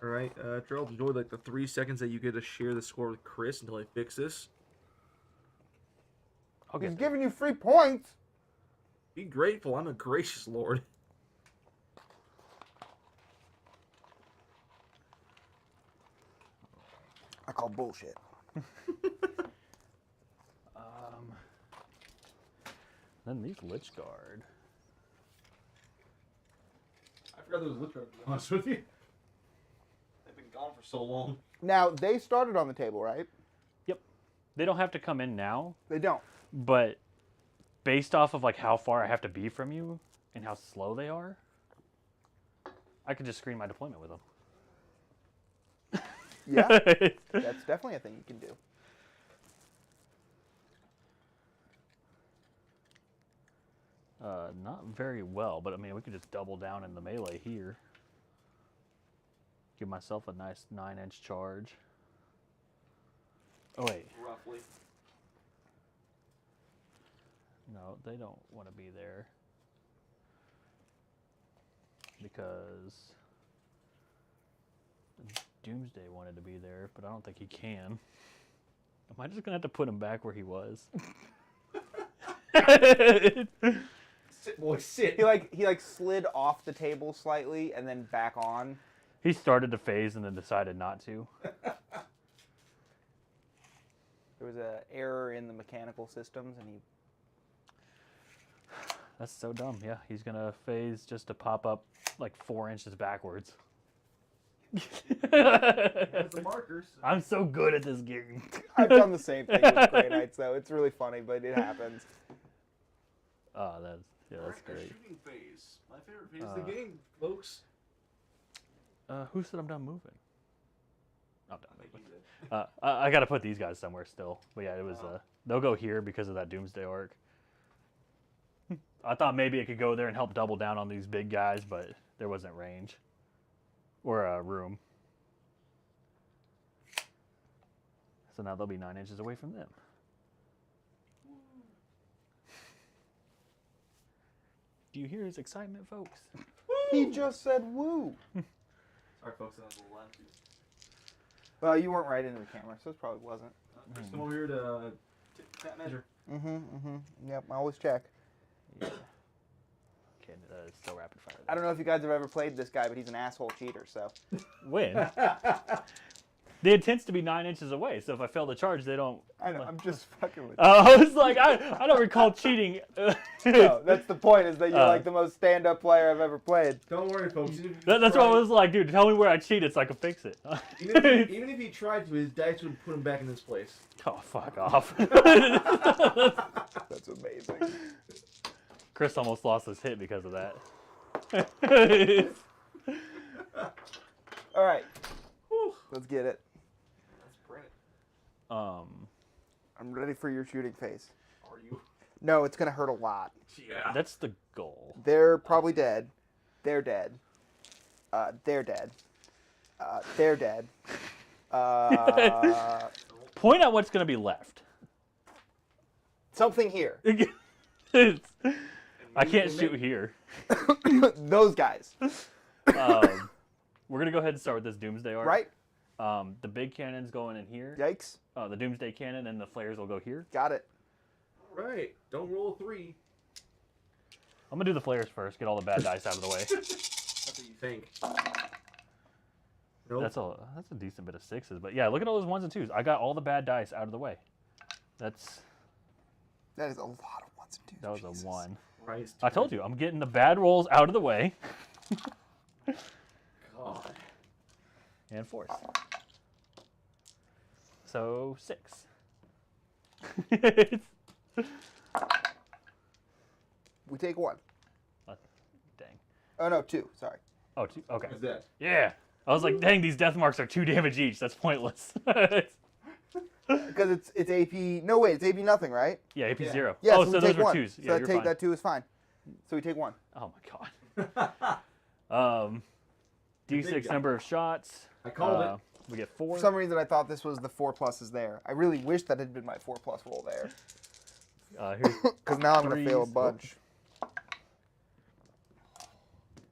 Alright, Gerald, enjoy like the 3 seconds that you get to share the score with Chris until I fix this. He's giving you free points. Be grateful, I'm a gracious lord. I call bullshit. Then these Lich Guard. I forgot there was Lich Guard, to be honest with you. They've been gone for so long. Now, they started on the table, right? Yep. They don't have to come in now, They don't. but based off of like how far I have to be from you and how slow they are, I could just screen my deployment with them. Yeah, that's definitely a thing you can do. Not very well, but I mean, we could just double down in the melee here. Give myself a nice 9-inch charge. Oh, wait. Roughly. No, they don't want to be there. Because Doomsday wanted to be there, but I don't think he can. Am I just going to have to put him back where he was? Sit, boy, sit. He like slid off the table slightly and then back on. He started to phase and then decided not to. There was an error in the mechanical systems, and he. That's so dumb. Yeah, he's going to phase just to pop up like 4 inches backwards. That's the markers. I'm so good at this game. I've done the same thing with Grey Knights, though. It's really funny, but it happens. Oh, that's great. Shooting phase. My favorite phase of the game, folks. Who said I'm done moving? I'm done moving. I got to put these guys somewhere still. But yeah, it was. They'll go here because of that Doomsday arc. I thought maybe it could go there and help double down on these big guys, but there wasn't range or room. So now they'll be 9 inches away from them. Do you hear his excitement, folks? He just said woo. Sorry, folks, that was a little loud too. Well, you weren't right into the camera, so it probably wasn't. Just come over here to that measure. Yep, I always check. Yeah. Okay, it's still rapid fire. I don't know if you guys have ever played this guy, but he's an asshole cheater, so. When? The intent's to be 9 inches away, so if I fail the charge, they don't. I know, I'm just fucking with you. I was like, I don't recall cheating. No, that's the point, is that you're like the most stand-up player I've ever played. Don't worry, folks. That's what I was like, dude, tell me where I cheated so I can fix it. Even if he tried to, his dice would put him back in this place. Oh, fuck off. That's amazing. Chris almost lost his hit because of that. All right. Let's get it. Let's print it. I'm ready for your shooting phase. Are you? No, it's gonna hurt a lot. Yeah. That's the goal. They're probably dead. They're dead. They're dead. They're dead. Point out what's going to be left. Something here. I can't shoot here. Those guys. We're going to go ahead and start with this Doomsday arc. Right? The big cannon's going in here. Yikes. The Doomsday cannon and the flares will go here. Got it. All right. Don't roll a 3. I'm going to do the flares first, get all the bad dice out of the way. That's what you think. Nope. That's a decent bit of 6s. But yeah, look at all those 1s and 2s. I got all the bad dice out of the way. That is a lot of 1s and 2s. That was Jesus. a 1. Christ. I told you, I'm getting the bad rolls out of the way. God. And force. So 6. We take 1. Dang. Oh, no, 2. Sorry. Oh, 2. Okay. Who's that? Yeah. I was like, dang, these death marks are 2 damage each. That's pointless. Because it's AP. No, wait, it's AP nothing, right? Yeah, AP Yeah. 0. Yeah, Oh, so so we those take were 1. 2s. So Yeah, you're fine. that 2 is fine. So we take 1. Oh my god. D6 big guy. number of shots. I called it. We get 4. For some reason, I thought this was the 4 pluses there. I really wish that had been my 4+ roll there. Here's Because now I'm going to fail a Threes. bunch.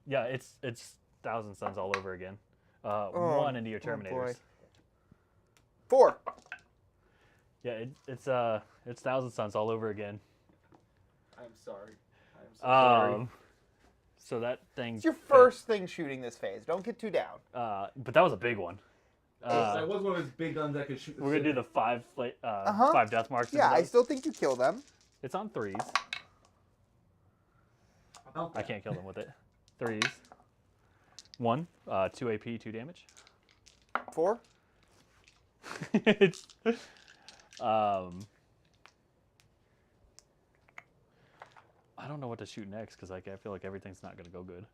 yeah, it's Thousand Suns all over again. 1 into your Terminators. 4. Yeah, it's Thousand Suns all over again. I'm sorry. I'm so sorry. So that thing. It's your first thing shooting this phase. Don't get too down. But that was a big one. That was one of those big guns that could shoot the We're gonna do center. the 5 death marks. Yeah, I into still think you kill them. those. It's on 3s. About I that. can't kill them with it. 3s. 1. 2 AP, 2 damage. 4. It's, I don't know what to shoot next because I feel like everything's not gonna go good.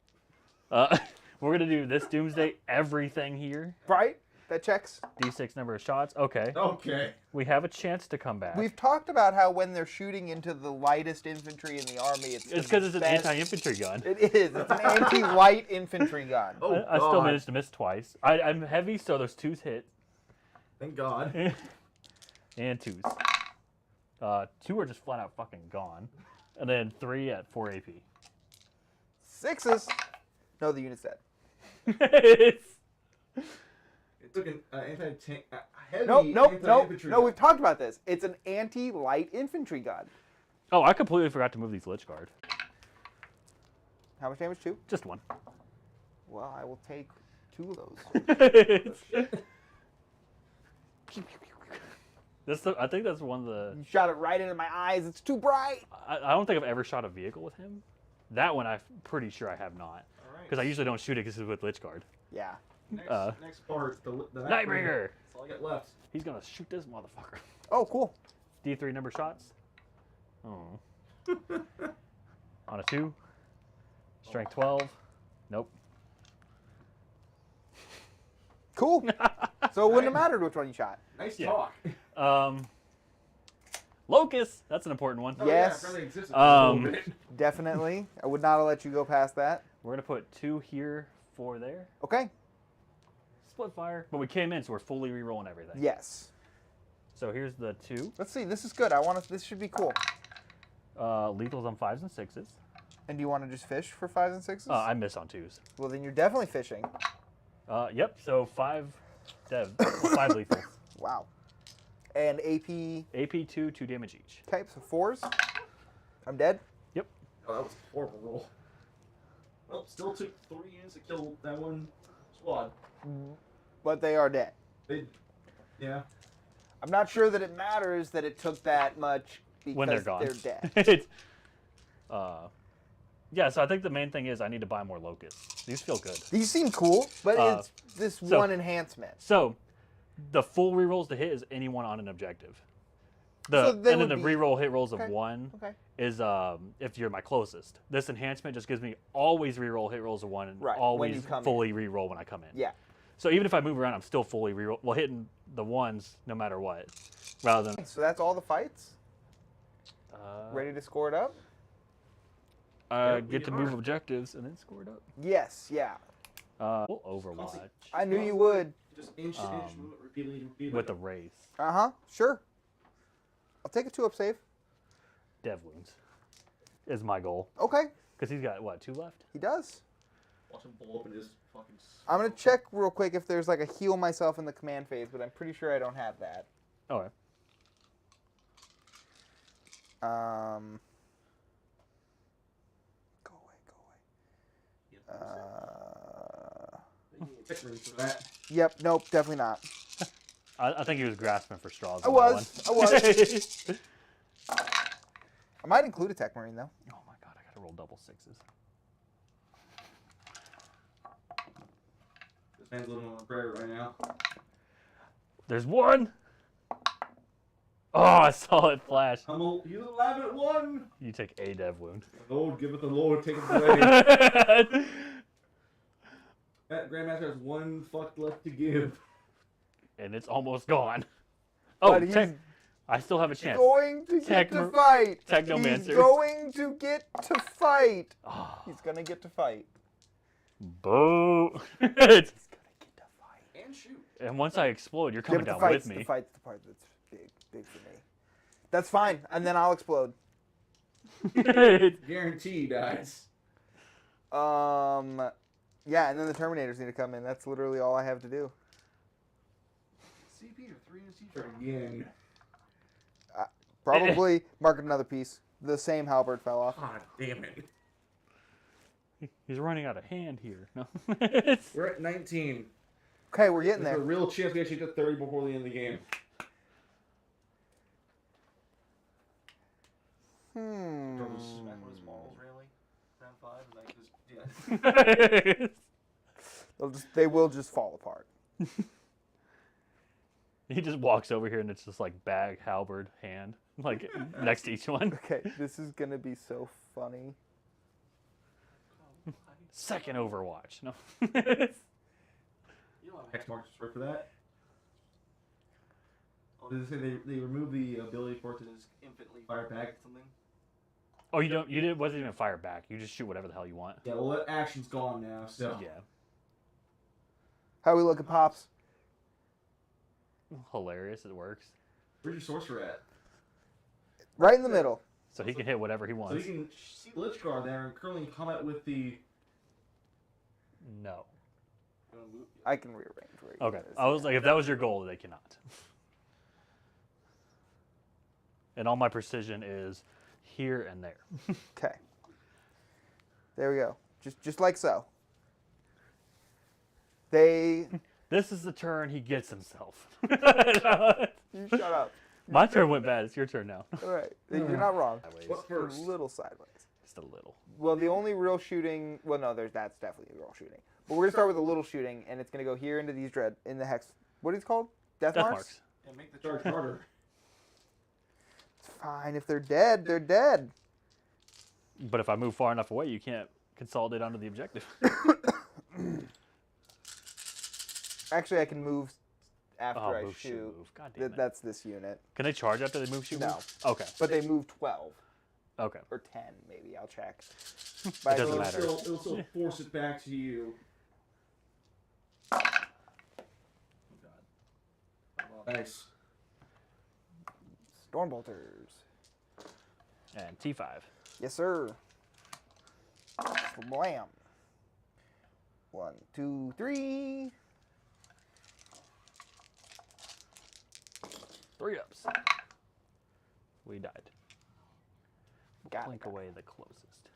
We're gonna do this Doomsday everything here. Right? That checks. D6 number of shots. Okay. Okay. We have a chance to come back. We've talked about how when they're shooting into the lightest infantry in the army, It's because it's an best- anti-infantry gun. It is. It's an anti-light infantry gun. Oh, I still God. managed to miss twice. I'm heavy, so those 2s hit. Thank God. And 2s. 2 are just flat out fucking gone. And then 3 at 4 AP. 6s. No, the unit's dead. It took an anti-tank, heavy Nope. anti-infantry No, gun. we've talked about this. It's an anti-light infantry gun. Oh, I completely forgot to move these Lich Guard. How much damage? 2? Just 1. Well, I will take 2 of those. I think that's one of the. You shot it right into my eyes. It's too bright. I don't think I've ever shot a vehicle with him. That one I'm pretty sure I have not. All right. Because I usually don't shoot it because it's with Lich Guard. Yeah. Next part, the Nightbringer! That's all I got left. He's going to shoot this motherfucker. Oh, cool. D3 number shots. Oh. On a 2. Strength 12. Nope. Cool. So it wouldn't have mattered which one you shot. Nice Yeah. talk. Locust. That's an important one. Oh, Yes. Yeah, friendly existence a little bit. Definitely. I would not have let you go past that. We're going to put 2 here, 4 there. Okay. Split fire. But we came in, so we're fully re-rolling everything. Yes. So here's the 2. Let's see. This is good. This should be cool. Lethals on 5s and 6s. And do you want to just fish for 5s and 6s? I miss on 2s. Well, then you're definitely fishing. Yep, so 5 dev, 5 lethals. Wow. And AP. AP 2, 2 damage each. Okay, so 4s. I'm dead. Yep. Oh, that was a horrible roll. Well, still took 3 units to kill that one squad. But they are dead. Yeah. I'm not sure that it matters that it took that much because When they're gone. dead. It's, yeah, so I think the main thing is I need to buy more locusts. These feel good. These seem cool, but it's this so- one enhancement. So, the full rerolls to hit is anyone on an objective. So And they then would the be- reroll hit rolls Okay, of 1 okay. is if you're my closest. This enhancement just gives me always reroll hit rolls of 1 and Right, when always you come in. fully reroll when I come in. Yeah. So even if I move around, I'm still fully reroll. Well, hitting the 1s no matter what, rather than. So that's all the fights? Ready to score it up? Get to move objectives and then score it up. Yes, yeah. We'll Overwatch I knew you would. Just inch movement repeatedly. with the Wraith. Sure. I'll take a 2-up save. Dev wounds is my goal. Okay, Because he's got, what, 2 left? he does. Watch him blow up and just fucking. I'm going to check real quick if there's like a heal myself in the command phase, but I'm pretty sure I don't have that. Okay. Go away. For that. Yep, nope, definitely not. I think he was grasping for straws. I on was. that one. I might include a Tech Marine, though. Oh my god, I gotta roll double 6s. This man's living on a prayer right now. There's one! Oh, I saw it flash. He's alive at 1. You take a dev wound. Lord, give it the Lord, take it away. That Grandmaster has 1 fuck left to give. And it's almost gone. Oh, But he's I still have a chance. going to get to fight. Technomancer. He's going to get to fight. Oh, He's going to get to fight. boo. He's going to get to fight. And shoot. And once I explode, you're Yeah, coming but down with me. The fight's the part that's big for me. That's fine, and then I'll explode. Guarantee he dies. Yeah, and then the Terminators need to come in. That's literally all I have to do. CP or 3 in CP again. Probably mark another piece. The same halberd fell off. God damn it. He's running out of hand here. No. We're at 19. Okay, we're getting There's a there. real chance we actually get 30 before the end of the game. Smack one of his balls, really? Round 5? And like, just, They will just fall apart. He just walks over here and it's just like bag, halberd, hand, like next to each one. Okay, this is gonna be so funny. Second Overwatch. No. You don't have hex marks for that. Oh, did they say they removed the ability for it to just infinitely fire back at something? Oh, you don't. You didn't. Wasn't even fire back. You just shoot whatever the hell you want. Yeah, well, that action's gone now, so. Yeah. How we looking, Pops? Hilarious. It works. Where's your sorcerer at? Right in the middle. So he can hit whatever he So wants. you can see Lich Guard there and currently combat with the. No. I can rearrange where you Okay. guys- I was like, if that was your goal, they cannot. And all my precision is here and there. Okay. There we go. Just like so. They. This is the turn he gets himself. You shut up. My turn went bad. It's your turn now. All right. You're not wrong. What first? A little sideways. Just a little. Well, the only real shooting. Well, no, that's definitely real shooting. But we're gonna start with a little shooting, and it's gonna go here into these in the hex. What is it called? Death marks. Yeah, make the charge harder. It's fine. If they're dead, they're dead. But if I move far enough away, you can't consolidate onto the objective. Actually, I can move after Oh, I move, shoot, shoot. move. God damn it. That's this unit. Can they charge after they move, shoot, No. move? Okay. But they move 12 Okay. or 10, maybe. I'll check. It doesn't matter. It'll still force it back to you. Oh, God. Nice. Stormbolters. And T5. Yes, sir. Blam. 1, 2, 3. 3 ups. We died. Got Blink it. away the closest.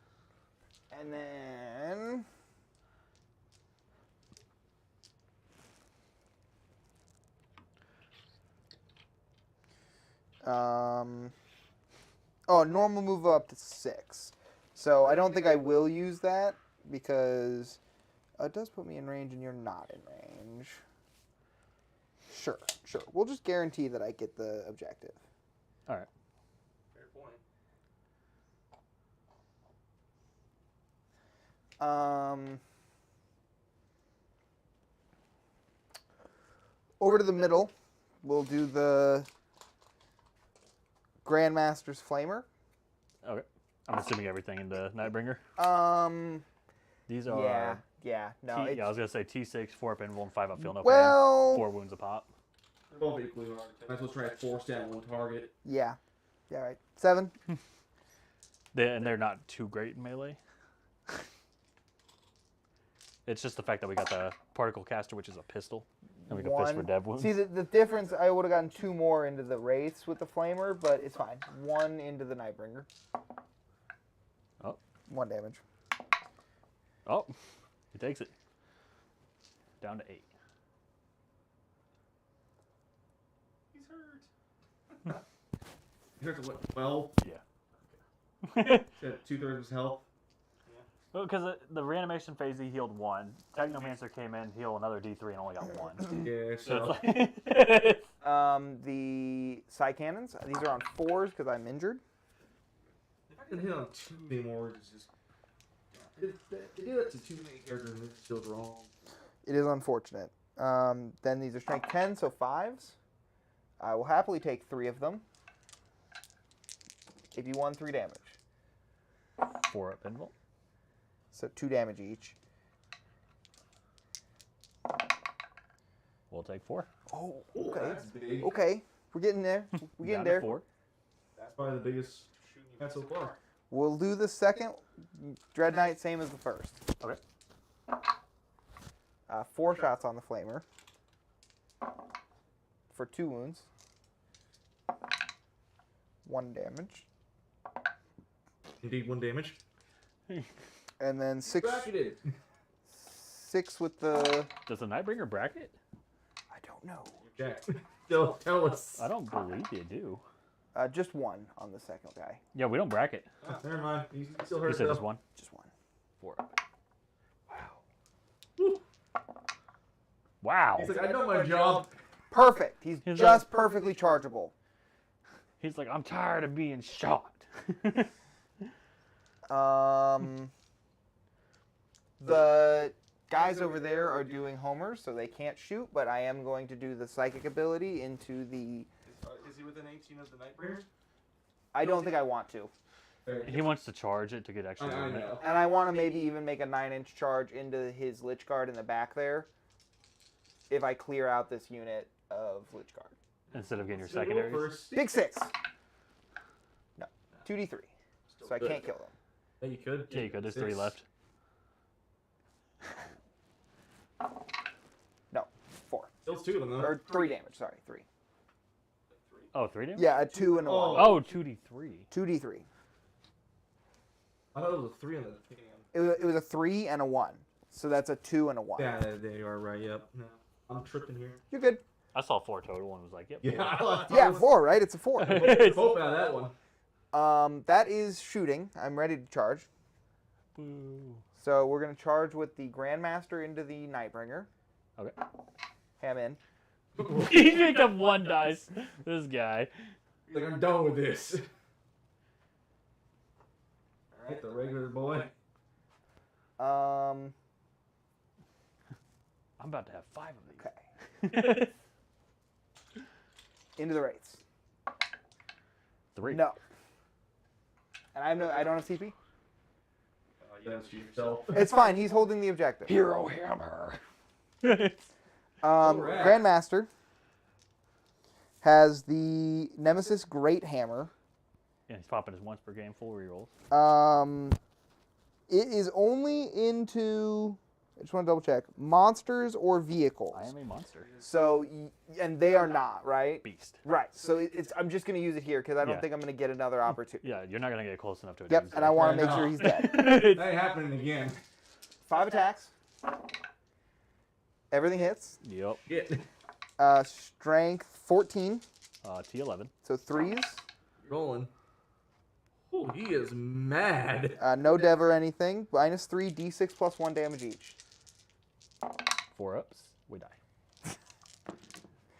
And then. Oh, normal move up to 6. So I don't think I will use that because it does put me in range and you're not in range. Sure. We'll just guarantee that I get the objective. All right. Fair point. Over to the middle, we'll do the Grandmaster's Flamer. Okay. I'm assuming everything in the Nightbringer. These are. Yeah. No. I was gonna say T6, 4-up invul, and 5-up feel no Well- pain. 4 wounds a pop. They're both equally hard. Might as well try to force down one target. Yeah. Yeah. Right. 7. They're not too great in melee. It's just the fact that we got the particle caster, which is a pistol, and we can fist for dev wounds. See, the difference, I would have gotten 2 more into the Wraiths with the Flamer, but it's fine. 1 into the Nightbringer. Oh. 1 damage. Oh, he takes it. Down to 8. He's hurt. He's hurt to what? 12? Yeah. He's at 2/3 of his health. Well, because the reanimation phase, he healed 1. Technomancer came in, healed another D3, and only got 1. Yeah, So so. it's like The Psy Cannons, these are on 4s because I'm injured. If I can hit on 2 anymore, it's just. They do that to too many characters and it feels wrong. It is unfortunate. Then these are strength 10, so 5s. I will happily take 3 of them. If you won 3 damage. 4-up invul. So 2 damage each. We'll take 4. Oh, Oh, okay. that's big. Okay, we're getting there. We're getting Down to there. 4. That's probably the biggest shooting you've had so far. We'll do the second Dread Knight, same as the first. Okay. 4 shots on the Flamer. For 2 wounds. 1 damage. Indeed, 1 damage. And then 6 Bracketed. with the... Does the Nightbringer bracket? I don't know. Jack. Tell us. I don't believe you do. Just 1 on the second guy. Yeah, we don't bracket. Oh, never mind. He's still You hurt. said though. just 1? Just 1. 4-up. Woo. Wow. He's like, I know my job. Perfect. He's He's just perfectly chargeable. He's like, I'm tired of being shot. The guys over there are doing homers, so they can't shoot, but I am going to do the psychic ability into the... Is he within 18 of the Nightbringer? I don't think I want to. He wants to charge it to get extra I movement. know. And I want to maybe even make a 9-inch charge into his Lich Guard in the back there if I clear out this unit of Lich Guard. Instead of getting your So go secondaries. first. Big 6. No. 2d3. Still So I good. can't kill them. Yeah, you could. Yeah, you could. There's 3 left. No. 4. Kills 2 of them, though. Or 3 damage. Sorry, 3. Oh, 3 damage? Yeah, a 2 and a 1. Oh, 2d3. 2d3. I thought it was a 3 on the beginning. It was a 3 and a 1. So that's a 2 and a 1. Yeah, there you are, right, yep. No, I'm tripping here. You're good. I saw 4 total and was like, yep. Yeah, I thought Yeah, it was 4, right? It's a 4. hope out of that one. That is shooting. I'm ready to charge. Boo. So we're going to charge with the Grandmaster into the Nightbringer. Okay. Ham in. He picked up 1 dice. This guy. Like, I'm done with this. Alright, the regular boy. Um, I'm about to have 5 of okay. these. Into the Wraiths. 3. No. And I don't have CP? You gotta shoot yourself. It's fine. He's holding the objective. Hero Hammer. Alright. Grandmaster has the Nemesis Great Hammer. Yeah, he's popping his once per game full rerolls. It is only into, I just want to double check, monsters or vehicles. I am a monster. So, and they are not, right? Beast. Right. So it's. I'm just going to use it here because I don't Yeah. think I'm going to get another opportunity. Yeah, you're not going to get close enough to it. Yep. And I want to make sure he's dead. That ain't happening again. 5 attacks. Everything hits. Yep. Yeah. Strength 14. T11. So 3s. Rolling. Oh, he is mad. No dev or anything. -3 d6 plus 1 damage each. 4 ups. We die.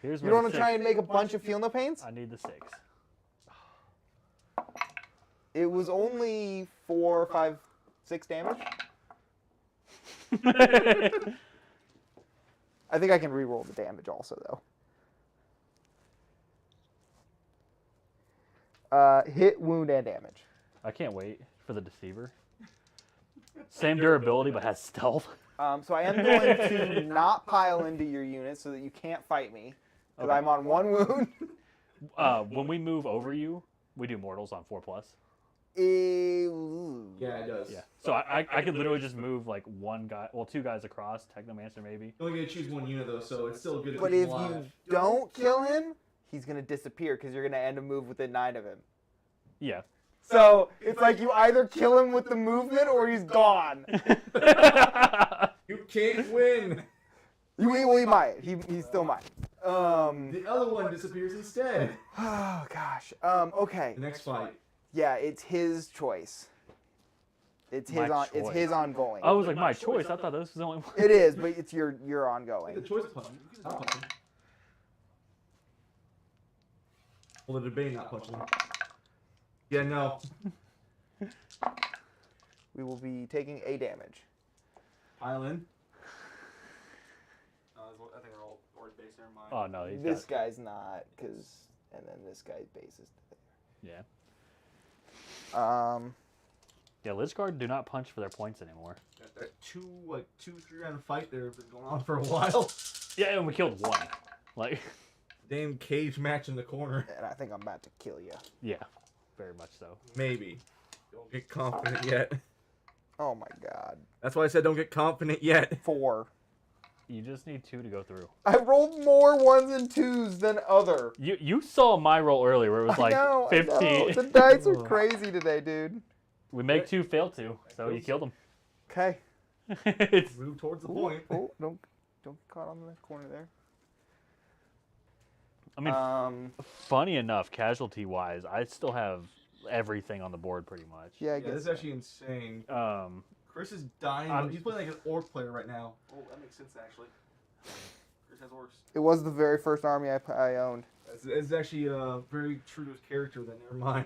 Here's You where don't want the to try 6 and make a bunch of feel no pains? I need the 6. It was only 4, 5, 6 damage. I think I can re-roll the damage also, though. Hit, wound, and damage. I can't wait for the Deceiver. Same durability, but has stealth. So I am going to not pile into your unit so that you can't fight me. Because Okay. I'm on 1 wound. When we move over you, we do mortals on 4+. Yeah, it does. Yeah. So I could literally just move like one guy, well, 2 guys across, Technomancer maybe. You only get to choose 1 unit though, so it's still good to But keep if him alive. you don't kill him, he's going to disappear because you're going to end a move within 9 of him. Yeah. So it's like you either kill him with the movement or he's gone. You can't win. He might. He still might. The other one disappears instead. Oh gosh. Okay. The next fight. Yeah, it's his choice. It's his My It's choice. his ongoing. I was like, my choice. I thought this was the only one. It is, but it's your The ongoing. choice is punching. You can not punch him. Well, they're debating not punching him. Yeah, no. We will be taking a damage. Pile in. I think we're all already based there in mind. Oh no, he's This guy's not, and then this guy's base is Yeah. there. Yeah, Lich Guard do not punch for their points anymore. That 2-3 round fight there has been going on for a while. Yeah, and we killed 1. Like. Damn cage match in the corner. And I think I'm about to kill you. Yeah, very much so. Maybe. Don't get confident yet. Oh my god. That's why I said don't get confident yet. 4. You just need 2 to go through. I rolled more 1s and 2s than other. You saw my roll earlier where it was like I know. 15. The dice are crazy today, dude. We make 2, fail 2, so you killed him. Okay. It's Move towards the point. Oh, don't get caught on the corner there. I mean, funny enough, casualty-wise, I still have everything on the board pretty much. Yeah, I Yeah, guess. this is actually insane. Chris is dying. I'm- He's playing like an orc player right now. Oh, that makes sense actually. Chris has orcs. It was the very first army I owned. It's actually very true to his character. Then never mind.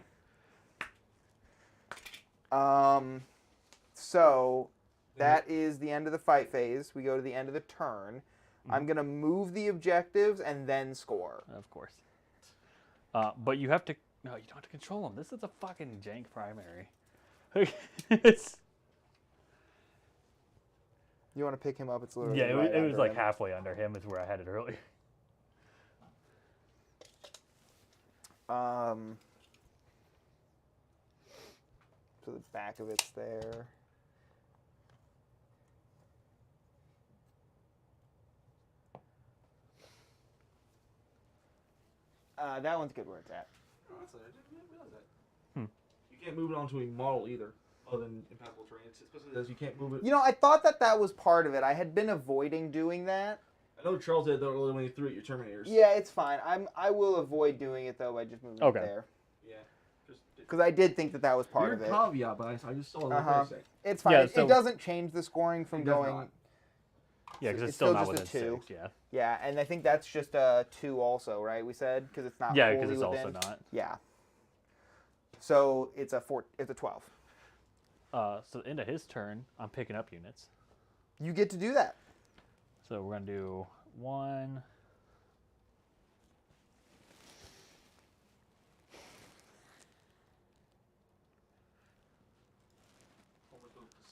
So that is the end of the fight phase. We go to the end of the turn. I'm gonna move the objectives and then score. Of course. But you have to... No, you don't have to control them. This is a fucking jank primary. It's... You want to pick him up? It's literally Yeah, it was, right it was under like him. halfway under him is where I had it earlier. So the back of it's there. That one's good where it's at. Oh, I didn't realize that. You can't move it onto a model either, other than impassable terrain. It's especially as you can't move it. You know, I thought that was part of it. I had been avoiding doing that. I know Charles did that earlier when he threw at your Terminators. Yeah, it's fine. I will avoid doing it though by just moving Okay. it there. Yeah. Because I did think that was part Weird of it. caveat, but I just saw that for a second. It's fine. Yeah, It so- doesn't change the scoring from It does going. not. Yeah, because It's it's still still not just a within 2. 6, yeah. Yeah, and I think that's just a 2 also, right? We said because it's not. Yeah, fully because it's within. also not. Yeah. So it's a 4. It's a 12. So into his turn, I'm picking up units. You get to do that. So we're going to do 1...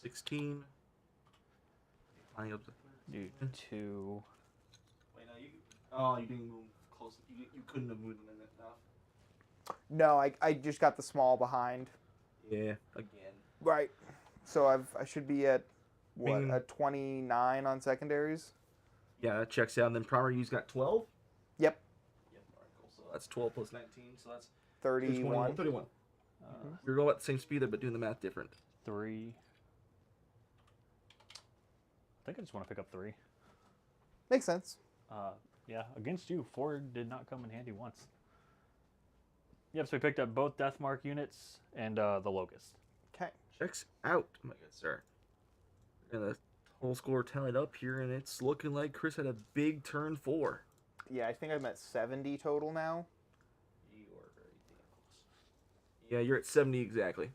16. Flying up to do 2... Wait, no, you. Oh, you didn't move close. You couldn't have moved them enough. No, I just got the small behind. Yeah, again. Right. So I should be at what mean- a 29 on secondaries. Yeah, that checks out. And then primary use got 12. Yep. Yep. All right, cool. So that's 12 plus 19. So that's 31. 31. Uh, You're going at the same speed, but doing the math different. 3... I think I just want to pick up 3. Makes sense. Yeah, against you, 4 did not come in handy once. Yep, so we picked up both Deathmark units and the Locust. Okay. Checks out, my good sir. And the whole score tallied up here, and it's looking like Chris had a big turn 4. Yeah, I think I'm at 70 total now. You are very damn close. Yeah, you're at 70 exactly.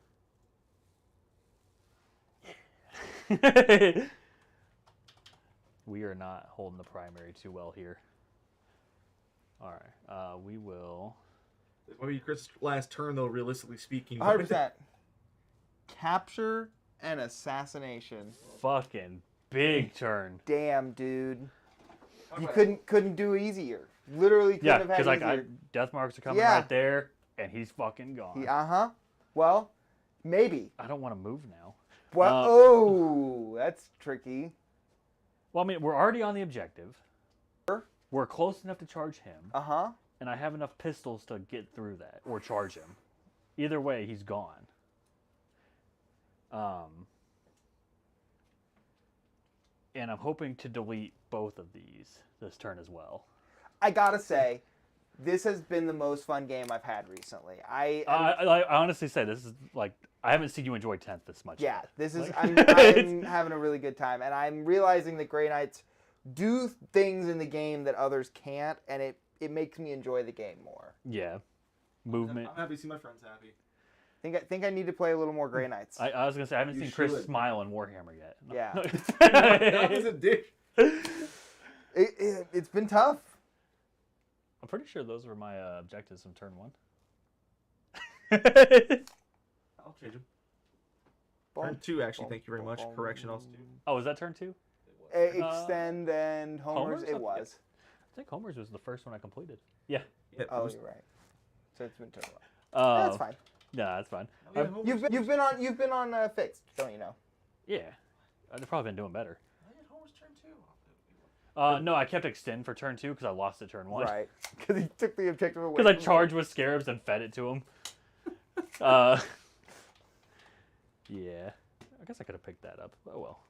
We are not holding the primary too well here. Alright, we will... This might be Chris' last turn, though, realistically speaking. 100%. Capture and assassination. Fucking big turn. Damn, dude. You couldn't do easier. Literally couldn't Yeah, have had because like easier. death marks are coming Yeah. right there, and he's fucking gone. Well, maybe. I don't want to move now. Well, oh, that's tricky. Well, I mean, we're already on the objective. We're close enough to charge him. And I have enough pistols to get through that or charge him. Either way, he's gone. And I'm hoping to delete both of these this turn as well. I gotta say, this has been the most fun game I've had recently. I honestly say this is like I haven't seen you enjoy 10th this much. Yeah, yet. this is. Like, I'm having a really good time, and I'm realizing that Grey Knights do things in the game that others can't, and it makes me enjoy the game more. Yeah, movement. I'm happy to see my friends happy. I think I need to play a little more Grey Knights. I was gonna say I haven't seen Chris should. smile in Warhammer yet. Yeah. That was a dick. It's been tough. I'm pretty sure those were my objectives from turn 1. I'll change them. Turn 2, actually. Thank you very much. Correction, also. Oh, was that turn 2? Extend and Homer's. It was. I think Homer's was the first one I completed. Yeah. Oh, you're right. So it's been turn 1. That's fine. Yeah, that's fine. You've been on fixed, don't you know? Yeah, I've probably been doing better. Homer's turn 2. No, I kept extend for turn 2 because I lost it turn 1. Right, because he took the objective away. Because I charged with scarabs and fed it to him. Yeah, I guess I could have picked that up. Oh well.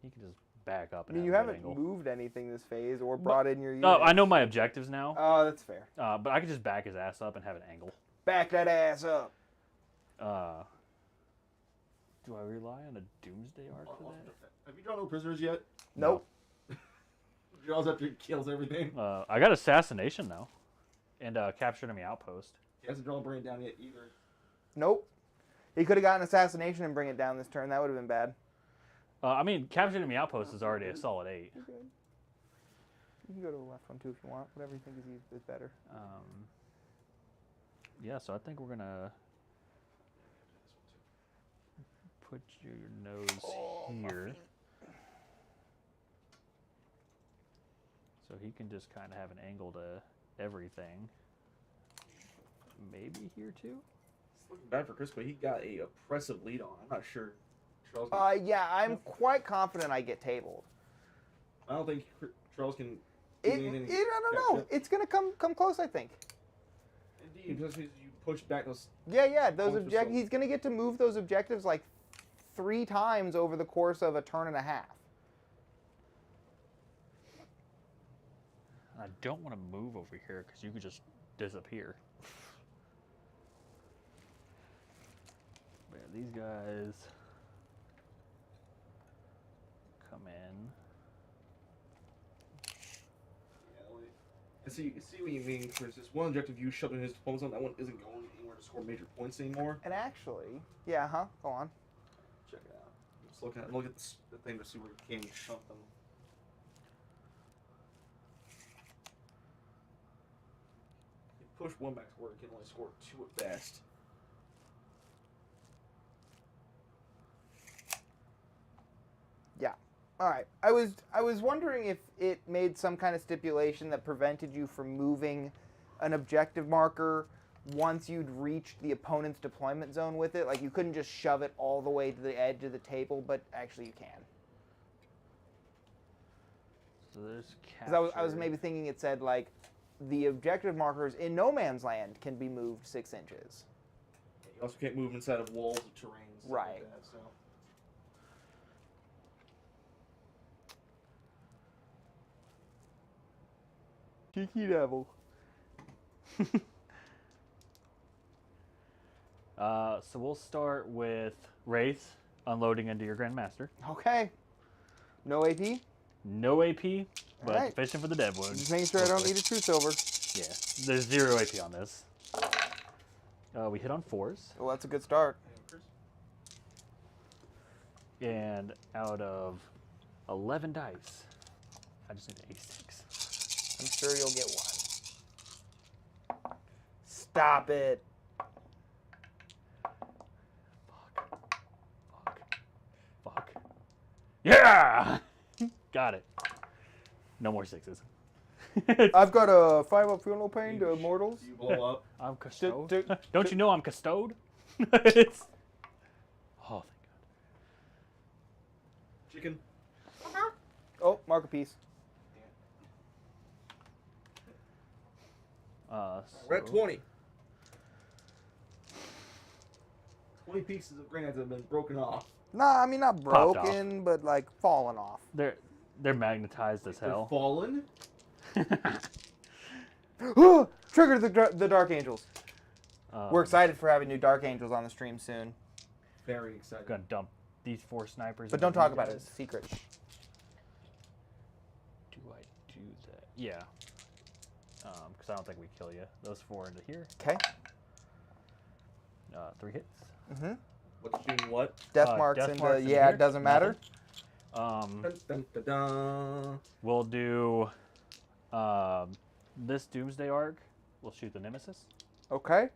He can just back up. And you have a haven't good angle. moved anything this phase or brought in your unit. Oh, I know my objectives now. Oh, that's fair. But I could just back his ass up and have an angle. Back that ass up. Do I rely on a Doomsday Arc for that? Have you drawn no prisoners yet? Nope. Draws after he kills everything. I got Assassination now. And Capture Enemy Outpost. He hasn't drawn Brain down yet either. Nope. He could have gotten Assassination and bring it down this turn. That would have been bad. I mean, Capture Enemy Outpost is already a solid 8. You can go to the left one too if you want. Whatever you think is better. Yeah, so I think we're gonna put your nose here, so he can just kind of have an angle to everything. Maybe here too. It's looking bad for Chris, but he got a oppressive lead on. I'm not sure. Charles Yeah, I'm quite confident I get tabled. I don't think Charles can. I don't know. It's gonna come close, I think. Indeed, because you push back those. Yeah. Those objectives. He's gonna get to move those objectives like 3 times over the course of a turn and a half. I don't want to move over here because you could just disappear. But yeah, these guys come in. I see what you mean, Chris. This one objective you shoved in his opponent's on, that one isn't going anywhere to score major points anymore. And actually, go on. Check it out. I'm just looking at the thing to see where you can shove them. You push one back to where it can only score 2 at best. Yeah. All right. I was wondering if it made some kind of stipulation that prevented you from moving an objective marker once you'd reached the opponent's deployment zone with it. Like you couldn't just shove it all the way to the edge of the table, but actually you can. So there's capture. 'Cause I was maybe thinking it said like the objective markers in no man's land can be moved 6 inches. You also can't move inside of walls of terrains. Right. Like that, so. Cheeky devil. So we'll start with Wraith unloading into your Grandmaster. Okay. No AP? No AP, but Alright. fishing for the dead wound. Just making sure I don't need a true silver. Yeah, there's 0 AP on this. We hit on 4s, Well, that's a good start. and out of 11 dice, I just need an A6. I'm sure you'll get one. Stop it. Yeah! Got it. No more 6s. I've got a 5-up funeral pain to immortals. You blow up. I'm custode. do- Don't you know I'm custode? It's... Oh, thank Chicken. Oh, mark a piece. God. We're at 20. 20 pieces of granite have been broken off. Nah, I mean not Popped off. broken, but like fallen off. They're magnetized as They're hell. fallen. Trigger the Dark Angels. Um, We're excited for having new Dark Angels on the stream soon. Very excited. Gonna dump these 4 snipers. But into don't talk these about it. guys. It's a secret. Do I do that? Yeah. Because I don't think we kill you. Those 4 into here. Okay. 3 hits. Mm-hmm. What's doing what? Death marks death into... marks in yeah, here? it doesn't matter. Nothing. Dun, dun, dun, dun. We'll do this Doomsday arc. We'll shoot the Nemesis. Okay.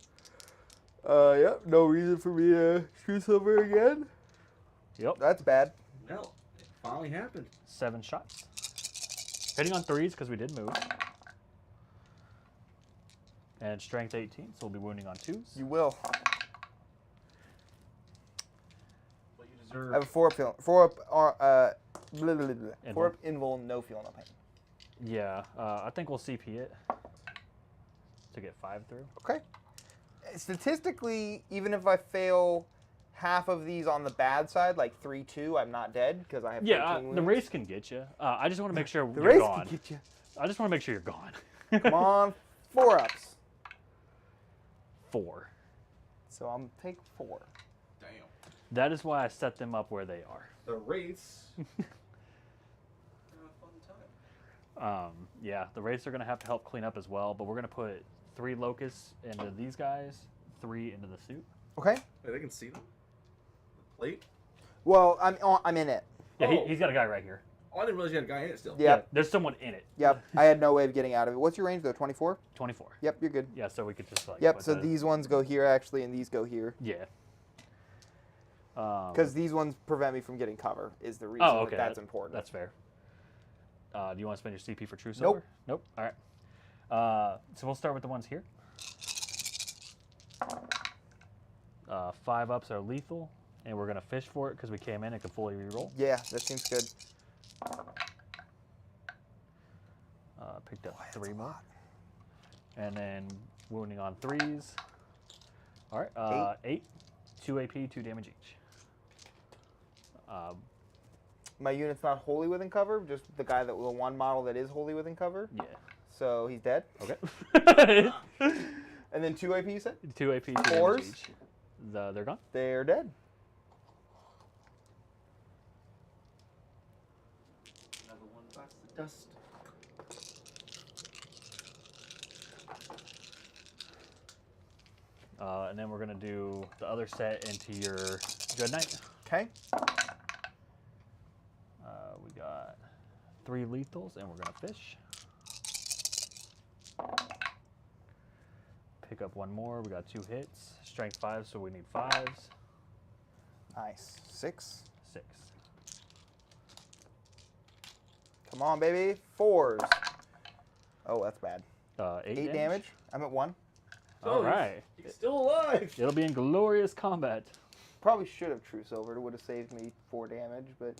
Yep. No reason for me to shoot silver again. Yep. That's bad. Well, it finally happened. 7 shots. Hitting on 3s because we did move. And strength 18, so we'll be wounding on 2s. You will. What you deserve. I have a 4-up feel. 4-up. Blah, blah, blah, blah. Invul. 4-up invul, no feel, no pain. Yeah, I think we'll CP it to get 5 through. Okay. Statistically, even if I fail half of these on the bad side, like 3-2, I'm not dead because I have 13 wounds. The race can get you. I just want to make sure The you're race gone. can get you. I just want to make sure you're gone. Come on, 4-ups. 4. So I'm take 4. Damn. That is why I set them up where they are. The race. Yeah, the wraiths are going to have to help clean up as well, but we're going to put 3 locusts into these guys, 3 into the suit. Okay. Wait, they can see them? The plate? Well, I'm in it. Yeah, Oh. he's got a guy right here. Oh, I didn't realize you had a guy in it still. Yeah. Yep. There's someone in it. Yep. I had no way of getting out of it. What's your range though? 24? 24. Yep, you're good. Yeah, so we could just like. Yep. put So the- these ones go here actually, and these go here. Yeah. Because these ones prevent me from getting cover. Is the reason okay, that's important. That's fair. Do you want to spend your CP for True Nope. Silver? Nope. All right. So we'll start with the ones here. 5 ups are lethal, and we're gonna fish for it because we came in and could fully reroll. Yeah, that seems good. Picked up Boy, that's 3 a more, lot. and then wounding on 3s. All right. 8, 2 AP, 2 damage each. My unit's not wholly within cover. Just the guy the one model that is wholly within cover. Yeah. So he's dead. Okay. And then 2 AP, you said? 2 AP, 2 Fours? damage each. They're gone. They're dead. Another one bites the dust. And then we're gonna do the other set into your Dread Knight. Okay. We got 3 lethals, and we're gonna fish. Pick up 1 more. We got 2 hits. Strength 5, so we need 5s. Nice. 6. 6. Come on, baby. 4s. Oh, that's bad. 8 damage. I'm at 1. All right. He's still alive. It'll be in glorious combat. Probably should have True Silver. It would have saved me 4 damage, but...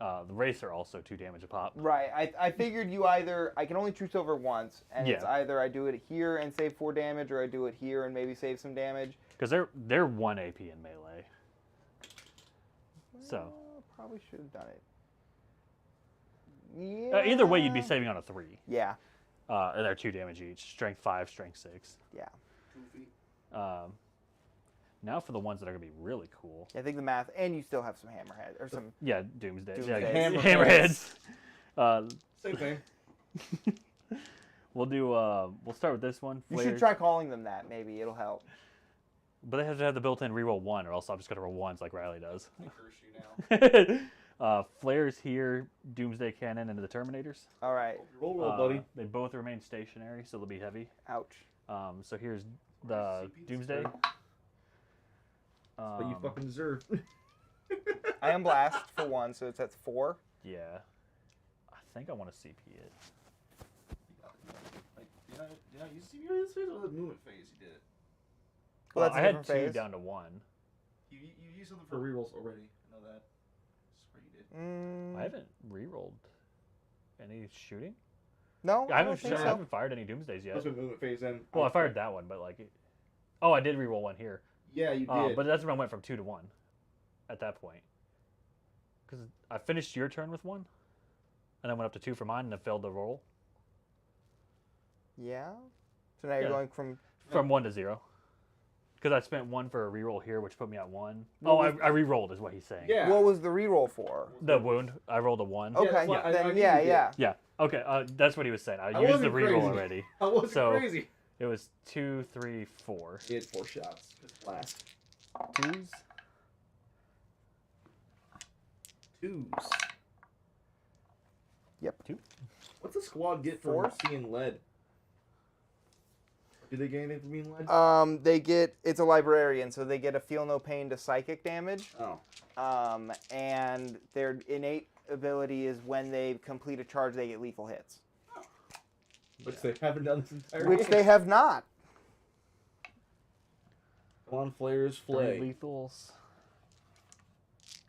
The Wraiths are also 2 damage a pop. Right. I figured you either... I can only True Silver once, and it's Yeah. either I do it here and save 4 damage, or I do it here and maybe save some damage. Because they're 1 AP in melee. So. Probably should have done it. Yeah. Either way, you'd be saving on a 3. Yeah. And they're 2 damage each. Strength 5, strength 6. Yeah. 2 feet. Now for the ones that are going to be really cool. I think the math... And you still have some Hammerhead, or some... Yeah, Doomsday. Doomsday. Yeah, Hammerheads. Hammerheads. Same thing. We'll do. We'll start with this one. You Flares. should try calling them that. Maybe it'll help. But they have to have the built-in reroll 1, or else I'm just gonna roll 1s like Riley does. I curse you now. Flares here. Doomsday Cannon into the Terminators. All right. Roll, buddy. They both remain stationary, so they'll be heavy. Ouch. So here's the CP Doomsday. What you fucking deserve. Ion Blast for 1, so it's at 4. Yeah. I think I want to CP it. Did I use CP this phase or the movement phase you did it? Well, that's a I had different 2 phase. down to 1. You used something for rerolls already. I know that. I swear you did. I haven't rerolled any shooting. No, I don't think so. haven't fired any Doomsdays yet. That's what movement phase then. Well, I fired that one, but like, oh, I did reroll one here. Yeah, you did. But that's when I went from 2 to 1. At that point, because I finished your turn with 1, and then went up to 2 for mine, and then failed the roll. Yeah. So now you're going from 1 to 0. Because I spent 1 for a reroll here, which put me at 1. What Oh, was- I rerolled is what he's saying. Yeah. What was the reroll for? The wound. I rolled a 1. Okay, that's what I then needed yeah, it. yeah. Yeah. Okay. That's what he was saying. I I used the wasn't reroll crazy. already. I wasn't So- crazy. It was 2, 3, 4. He had 4 shots. Just blast. 2s. 2s. Yep. 2. What's the squad get for 4s? being led? Do they get anything for being led? They get, it's a librarian, so they get a feel no pain to psychic damage. Oh. And their innate ability is when they complete a charge, they get lethal hits. Which they haven't done this entire Which game. they have not. Come on, flares, 3 flay. lethals.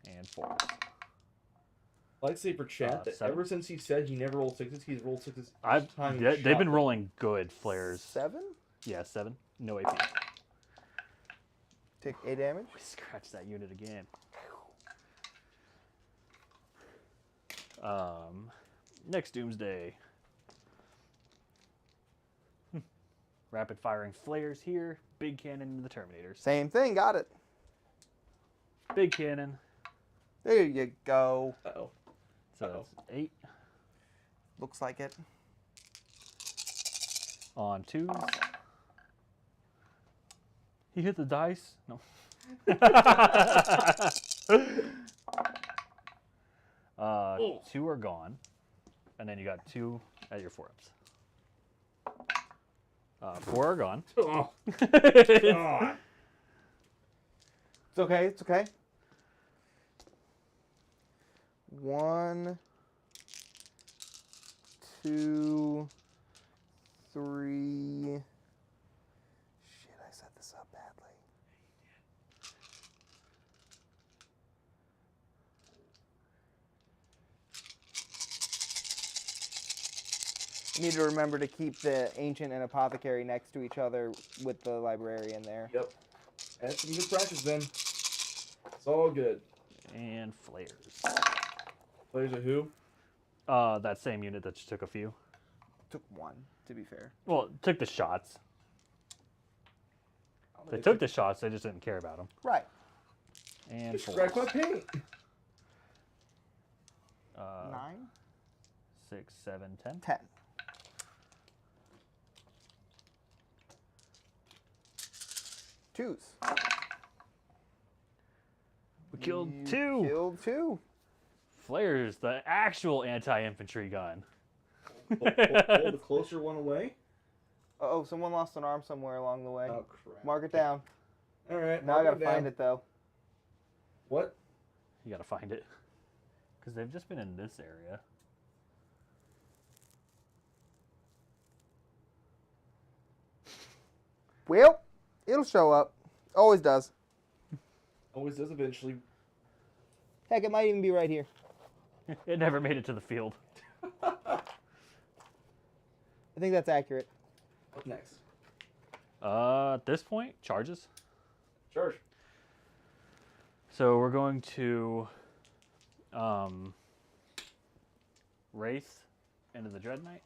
And 4. I'd say for chat that 7? ever since he said he never rolled 6s, he's rolled 6s. They've been rolling good flares. 7? Yeah, 7. No AP. Take 8 damage. We scratched that unit again. Next Doomsday. Rapid firing flares here. Big cannon into the Terminators. Same thing, got it. Big cannon. There you go. Uh-oh. So Uh-oh. that's 8 Looks like it. on 2s. He hit the dice. No. 2 are gone. And then you got 2 at your 4-ups. 4 are gone. Oh, God. It's okay, it's okay. 1, 2, 3. Shit, I set this up badly. You need to remember to keep the ancient and apothecary next to each other with the librarian there. Yep. That's some good practice then. It's all good. And flares. Players are who? That same unit that just took a few. Took 1, to be fair. Well, took the shots. They took the shots, they just didn't care about them. Right. And Just 4. scratch my paint. 9, 6, 7, 10. 10. Twos. We killed You 2. Killed 2. Flares, the actual anti-infantry gun. Pull the closer one away. Uh-oh, someone lost an arm somewhere along the way. Oh, crap. Mark it down. All right. Now I gotta find it, though. What? You gotta find it. Because they've just been in this area. Well, it'll show up. Always does. Always does eventually. Heck, it might even be right here. It never made it to the field. I think that's accurate. What's next? At this point, charges. Charge. So we're going to race into the Dread Knight.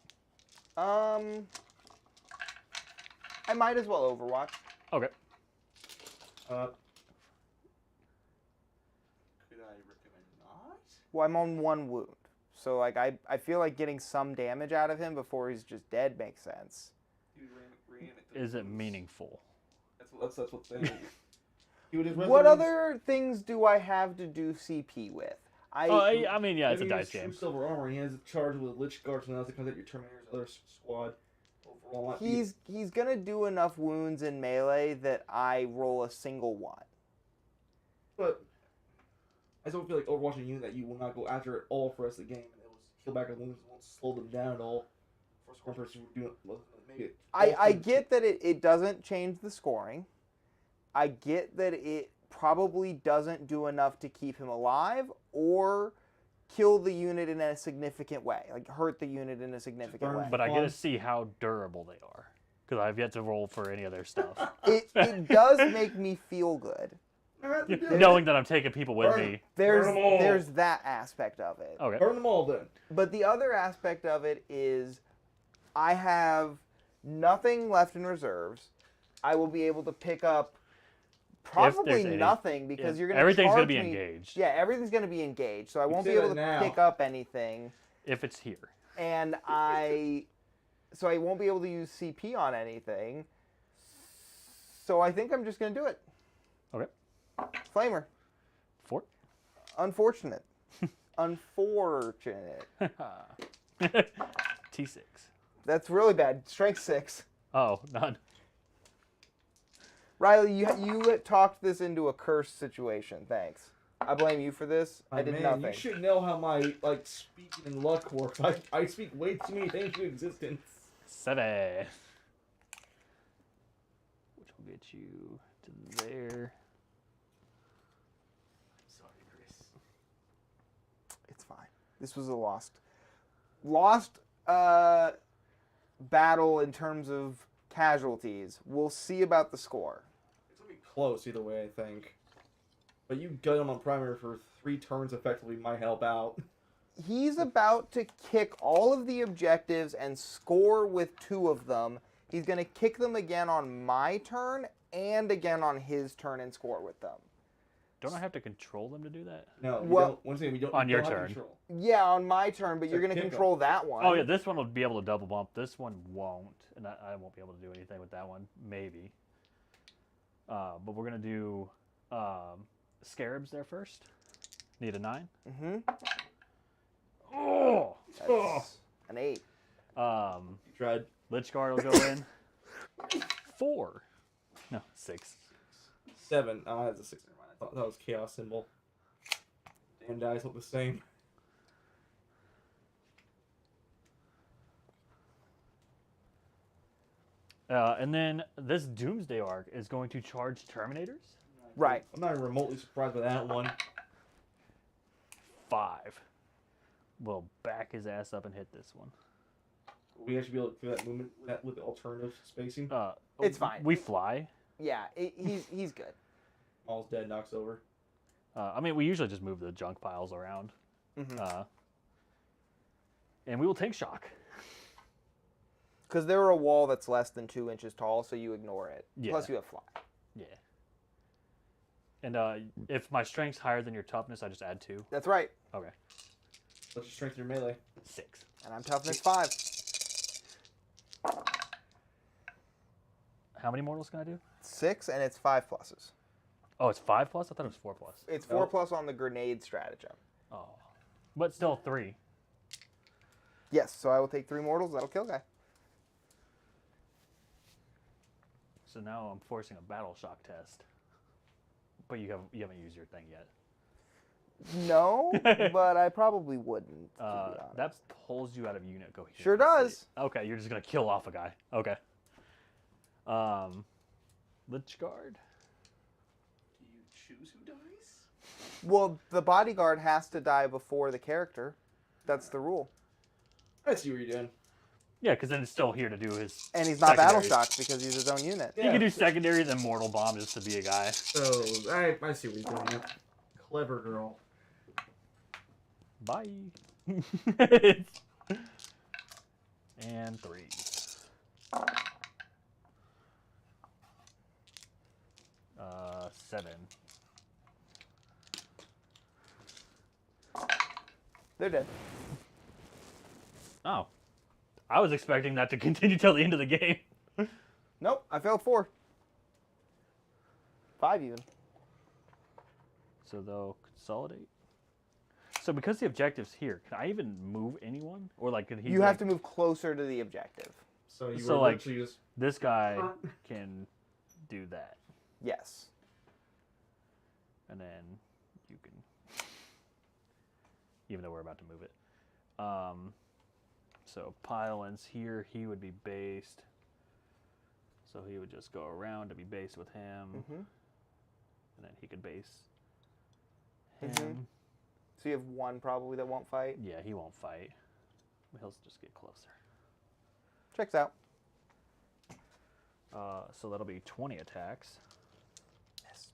I might as well Overwatch. Okay. Could I recommend not? Well, I'm on 1 wound. So, like, I feel like getting some damage out of him before he's just dead makes sense. Is it meaningful? That's what's saying. He would have What other things do I have to do CP with? I mean, yeah, it's a Maybe dice true game. Silver armor. He has a charge with a Lich Guard, so now it comes at your Terminator's other squad. Overall, He's gonna do enough wounds in melee that I roll a single 1. But I still feel like Overwatch a unit that you will not go after at all for the rest of the game, and it will heal back on wounds and won't slow them down at all. For scoring person who do make it. I get that it doesn't change the scoring. I get that it probably doesn't do enough to keep him alive or kill the unit in a significant way, like hurt the unit in a significant way. But I get to see how durable they are because I've yet to roll for any of their stuff. It does make me feel good. Knowing that I'm taking people with me. There's that aspect of it. Okay. Burn them all then. But the other aspect of it is I have nothing left in reserves. I will be able to pick up probably nothing because you're going to everything's going to be engaged. Yeah, everything going to be engaged. So I won't be able to pick up anything. If it's here. And I won't be able to use CP on anything. So I think I'm just going to do it. Okay. Flamer. 4. Unfortunate. Unfortunate. T6. That's really bad. Strength 6. Oh, none. Riley, you talked this into a cursed situation. Thanks. I blame you for this. I did nothing. You should know how my speaking and luck works. I speak way too many things into existence. 7. Which will get you to there. Sorry, Chris. It's fine. This was a lost battle in terms of casualties. We'll see about the score. It's going to be close either way, I think. But you gun him on primary for 3 turns effectively might help out. He's about to kick all of the objectives and score with 2 of them. He's going to kick them again on my turn and again on his turn and score with them. Don't I have to control them to do that? No, well, once again, we don't. On your don't have turn. control. Yeah, on my turn, but you're going to control that one. Oh yeah, this one will be able to double bump. This one won't, and I won't be able to do anything with that one. Maybe. But we're going to do Scarabs there first. Need a 9. Mm-hmm. Oh! That's an 8. You tried. Lich Guard will go in. 4. No, 6. 7. Oh, that's a 6. Never mind. I thought that was Chaos Symbol. Damn dice look the same. And then this Doomsday arc is going to charge Terminators. Right. I'm not even remotely surprised by that one. 5. We'll back his ass up and hit this one. We actually be able to do that movement with the alternative spacing. It's fine. We fly. Yeah, he's good. All's dead, knocks over. I mean, we usually just move the junk piles around. Mm-hmm. And we will take shock. Because they're a wall that's less than 2 inches tall, so you ignore it. Yeah. Plus you have fly. Yeah. And if my strength's higher than your toughness, I just add 2. That's right. Okay. Let's just strengthen your melee. 6. And I'm toughness 5. How many mortals can I do? 6, and it's 5 pluses. Oh, it's 5 plus? I thought it was 4 plus. It's 4 plus on the grenade stratagem. Oh. But still 3. Yes, so I will take 3 mortals. That'll kill guy. So now I'm forcing a battle shock test. But you haven't used your thing yet. No, but I probably wouldn't. To be honest. That pulls you out of unit coherence. Sure does. Okay, you're just gonna kill off a guy. Okay. Lich Guard. Do you choose who dies? Well, the bodyguard has to die before the character. That's the rule. I see what you're doing. Yeah, because then it's still here to do his. And he's not battle secondaries. shocked because he's his own unit. You can do secondary, then mortal bomb just to be a guy. So, I see what you're doing. Yeah. Clever girl. Bye. And 3. Uh, 7. They're dead. Oh. I was expecting that to continue till the end of the game. Nope, I failed 4. 5 even. So they'll consolidate. So because the objective's here, can I even move anyone? Or like, can he? You have to move closer to the objective. So you So, were like, literally just... This guy can do that, Yes. and then you can. even though we're about to move it. So Pylon's here. He would be based. So he would just go around to be based with him. And then he could base him. So you have one probably that won't fight? Yeah, he won't fight. He'll just get closer. Checks out. So that'll be 20 attacks. Miss.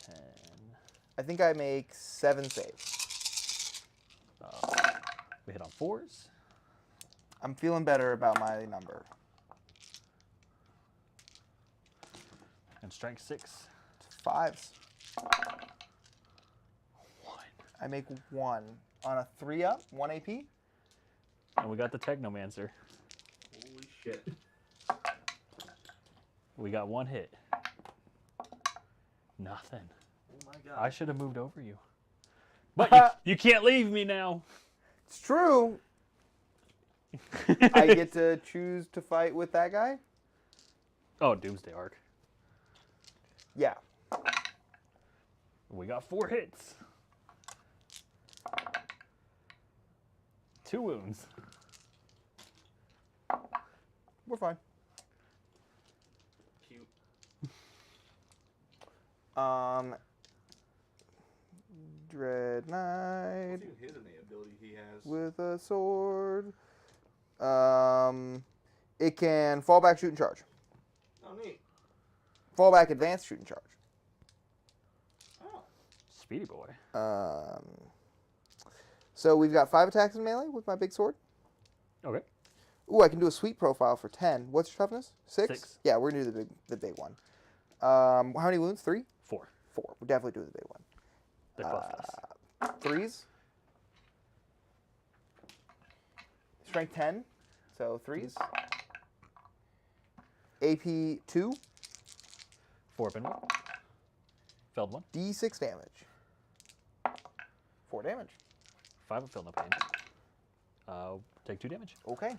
10. I think I make 7 saves. We hit on 4s. I'm feeling better about my number. And strength 6. 5s. 1. I make 1 on a 3-up, 1 AP. And we got the Technomancer. Holy shit. We got 1 hit. Nothing. Oh my god. I should have moved over you. But you can't leave me now. It's true. I get to choose to fight with that guy? Oh, Doomsday Arc. Yeah. We got 4 hits. 2 wounds. We're fine. Cute. Dread Knight What's even his innate ability he has? with a sword. It can fall back, shoot, and charge. Oh, neat. Fall back, advance, shoot, and charge. Oh. Speedy boy. So we've got 5 attacks in melee with my big sword. Okay. Ooh, I can do a sweep profile for 10. What's your toughness? 6? 6. Yeah, we're gonna do the big one. How many wounds? 3? 4. 4. We'll definitely do the big one. They're buffed us. 3s. Strength 10. So 3s. AP 2. 4 up and 1. Felled 1. D6 damage. 4 damage. 5 up, feel no pain. Take 2 damage. Okay.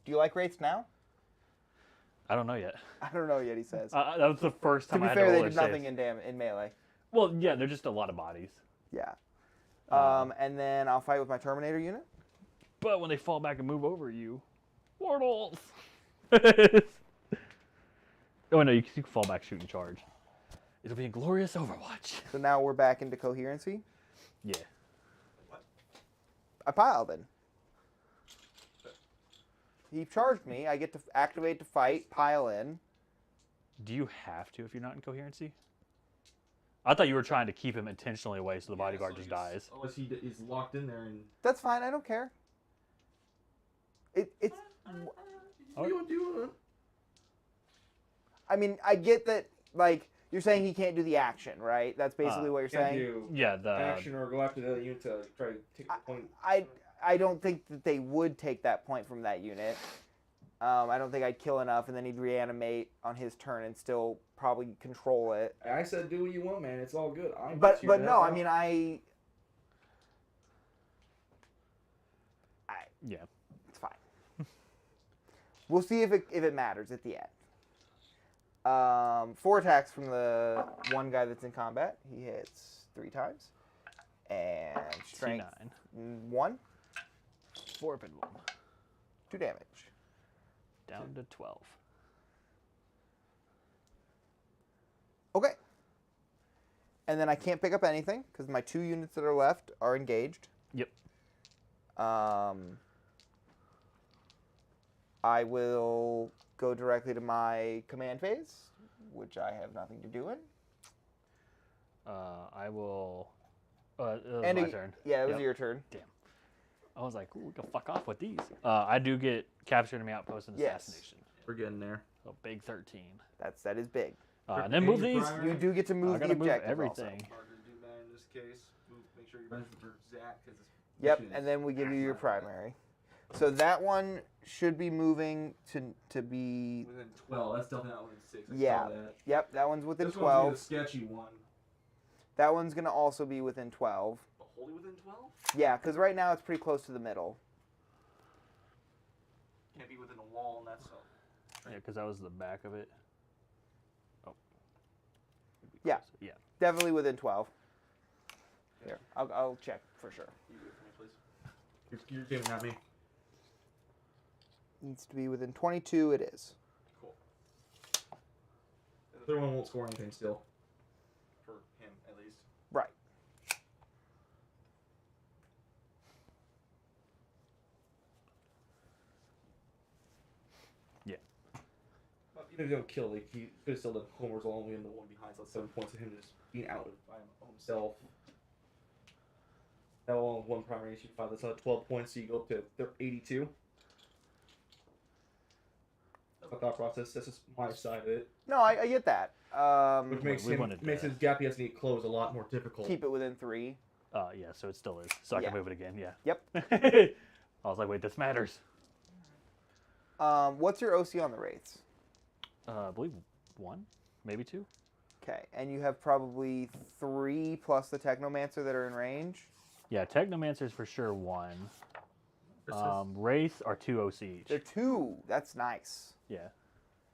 Do you like rates now? I don't know yet. I don't know yet, he says. That was the first To time be I had fair, to they roll did their nothing saves. in melee. Well, yeah, they're just a lot of bodies. Yeah. And then I'll fight with my Terminator unit. But when they fall back and move over you, mortals. Oh no, you can fall back, shoot, and charge. It'll be a glorious Overwatch. So now we're back into coherency. Yeah. I piled in. He charged me. I get to activate to fight, pile in. Do you have to if you're not in coherency? I thought you were trying to keep him intentionally away so the bodyguard just dies. Unless he is locked in there and. That's fine. I don't care. It's. What do you want to do? I mean, I get that. Like you're saying, he can't do the action, right? That's basically what you're Can't saying. do Yeah, the action or go after the other unit to try to take the point. I don't think that they would take that point from that unit. I don't think I'd kill enough, and then he'd reanimate on his turn and still probably control it. I said, do what you want, man. It's all good. But no, I mean yeah. it's fine. We'll see if it matters at the end. 4 attacks from the one guy that's in combat. He hits 3 times. And strength T9. 1. 4 up and 1. 2 damage. Down to 12. Okay. And then I can't pick up anything because my 2 units that are left are engaged. Yep. I will go directly to my command phase, which I have nothing to do in. I will. It was And my turn. Yeah, it was Yep. your turn. Damn. I was like, ooh, we can fuck off with these. I do get capture enemy outpost and Yes. assassination. We're getting there. So big 13. That is big. And then move these. You do get to move I the gotta move objective everything. Hard to do that in this case. Make sure you register for Zach because it's. Yep, and then we give you your primary. So that one should be moving to be. Within 12. That's definitely not within 6. I Yeah. saw that. Yep, that one's within This 12. one's the sketchy one. That one's gonna also be within 12. But wholly within 12? Yeah, because right now it's pretty close to the middle. Can't be within a wall, and that's. Yeah, because that was the back of it. Oh. Yeah. Yeah. Definitely within 12. Here, I'll check for sure. You do it for me, please. You're giving at me. Needs to be within 22. It is. Cool. The third one won't score anything still. For him, at least. Right. Yeah. Well, even if he don't kill, like, he could have still done homers while only in the one behind, so that's 7 points of him just being out by himself. That all one primary issue 5. That's another 12 points, so you go up to 82. That's my thought process. That's just my side of it. No, I get that. Which makes his gap he has to need closed a lot more difficult. Keep it within 3. Yeah, so it still is. So I Yeah. can move it again, yeah. Yep. I was like, wait, this matters. What's your OC on the Wraiths? I believe 1, maybe 2. Okay, and you have probably 3 plus the Technomancer that are in range? Yeah, Technomancer's for sure 1. Wraiths are 2 OC each. They're 2. That's nice. Yeah.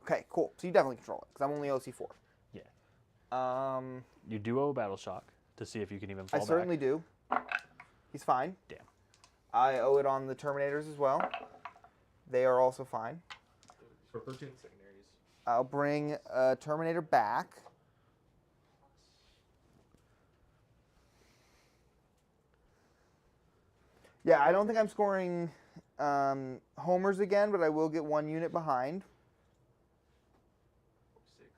Okay, cool. So you definitely control it, because I'm only OC 4. Yeah. You do owe Battle Shock to see if you can even fall I back. certainly do. He's fine. Damn. I owe it on the Terminators as well. They are also fine. For 13 secondaries. I'll bring a Terminator back. Yeah, I don't think I'm scoring homers again, but I will get 1 unit behind. 6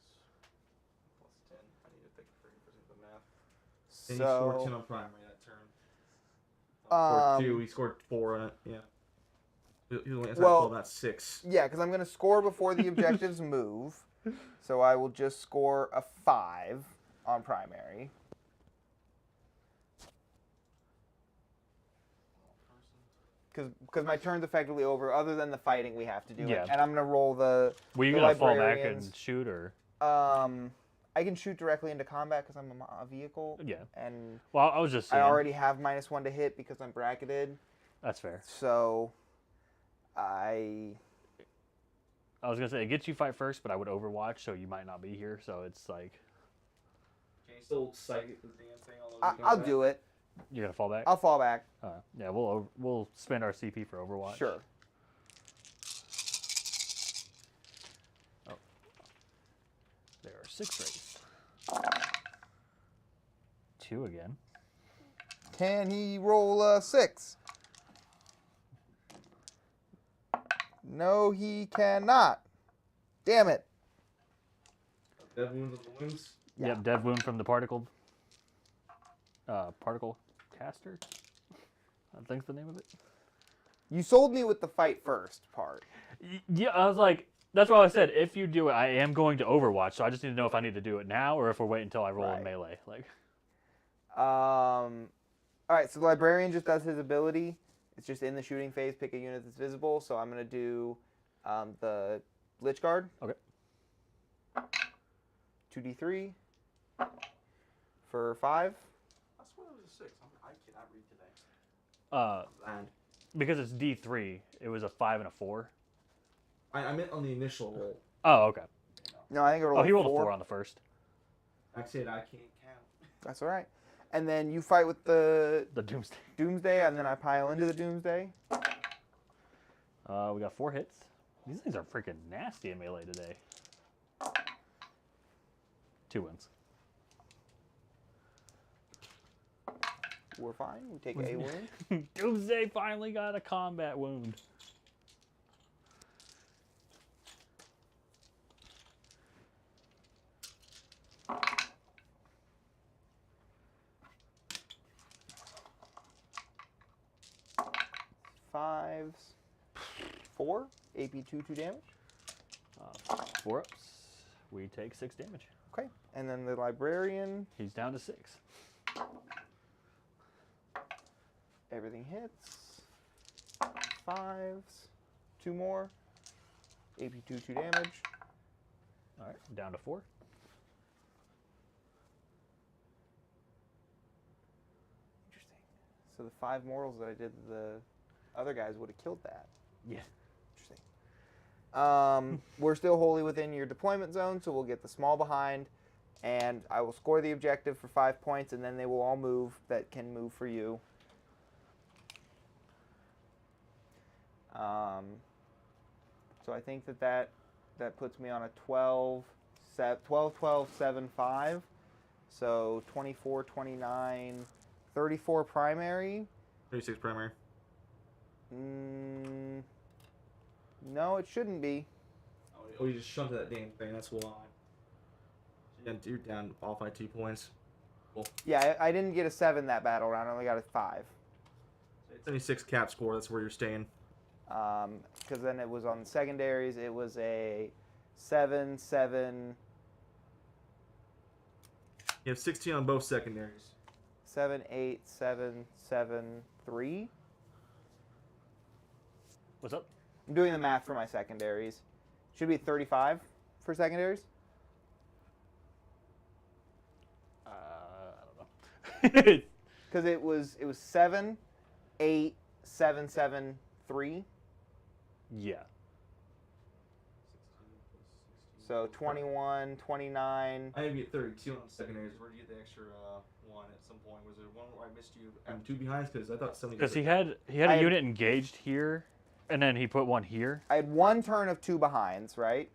plus 10. I need to think for the math. And he So, scored 10 on primary that turn. Scored 2. He scored 4 on it. Yeah. He only has that 12, not 6. yeah, because I'm going to score before the objectives move. So I will just score a 5 on primary. Because my turn's effectively over. Other than the fighting, we have to do Yeah. it. And I'm going to roll the Were you the going to fall back librarians. and shoot, or? I can shoot directly into combat because I'm a vehicle. Yeah. And Well, I was just saying. I already have -1 to hit because I'm bracketed. That's fair. So I was going to say, it gets you fight first, but I would Overwatch, so you might not be here. So it's like, Can you still sight the damn thing all over I'll do it. you're going to fall back? I'll fall back. Yeah, we'll spend our CP for Overwatch. Sure. Oh. There are 6 Wraiths. 2 again. Can he roll a 6? No, he cannot. Damn it. Dead wounds of the wounds. Yeah. Yep, Dev Wound from the particle caster. I think's the name of it. You sold me with the fight first part. Yeah, I was like, that's why I said if you do it, I am going to Overwatch. So I just need to know if I need to do it now or if we're waiting until I roll in melee. Like, All right, so the librarian just does his ability. It's just in the shooting phase. Pick a unit that's visible. So I'm gonna do the Lich Guard. Okay. 2d3 for 5. I swear it was a 6. I cannot read today. And because it's D3, it was a 5 and a 4. I meant on the initial roll. Oh, okay. No, I think I rolled Oh, he rolled a 4. 4 on the first. I said I can't count. That's all right. And then you fight with the The Doomsday. Doomsday, and then I pile into the Doomsday. We got 4 hits. These things are freaking nasty in melee today. 2 wins. We're fine. We take a win. Doomsday finally got a combat wound. Fives. 4. AP 2 damage. 4 ups. We take 6 damage. Okay. And then the librarian. He's down to 6. Everything hits. 5s. 2 more. AP 2 damage. All right, down to 4. Interesting. So the 5 mortals that I did to the other guys would have killed that. Yeah. Interesting. We're still wholly within your deployment zone, so we'll get the small behind. and I will score the objective for 5 points, and then they will all move that can move for you. So I think that puts me on a 12, 12, 7, 5. So 24, 29, 34 primary. 36 primary. No, it shouldn't be. Oh, you just shunted that damn thing. That's why. You're down off by 2 points. Cool. Yeah, I didn't get a 7 that battle round. I only got a 5. 76 cap score. That's where you're staying. Because then it was on the secondaries. It was a 7, 7. You have 16 on both secondaries. 7, 8, 7, 7, 3. What's up? I'm doing the math for my secondaries. Should be 35 for secondaries. I don't know. Because it was 7, 8, 7, 7, 3. Yeah. So 21, 29. I have you at 32 on secondaries. Where did you get the extra one at some point? Was there one where I missed you? I'm 2 behinds because I thought somebody. Because he had a unit engaged here, and then he put one here. I had 1 turn of 2 behinds, right?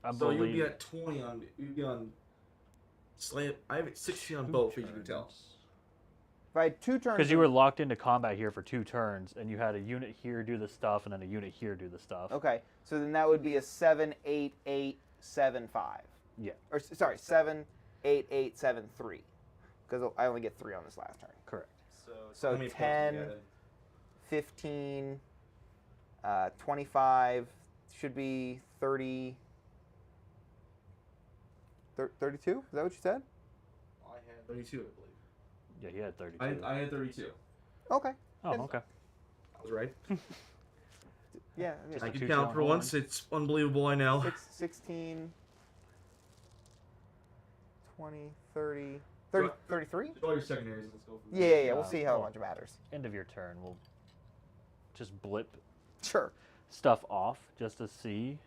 I So believe. you'd be at 20 on. You'd be on. Slam. I have 16 on both, as you can tell. If I had 2 turns. Because you were locked into combat here for 2 turns, and you had a unit here do the stuff, and then a unit here do the stuff. Okay, so then that would be a 7, 8, 8, 7, 5. Yeah. Or sorry, 7, 8, 8, 7, 3. Because I only get 3 on this last turn. Correct. So 10, 15, 25, should be 30. 32? Is that what you said? I had 32, I believe. Yeah, he had 32. I had 32. Okay. Oh, okay. I was right. Yeah. Just I a can two count shot for once. It's unbelievable, I know. 16, 20, 30, 30 33? All your secondaries. Let's go. Yeah. We'll see how much it matters. End of your turn, we'll just blip Sure. stuff off just to see.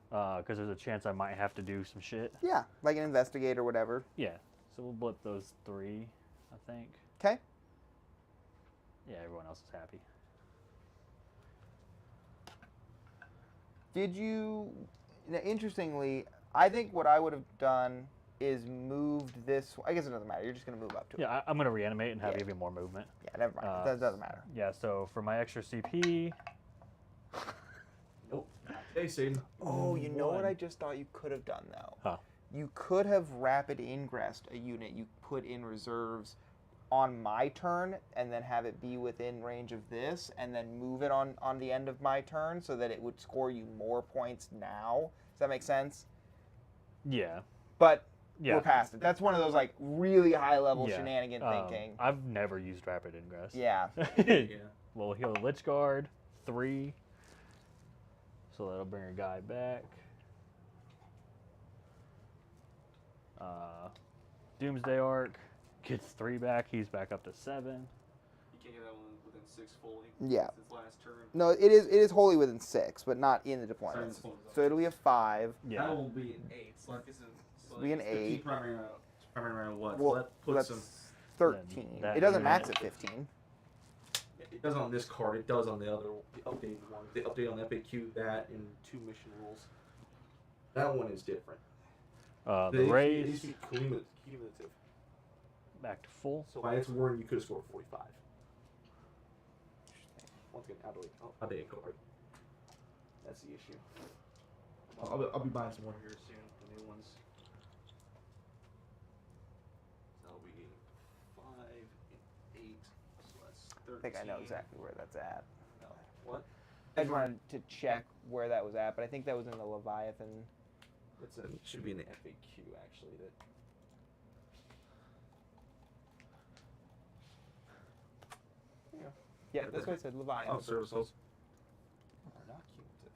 Because there's a chance I might have to do some shit. Yeah, like an investigate or whatever. Yeah. So we'll blip those 3, I think. Okay. Yeah, everyone else is happy. Did you... Interestingly, I think what I would have done is moved this... I guess it doesn't matter. You're just going to move up to it. Yeah, I'm going to reanimate and have even more movement. Yeah, never mind. That doesn't matter. Yeah, so for my extra CP... Nope. Hey, Satan. Oh, you know what I just thought you could have done, though? Huh. You could have rapid ingressed a unit you put in reserves on my turn and then have it be within range of this and then move it on the end of my turn so that it would score you more points now. Does that make sense? Yeah. But Yeah. we're past it. That's one of those like really high level Yeah. shenanigan thinking. I've never used rapid ingress. Yeah. Yeah. We'll heal Lich Guard, 3. So that'll bring a guy back. Doomsday Arc gets 3 back. He's back up to 7. You can't get that one within 6 fully. Yeah. Since last turn. No, it is wholly within 6, but not in the deployments. Sorry, So it'll be a 5. Yeah. That will be an 8. So like this is. So Be an it's 15 8. Primary round. Primary round what? Well, so that puts that's them. 13. That It doesn't unit- max at 15. It doesn't on this card. It does on the other, the updated one. The update on FAQ, that and 2 mission rules. That one is different. The raise These cumulative. back to full. So by its word, you could have scored 45. Once again, outdated card. That's the issue. I'll be buying some more here soon. The new ones. That'll be 5 and 8. So that's 13. I think I know exactly where that's at. No. What? I just wanted to check where that was at, but I think that was in the Leviathan. It should be in the FAQ actually. That. Yeah, that's what I said, Leviathan. Oh, service holes. Are not cumulative.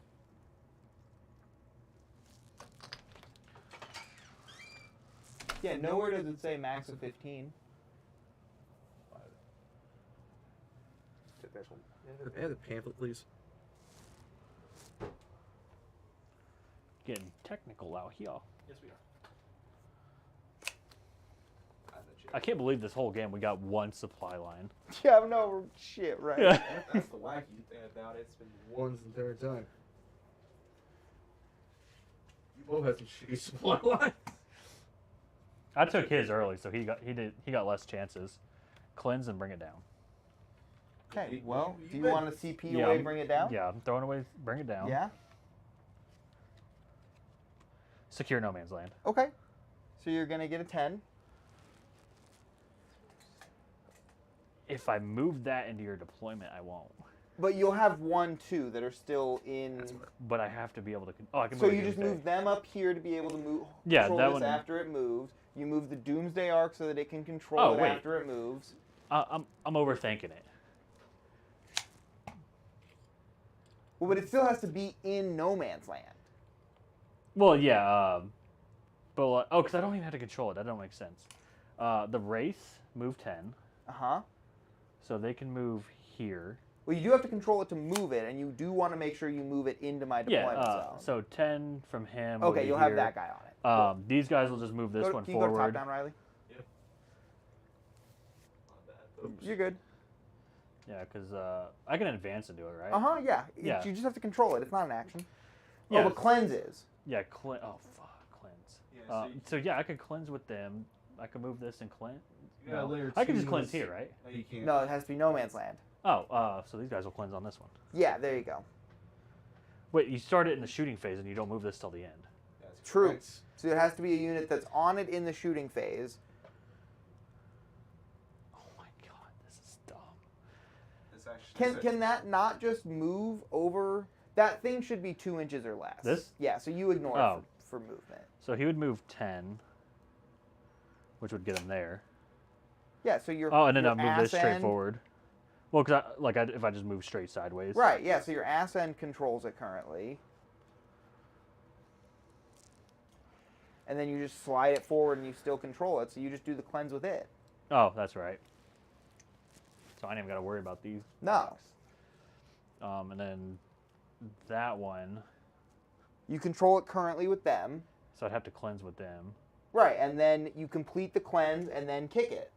Yeah, nowhere does it say max of 15. Take that one. Add the pamphlet, please. Getting technical out here. Yes, we are. I can't believe this whole game we got one supply line. Yeah, no shit, right? Yeah. That's the wacky thing about it. It's been one's entire time. You both had some shitty supply lines. I took his early, so he got less chances. Cleanse and bring it down. Okay, well, do you bet. want to CP Yeah, away, bring it down? Yeah, I'm throwing away. Bring it down. Yeah? Secure no man's land. Okay. So you're going to get a 10. If I move that into your deployment, I won't. But you'll have 1, 2 that are still in... But I have to be able to. Oh, I can. So move you it just Doomsday. move them up here to be able to move. Yeah, control that this one- after it moves. You move the Doomsday Arc so that it can control Oh, it wait. after it moves. I'm overthinking it. Well, but it still has to be in no man's land. Well, yeah. But because I don't even have to control it. That don't make sense. The Wraith move 10, Uh-huh. so they can move here. Well, you do have to control it to move it, and you do want to make sure you move it into my deployment Yeah. zone. So 10 from him. will Okay, be you'll have here. that guy on it. These guys will just move this one Can you go to top forward. down, Riley? Not bad. Oops. You're good. Yeah, because I can advance into it, right? Uh-huh, yeah. Yeah. You just have to control it. It's not an action. Yeah. Oh, but cleanse is. Yeah, oh fuck, cleanse. Yeah, So yeah, I could cleanse with them. I could move this and cleanse. You got layer I can two just cleanse is- here, right? No, you can't. No, it has to be no man's land. Oh, so these guys will cleanse on this one. Yeah, there you go. Wait, you start it in the shooting phase and you don't move this till the end. That's True. correct. So it has to be a unit that's on it in the shooting phase. Oh my god, this is dumb. It's actually, Can that not just move over? That thing should be 2 inches or less. This? Yeah, so you ignore Oh. it for movement. So he would move 10, which would get him there. Yeah, so your Oh, and then your I'll move this ass straight end- forward. Well, because if I just move straight sideways. Right, yeah, so your ass end controls it currently. And then you just slide it forward and you still control it, so you just do the cleanse with it. Oh, that's right. So I ain't even got to worry about these. No. And then that one, You control it currently with them. so I'd have to cleanse with them. Right, and then you complete the cleanse and then kick it.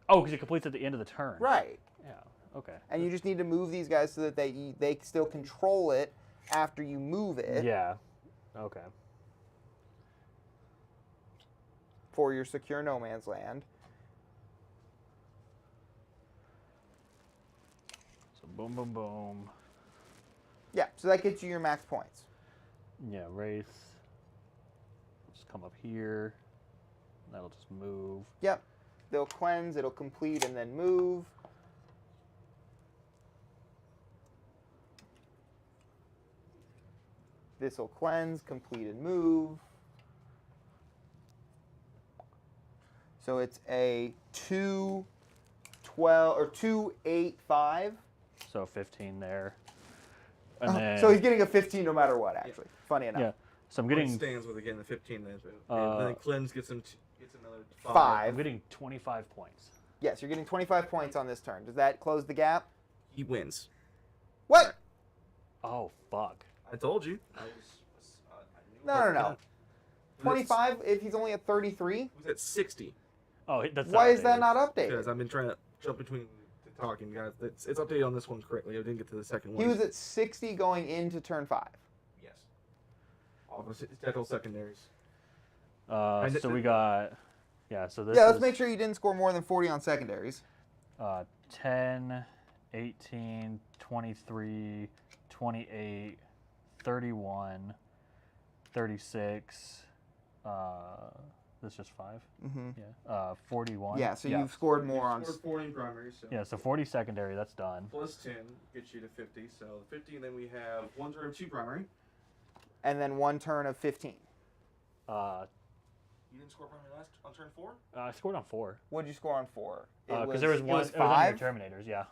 Oh, because it completes at the end of the turn. Right. Yeah. Okay. And you just need to move these guys so that they still control it after you move it Yeah. Okay. for your secure no man's land. So boom, boom, boom. Yeah, so that gets you your max points. Yeah, Wraith. Just come up here. That'll just move. Yep. They'll cleanse, it'll complete, and then move. This will cleanse, complete, and move. So it's a 2, 12, or 2, 8, 5. So 15 there. And then, So he's getting a 15 no matter what, actually. Funny enough. yeah. So I'm Getting getting stands with again the 15 then. Uh, And then cleanse gets him gets another 5. 5. I'm getting 25 points. Yes, you're getting 25 points on this turn. Does that close the gap? He wins. What? Oh fuck. I told you. I No. 25 if he's only at 33? He was at 60 Oh, that's Why not is that updated. not because updated? I've been trying to jump between the talking guys. It's updated on this one correctly. I didn't get to the second one. He was at 60 going into turn 5. Yes. Opposite tackle secondaries. So we got, yeah. So this Yeah, let's is, make sure you didn't score more than 40 on secondaries. 10, 18, 23, 28, 31, 36. This is just 5. Mm-hmm. Yeah. 41. Yeah, so you've scored more on. Scored 40 in primary, so Yeah. So 40 secondary. That's done. plus 10 gets you to 50. So 50, and then we have 1 turn of 2 primary. And then 1 turn of 15. You didn't score primary last on turn 4? I scored on 4 What'd you score on 4? because there was one. It was It was on your 5? Terminators. Yeah.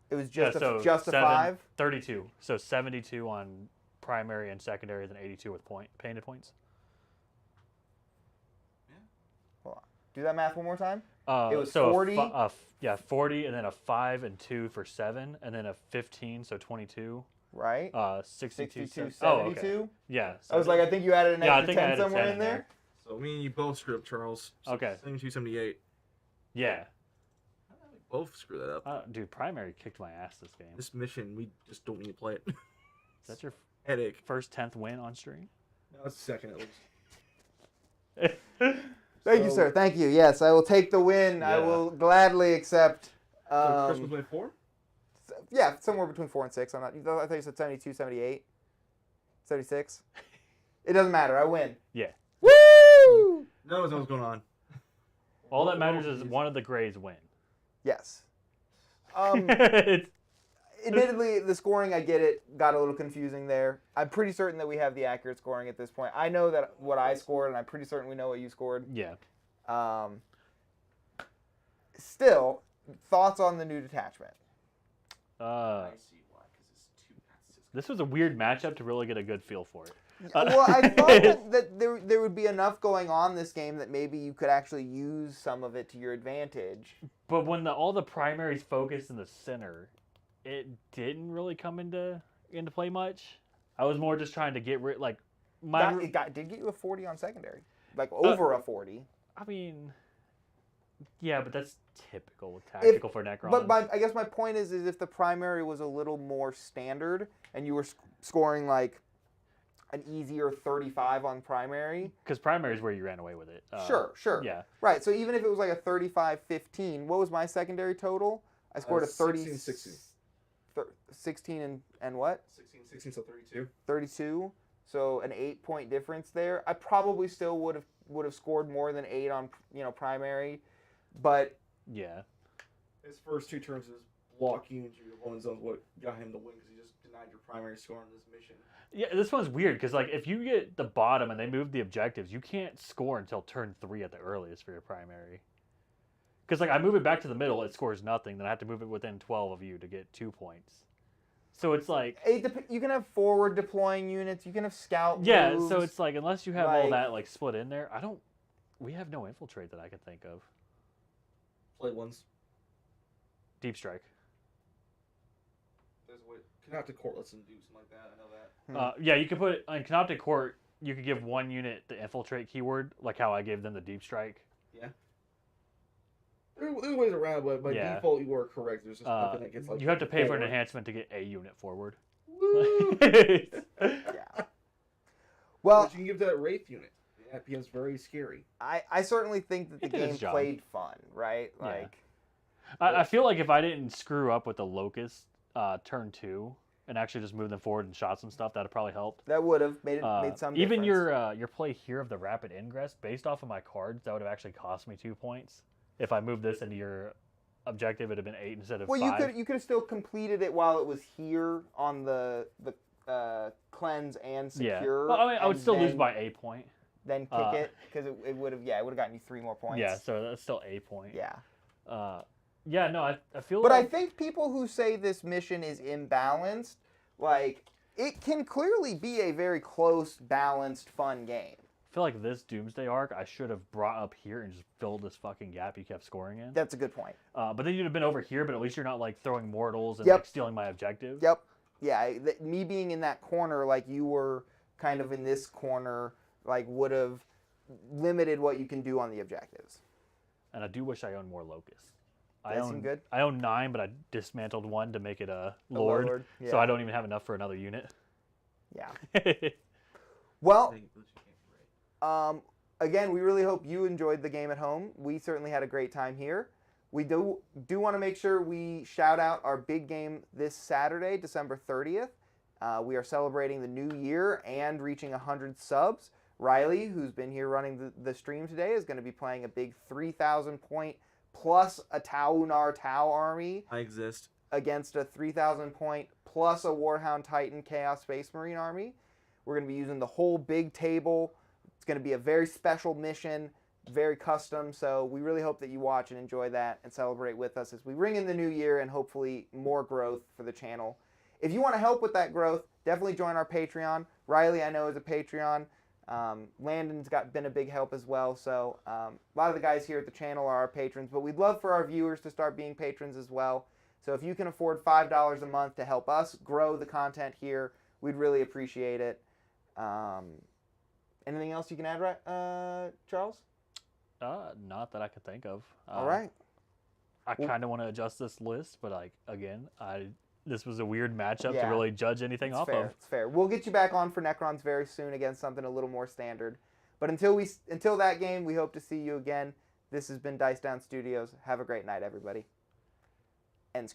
It was Yeah. just, So just a 7, 5? 32. So 72 on primary and secondary, then 82 with painted points. Hold on. Do that math one more time. It was so 40? Yeah, 40, and then a 5 and 2 for 7, and then a 15, so 22. Right? 62, 62, 72. 72? Yeah. I was like, I think you added an Yeah, I extra think I 10 added somewhere 10 in there. So So me and you both screwed up, Charles. Okay. 7278. Yeah. How did we both screw that up? Dude, primary kicked my ass this game. This mission, we just don't need to play it. Is that your Headache. first 10th win on stream? No, it's second at least. Thank you, sir. Thank you. Yes, I will take the win. I Yeah. will gladly accept. So Chris was my 4? Yeah, somewhere between 4 and 6. I thought you said 72, 78, 76. It doesn't matter. I win. Yeah. Woo! No, that's what's going on. All that matters is one of the Greys win. Yes. It's- Admittedly, the scoring, I get it, got a little confusing there. I'm pretty certain that we have the accurate scoring at this point. I know that what I scored, and I'm pretty certain we know what you scored. yeah. Still, thoughts on the new detachment? see why, because it's 2 passes. This was a weird matchup to really get a good feel for it. Well, I thought that there would be enough going on this game that maybe you could actually use some of it to your advantage. But when all the primaries focused in the center, it didn't really come into play much. I was more just trying to get rid, like Did get you a 40 on secondary, like over a 40. I mean, yeah, but that's typical with tactical for Necrons. But I guess my point is if the primary was a little more standard and you were scoring like an easier 35 on primary. Because primary is where you ran away with it. Sure. Yeah. Right, so even if it was like a 35-15, what was my secondary total? I scored a 30... 16 and what? 16, so 32. 32. So an 8-point difference there. I probably still would have scored more than 8 on primary, but yeah. His first 2 turns is blocking into your opponent's zones what got him to win because he just denied your primary score on this mission. Yeah, this one's weird because like if you get the bottom and they move the objectives, you can't score until turn 3 at the earliest for your primary. Because like I move it back to the middle, it scores nothing. Then I have to move it within 12 of you to get 2 points. So it's like you can have forward deploying units. You can have scout moves. So it's like unless you have all that like split in there, we have no infiltrate that I can think of. Play ones. Deep strike. There's a way. Canoptic Court lets them do something like that. I know that. Yeah, you could put on Canoptic Court. You could give one unit the infiltrate keyword, like how I gave them the deep strike. Yeah. There's ways around, but by default you are correct. There's just nothing that gets like. You have to pay for an enhancement to get a unit forward. Woo! Yeah. Well, but you can give that Wraith unit. That becomes very scary. I certainly think that the game played fun, right? Yeah. Like, I feel like if I didn't screw up with the Locust turn 2 and actually just move them forward and shot some stuff, that'd probably helped. That would have made some even difference. your play here of the rapid ingress based off of my cards, that would have actually cost me 2 points. If I moved this into your objective, it'd have been 8 instead of 5. Well, you could have still completed it while it was here on the cleanse and secure. Yeah. Well, I mean, I would still lose by a point. Then kick it because it would have gotten you 3 more points. Yeah, so that's still a point. Yeah. Yeah, no, I feel But like... I think people who say this mission is imbalanced, like, it can clearly be a very close, balanced, fun game. I feel like this Doomsday arc, I should have brought up here and just filled this fucking gap you kept scoring in. That's a good point. But then you'd have been over here, but at least you're not, like, throwing mortals and like, stealing my objective. Yep. Yeah, me being in that corner, like, you were kind of in this corner, like, would have limited what you can do on the objectives. And I do wish I owned more Locusts. Good? I own 9, but I dismantled 1 to make it a Lord. Yeah. So I don't even have enough for another unit. Yeah. Well, again, we really hope you enjoyed the game at home. We certainly had a great time here. We do want to make sure we shout out our big game this Saturday, December 30th. We are celebrating the new year and reaching 100 subs. Riley, who's been here running the stream today, is going to be playing a big 3,000 point plus a Tau-Unar Tau army. I exist. Against a 3,000 point plus a Warhound Titan Chaos Space Marine army. We're going to be using the whole big table. It's going to be a very special mission, very custom, so we really hope that you watch and enjoy that and celebrate with us as we ring in the new year and hopefully more growth for the channel. If you want to help with that growth, definitely join our Patreon. Riley, I know, is a Patreon. Landon's been a big help as well, so a lot of the guys here at the channel are our patrons, but we'd love for our viewers to start being patrons as well. So if you can afford $5 a month to help us grow the content here, we'd really appreciate it. Anything else you can add, right, Charles? Not that I can think of. All right. I kind of want to adjust this list, but like again, this was a weird matchup to really judge anything off of. It's fair. We'll get you back on for Necrons very soon against something a little more standard. But until that game, we hope to see you again. This has been Dice Down Studios. Have a great night, everybody. End screen.